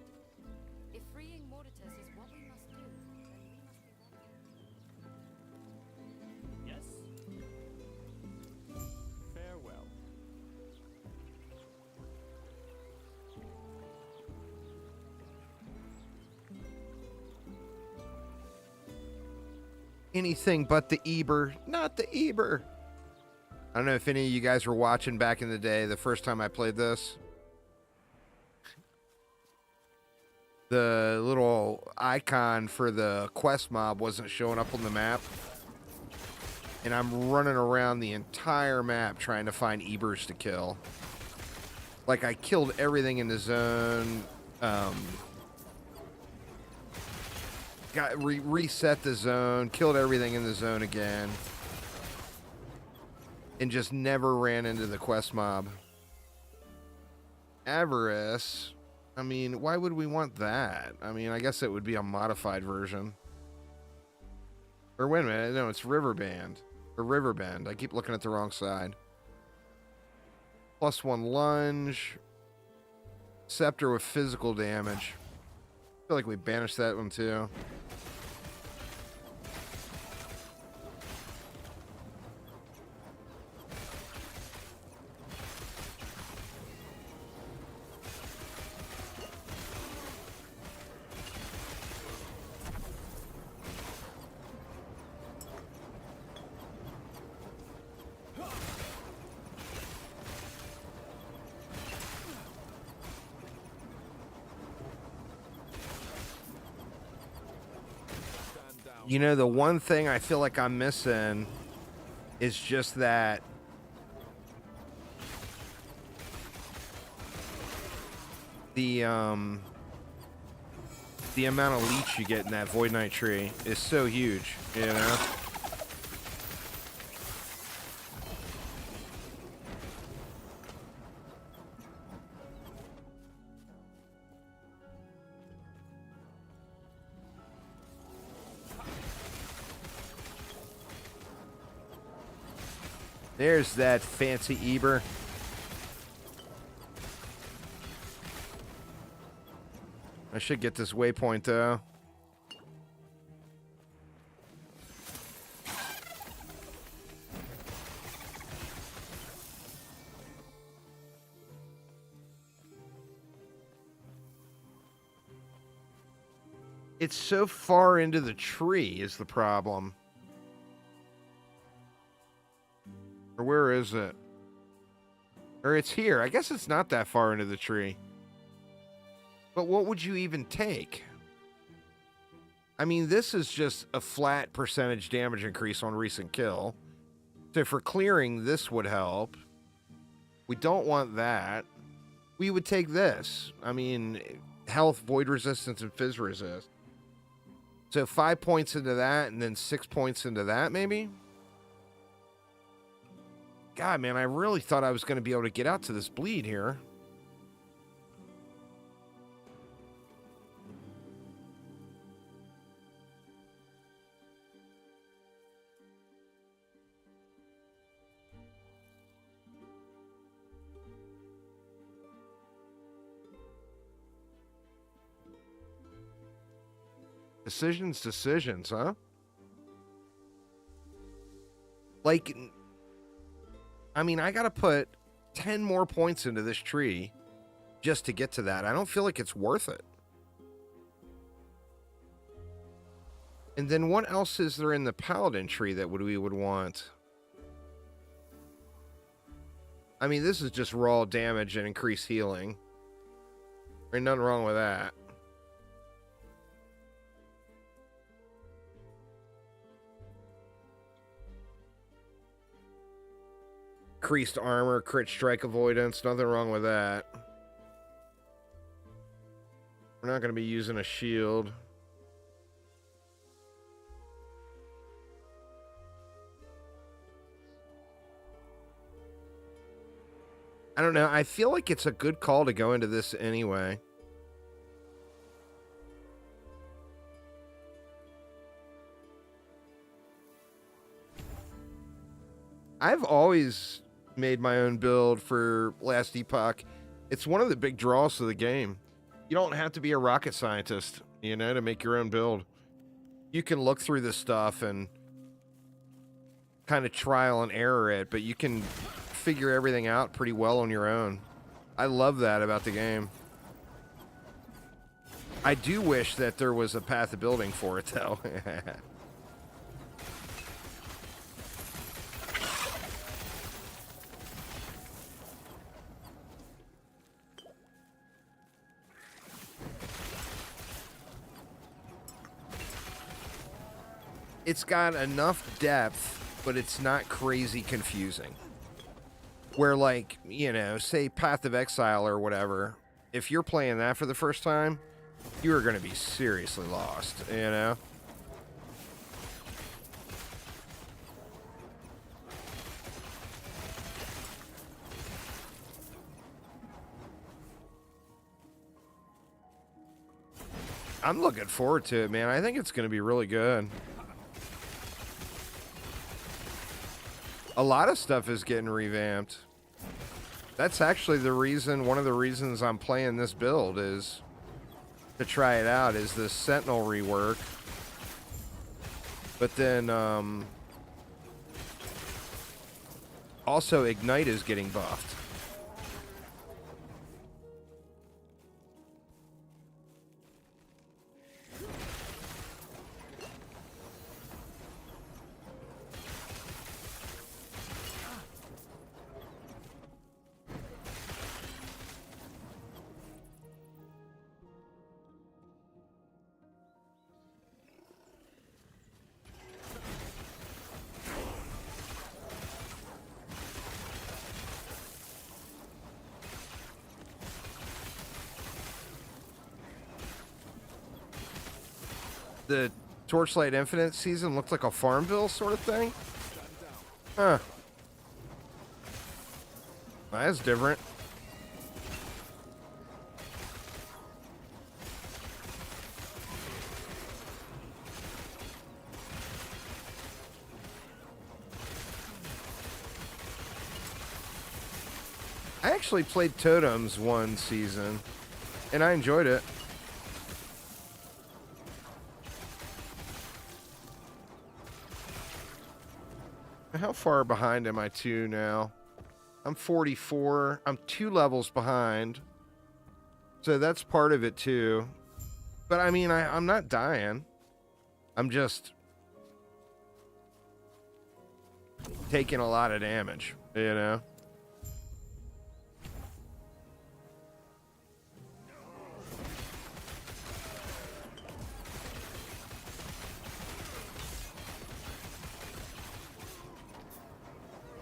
If freeing Mortitus is what we must do, then we must be ready.
Yes? Farewell.
Anything but the Eber. Not the Eber. I don't know if any of you guys were watching back in the day, the first time I played this. The little icon for the quest mob wasn't showing up on the map. And I'm running around the entire map trying to find Ebers to kill. Like, I killed everything in the zone. Reset the zone, killed everything in the zone again, and just never ran into the quest mob. Avarice, I mean, why would we want that? I mean, I guess it would be a modified version. Or wait a minute, no, it's Riverband. Or Riverbend. I keep looking at the wrong side. +1 lunge. Scepter with physical damage. I feel like we banished that one too. You know, the one thing I feel like I'm missing is just that the amount of leech you get in that Void Knight tree is so huge, you know? There's that fancy Eber. I should get this waypoint though. It's so far into the tree is the problem. Or where is it? Or it's here. I guess it's not that far into the tree. But what would you even take? I mean, this is just a flat percentage damage increase on recent kill. So for clearing, this would help. We don't want that. We would take this. I mean, health, void resistance, and fizz resist. So 5 points into that, and then 6 points into that, maybe? God, man, I really thought I was going to be able to get out to this bleed here. Decisions, huh? Like, I mean, I gotta put 10 more points into this tree just to get to that. I don't feel like it's worth it. And then what else is there in the Paladin tree that we would want? I mean, this is just raw damage and increased healing. There's nothing wrong with that. increased armor, crit strike avoidance. Nothing wrong with that. We're not going to be using a shield. I don't know. I feel like it's a good call to go into this anyway. I've always made my own build for Last Epoch. It's one of the big draws of the game. You don't have to be a rocket scientist, you know, to make your own build. You can look through this stuff and kind of trial and error it, but you can figure everything out pretty well on your own. I love that about the game. I do wish that there was a path of building for it, though. It's got enough depth, but it's not crazy confusing. Where, like, you know, say Path of Exile or whatever, if you're playing that for the first time, you are going to be seriously lost, you know? I'm looking forward to it, man. I think it's going to be really good. A lot of stuff is getting revamped. That's actually the reason, one of the reasons I'm playing this build is to try it out, is the Sentinel rework. But then, also Ignite is getting buffed. The Torchlight Infinite season looked like a Farmville sort of thing. Huh. That's different. I actually played Totems one season, and I enjoyed it. How far behind am I to now? I'm 44. I'm 2 levels behind. So that's part of it too. But I mean, I'm not dying. I'm just taking a lot of damage, you know?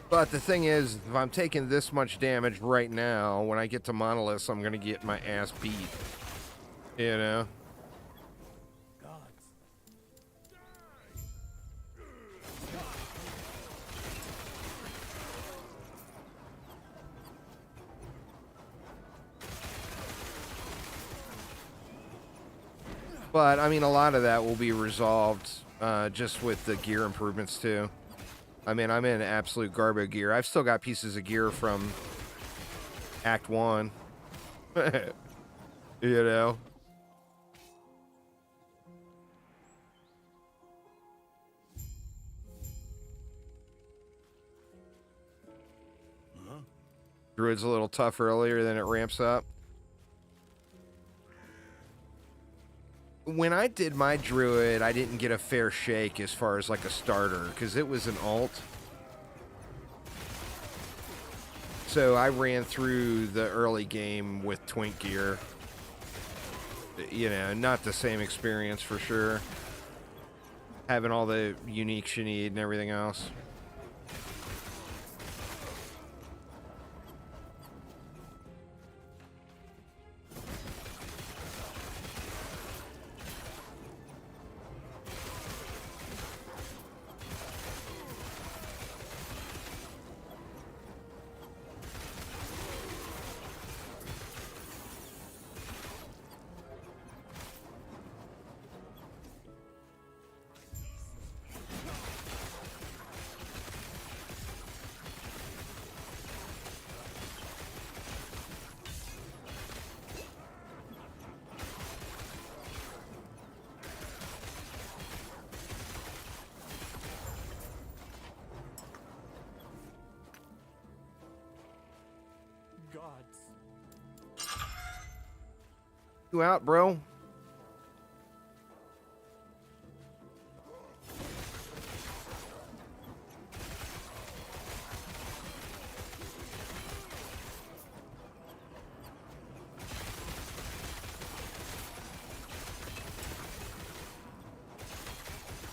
But the thing is, if I'm taking this much damage right now, when I get to Monoliths, I'm going to get my ass beat. You know? But, I mean, a lot of that will be resolved just with the gear improvements, too. I mean, I'm in absolute garbo gear. I've still got pieces of gear from Act 1. You know? Druid's a little tough earlier, then it ramps up. When I did my Druid, I didn't get a fair shake as far as like a starter, because it was an alt. So I ran through the early game with Twink gear. You know, not the same experience for sure. Having all the uniques you need and everything else. You out, bro?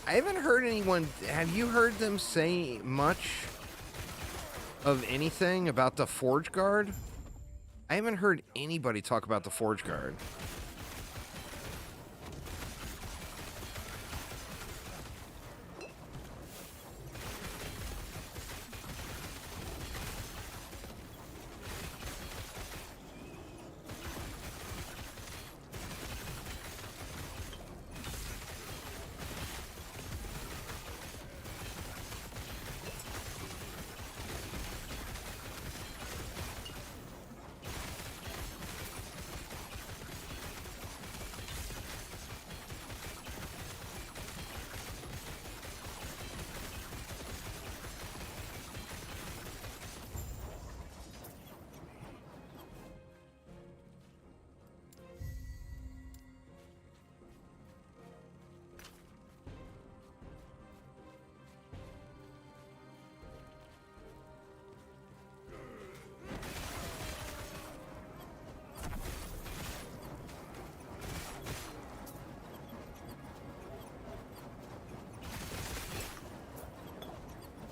I haven't heard anyone. Have you heard them say much of anything about the Forge Guard? I haven't heard anybody talk about the Forge Guard.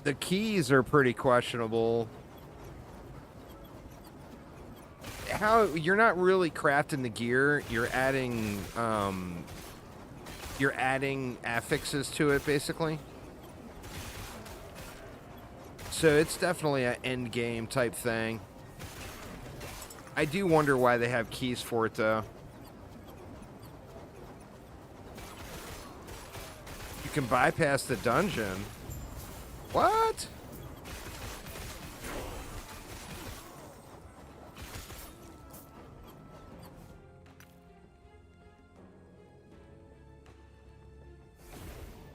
The keys are pretty questionable. How you're not really crafting the gear, you're adding affixes to it basically. So it's definitely an end game type thing. I do wonder why they have keys for it though. You can bypass the dungeon. What?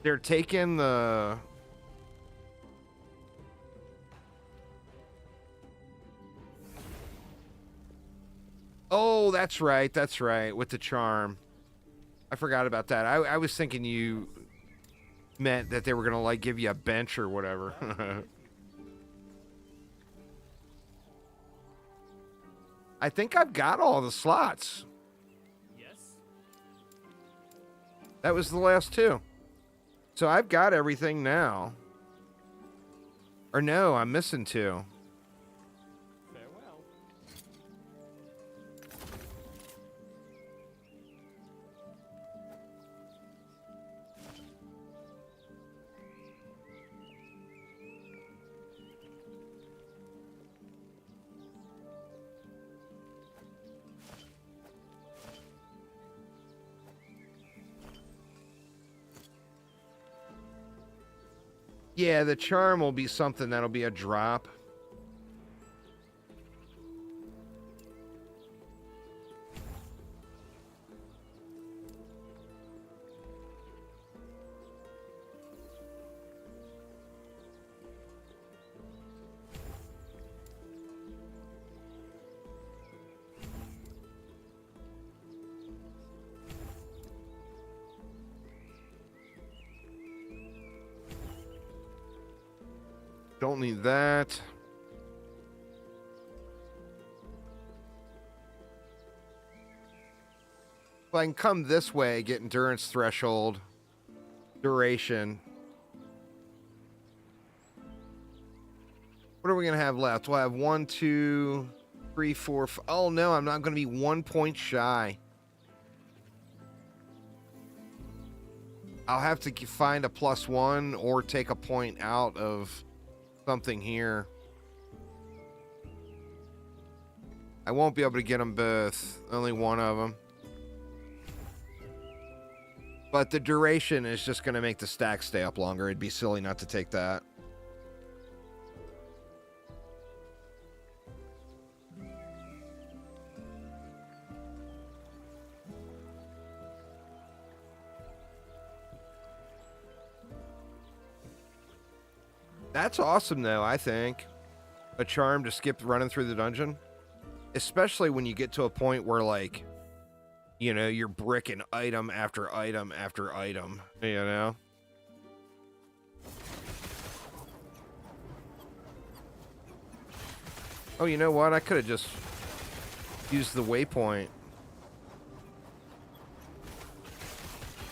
They're taking the... Oh, that's right. That's right. With the charm. I forgot about that. I was thinking you meant that they were gonna like give you a bench or whatever. I think I've got all the slots.
Yes.
That was the last two. So I've got everything now. Or no, I'm missing two.
Farewell.
Yeah, the charm will be something that'll be a drop. Don't need that. If I can come this way, get endurance threshold, duration. What are we going to have left? We'll have 1, 2, 3, 4. Oh, no, I'm not going to be 1 point shy. I'll have to find a +1 or take a point out of something here. I won't be able to get them both. Only one of them. But the duration is just going to make the stack stay up longer. It'd be silly not to take that. That's awesome, though, I think. A charm to skip running through the dungeon. Especially when you get to a point where, like, You know, you're bricking item after item after item, you know? Oh, you know what? I could have just used the waypoint.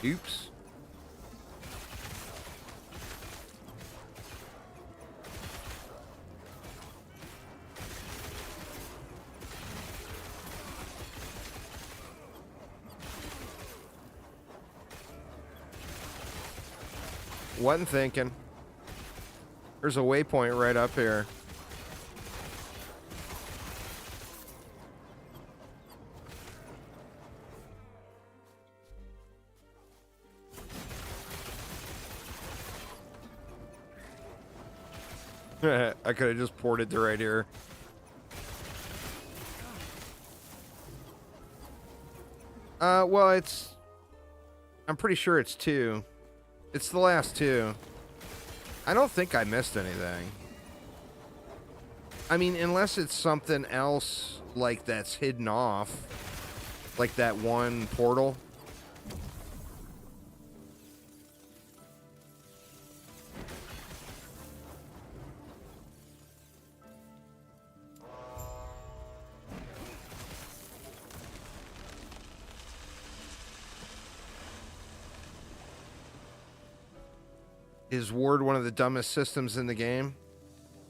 Oops. Wasn't thinking. There's a waypoint right up here. I could have just ported to right here. Well, I'm pretty sure it's 2. It's the last 2. I don't think I missed anything. I mean, unless it's something else, like, that's hidden off. Like that one portal. Is ward one of the dumbest systems in the game?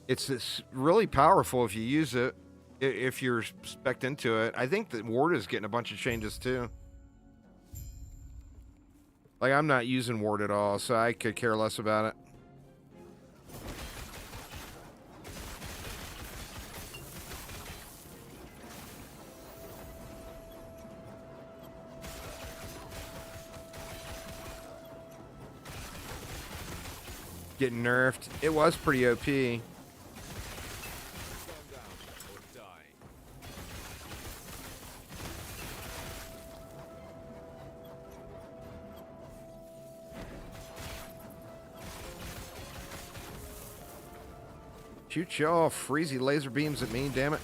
It's really powerful if you use it, if you're spec'd into it. I think that ward is getting a bunch of changes too. Like, I'm not using ward at all, so I could care less about it. Getting nerfed. It was pretty OP. Shoot y'all freezy laser beams at me, damn it.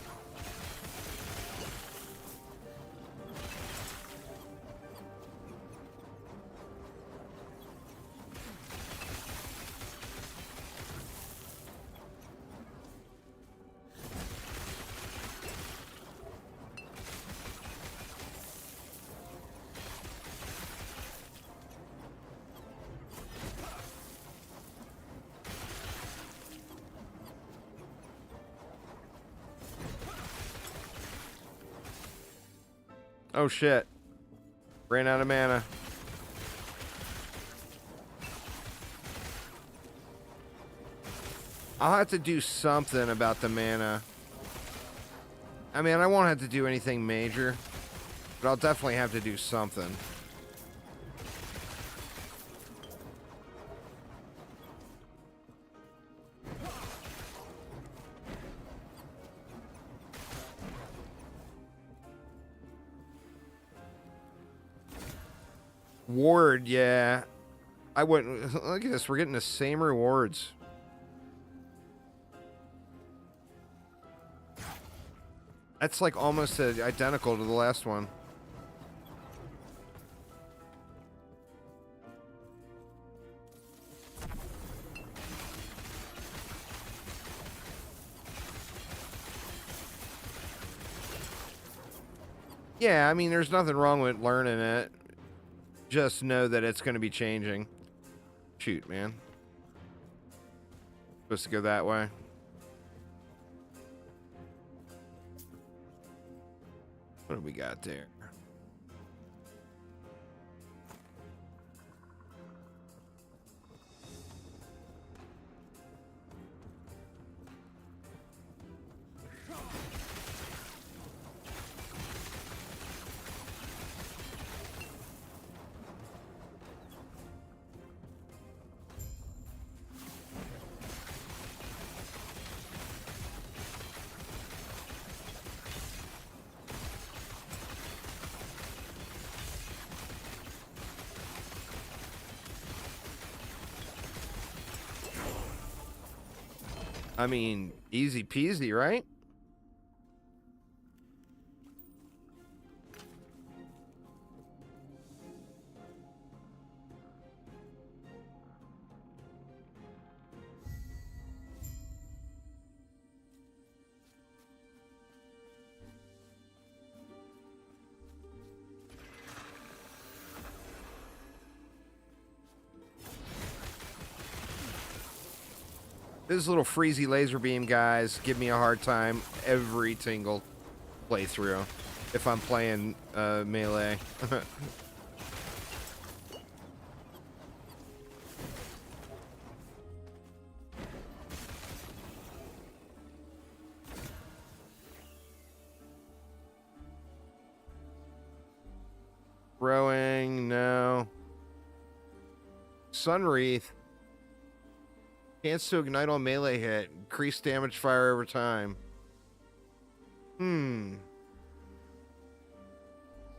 Oh shit. Ran out of mana. I'll have to do something about the mana. I mean, I won't have to do anything major, but I'll definitely have to do something. Ward, yeah. I wouldn't. Look at this. We're getting the same rewards. That's like almost identical to the last one. Yeah, I mean, there's nothing wrong with learning it. Just know that it's going to be changing. Shoot, man. Supposed to go that way. What do we got there? I mean, easy peasy, right? Those little freezy laser beam guys give me a hard time every single playthrough if I'm playing melee. Throwing, no. Sunwreath. Chance to ignite on melee hit. Increase damage fire over time.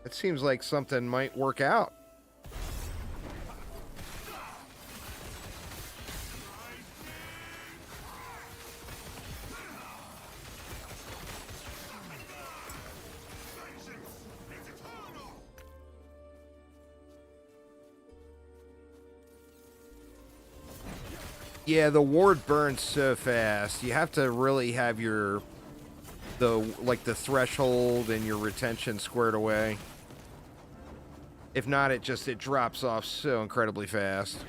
It seems like something might work out. Yeah, the ward burns so fast. You have to really have the threshold and your retention squared away. If not, it drops off so incredibly fast.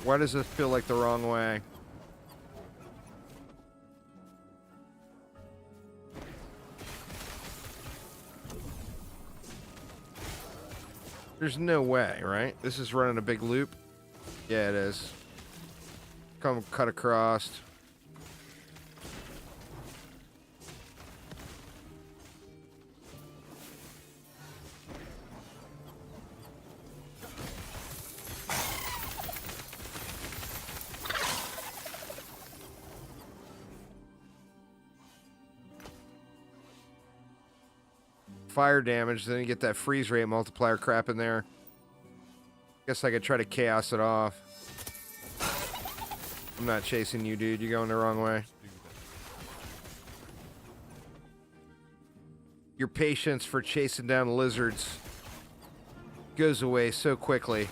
Why does this feel like the wrong way? There's no way, right? This is running a big loop. Yeah, it is. Come cut across. Fire damage, then you get that freeze rate multiplier crap in there. Guess I could try to chaos it off. I'm not chasing you, dude. You're going the wrong way. Your patience for chasing down lizards goes away so quickly.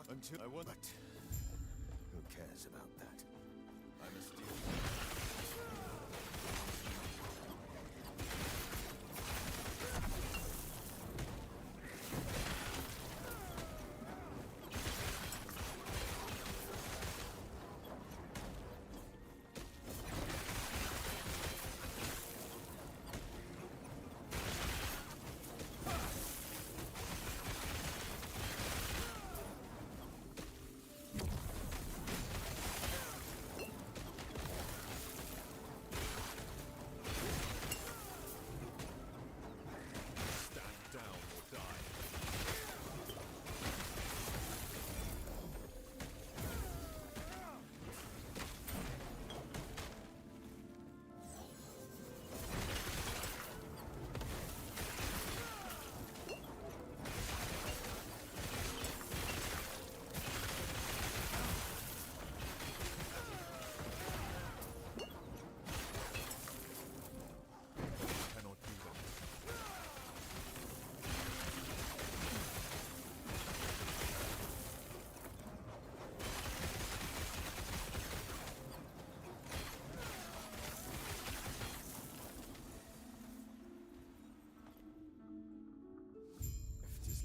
Until I want. But who cares about that? I'm a steel.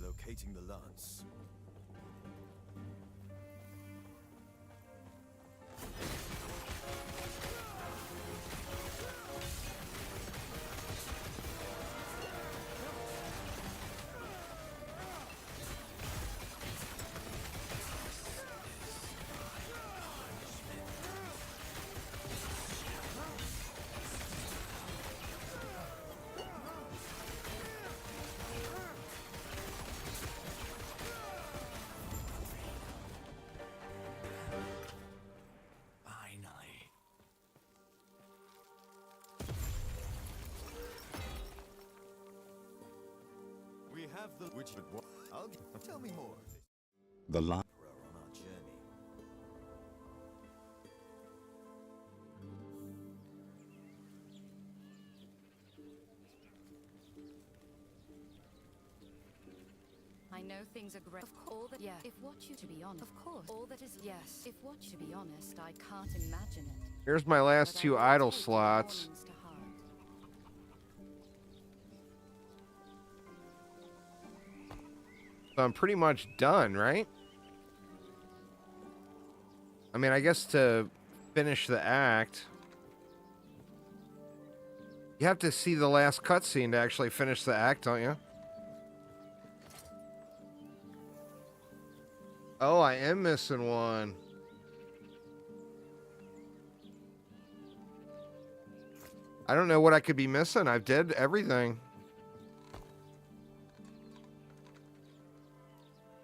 Locating the lance. have the which but what? I'll tell me more.
The last.
On our journey.
I know things are great. Of course, all that, yeah. If what you, to be honest, of course, all that is, yes. If what you, to be honest, I can't imagine it.
Here's my last
But I
two
will
idle
take your
slots.
warnings to heart.
So I'm pretty much done, right? I mean, I guess to finish the act, you have to see the last cutscene to actually finish the act, don't you? Oh, I am missing one. I don't know what I could be missing. I've did everything.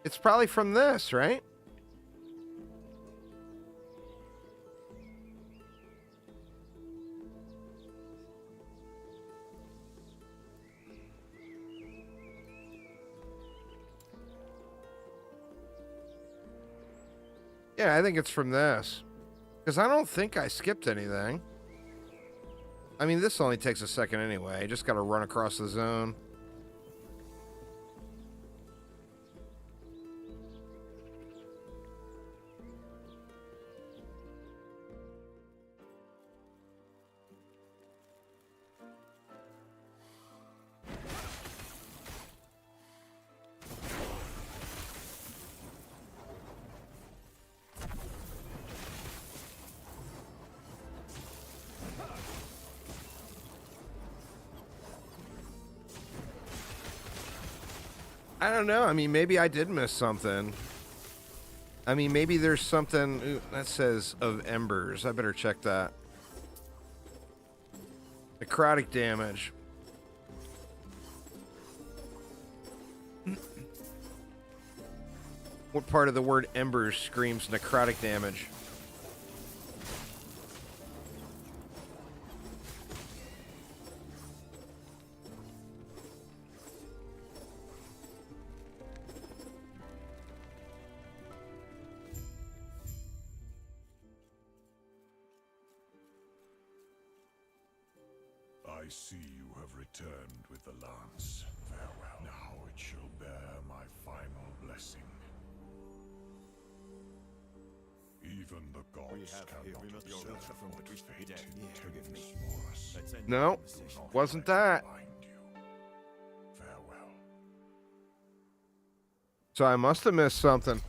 It's probably from this, right? Yeah, I think it's from this. Because I don't think I skipped anything. I mean, this only takes a second anyway. You just got to run across the zone. I don't know. I mean, maybe I did miss something. I mean, maybe there's something ooh, that says of embers. I better check that. Necrotic damage. What part of the word embers screams necrotic damage?
I see you have returned with the lance. Farewell. Now it shall bear my final blessing. Even the gods cannot observe what fate intends for us.
No, wasn't that.
Farewell.
So I must have missed something.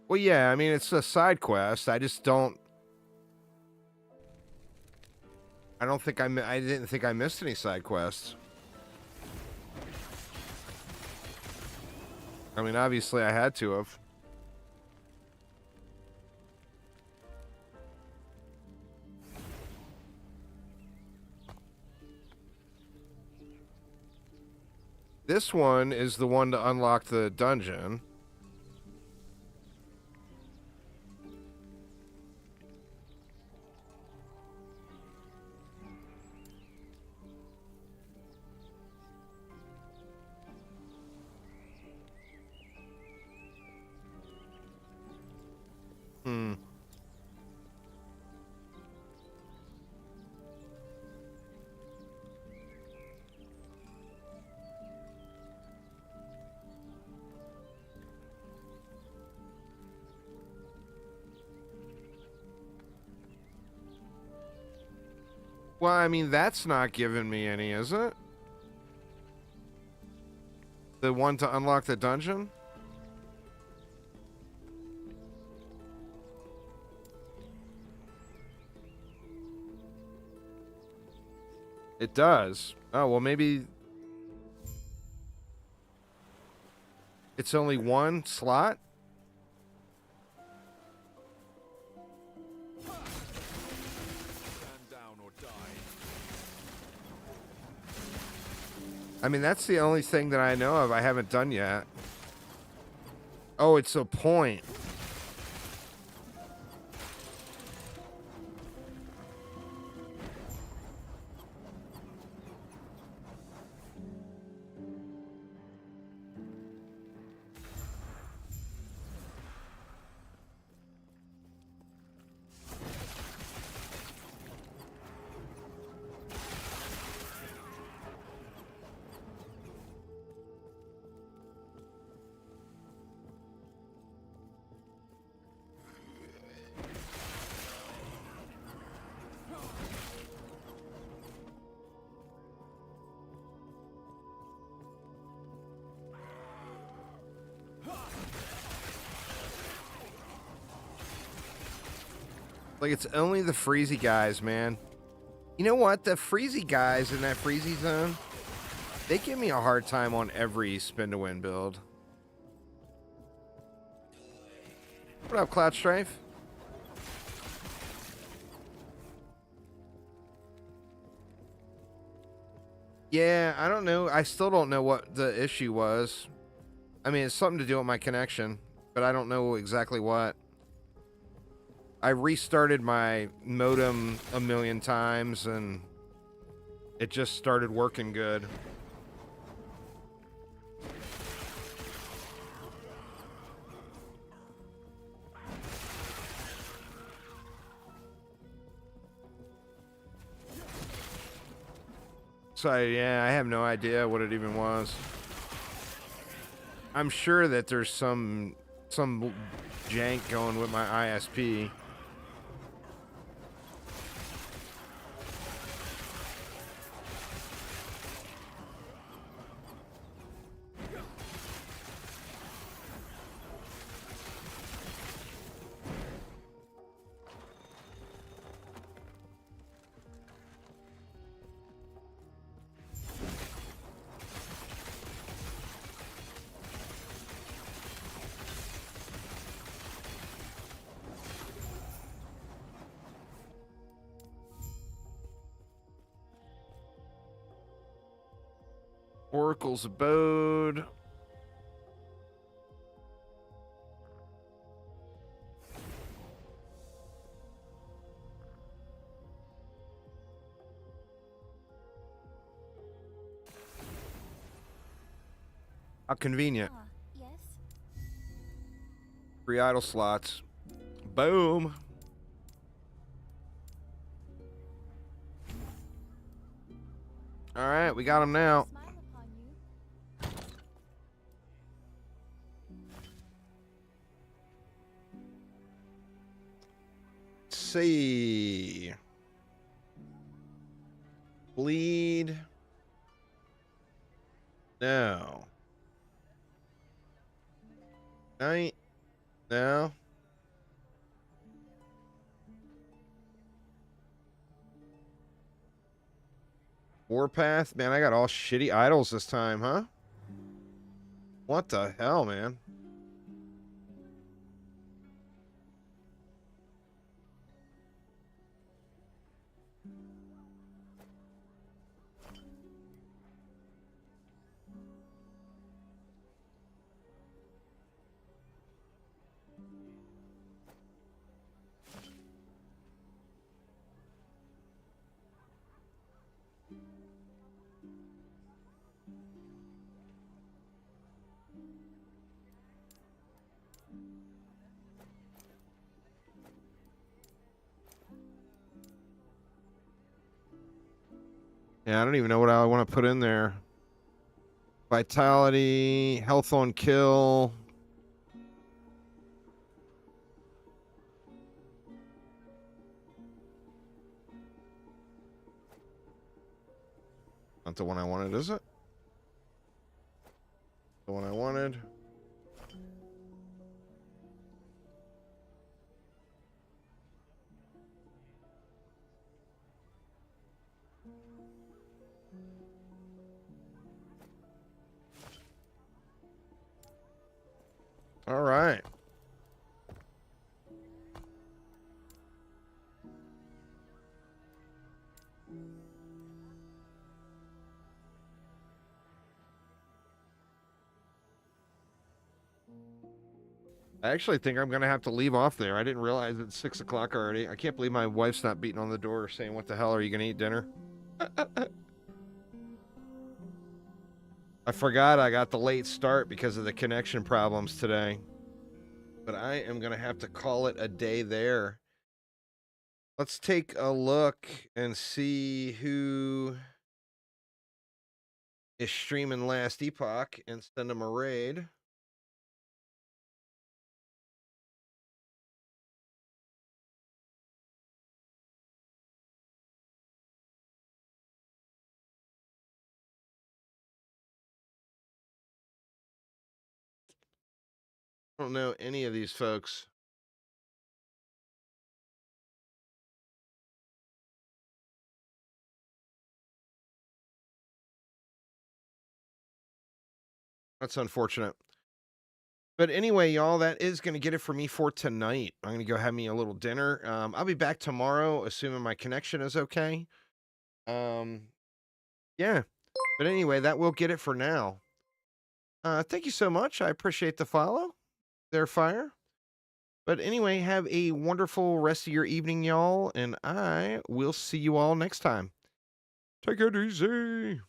Well, yeah, I mean, it's a side quest. I just don't... I don't think I didn't think I missed any side quests. I mean, obviously I had to have. This one is the one to unlock the dungeon. Well, I mean, that's not giving me any, is it? The one to unlock the dungeon? It does. Oh, well, maybe... It's only one slot? I mean, that's the only thing that I know of I haven't done yet. Oh, it's a point. Like, it's only the freezy guys, man. You know what? The freezy guys in that freezy zone, they give me a hard time on every spin to win build. What up, Cloud Strife? Yeah, I don't know. I still don't know what the issue was. I mean, it's something to do with my connection, but I don't know exactly what. I restarted my modem a million times and it just started working good. So yeah, I have no idea what it even was. I'm sure that there's some jank going with my ISP. Oracle's Abode. How convenient.
Yes.
3 idle slots. Boom. All right, we got him now.
Smile upon you.
Let's see. Bleed. No. Night. No. Warpath? Man, I got all shitty idols this time, huh? What the hell, man? Yeah, I don't even know what I want to put in there. Vitality, health on kill. Not the one I wanted, is it? The one I wanted. All right. I actually think I'm going to have to leave off there. I didn't realize it's 6 o'clock already. I can't believe my wife's not beating on the door saying, what the hell, are you going to eat dinner? I forgot I got the late start because of the connection problems today. But I am going to have to call it a day there. Let's take a look and see who is streaming Last Epoch and send them a raid. I don't know any of these folks. That's unfortunate. But anyway, y'all, that is going to get it for me for tonight. I'm going to go have me a little dinner. I'll be back tomorrow, assuming my connection is okay. Yeah. But anyway, that will get it for now. Thank you so much. I appreciate the follow there, Fire. But anyway, have a wonderful rest of your evening, y'all, and I will see you all next time. Take it easy.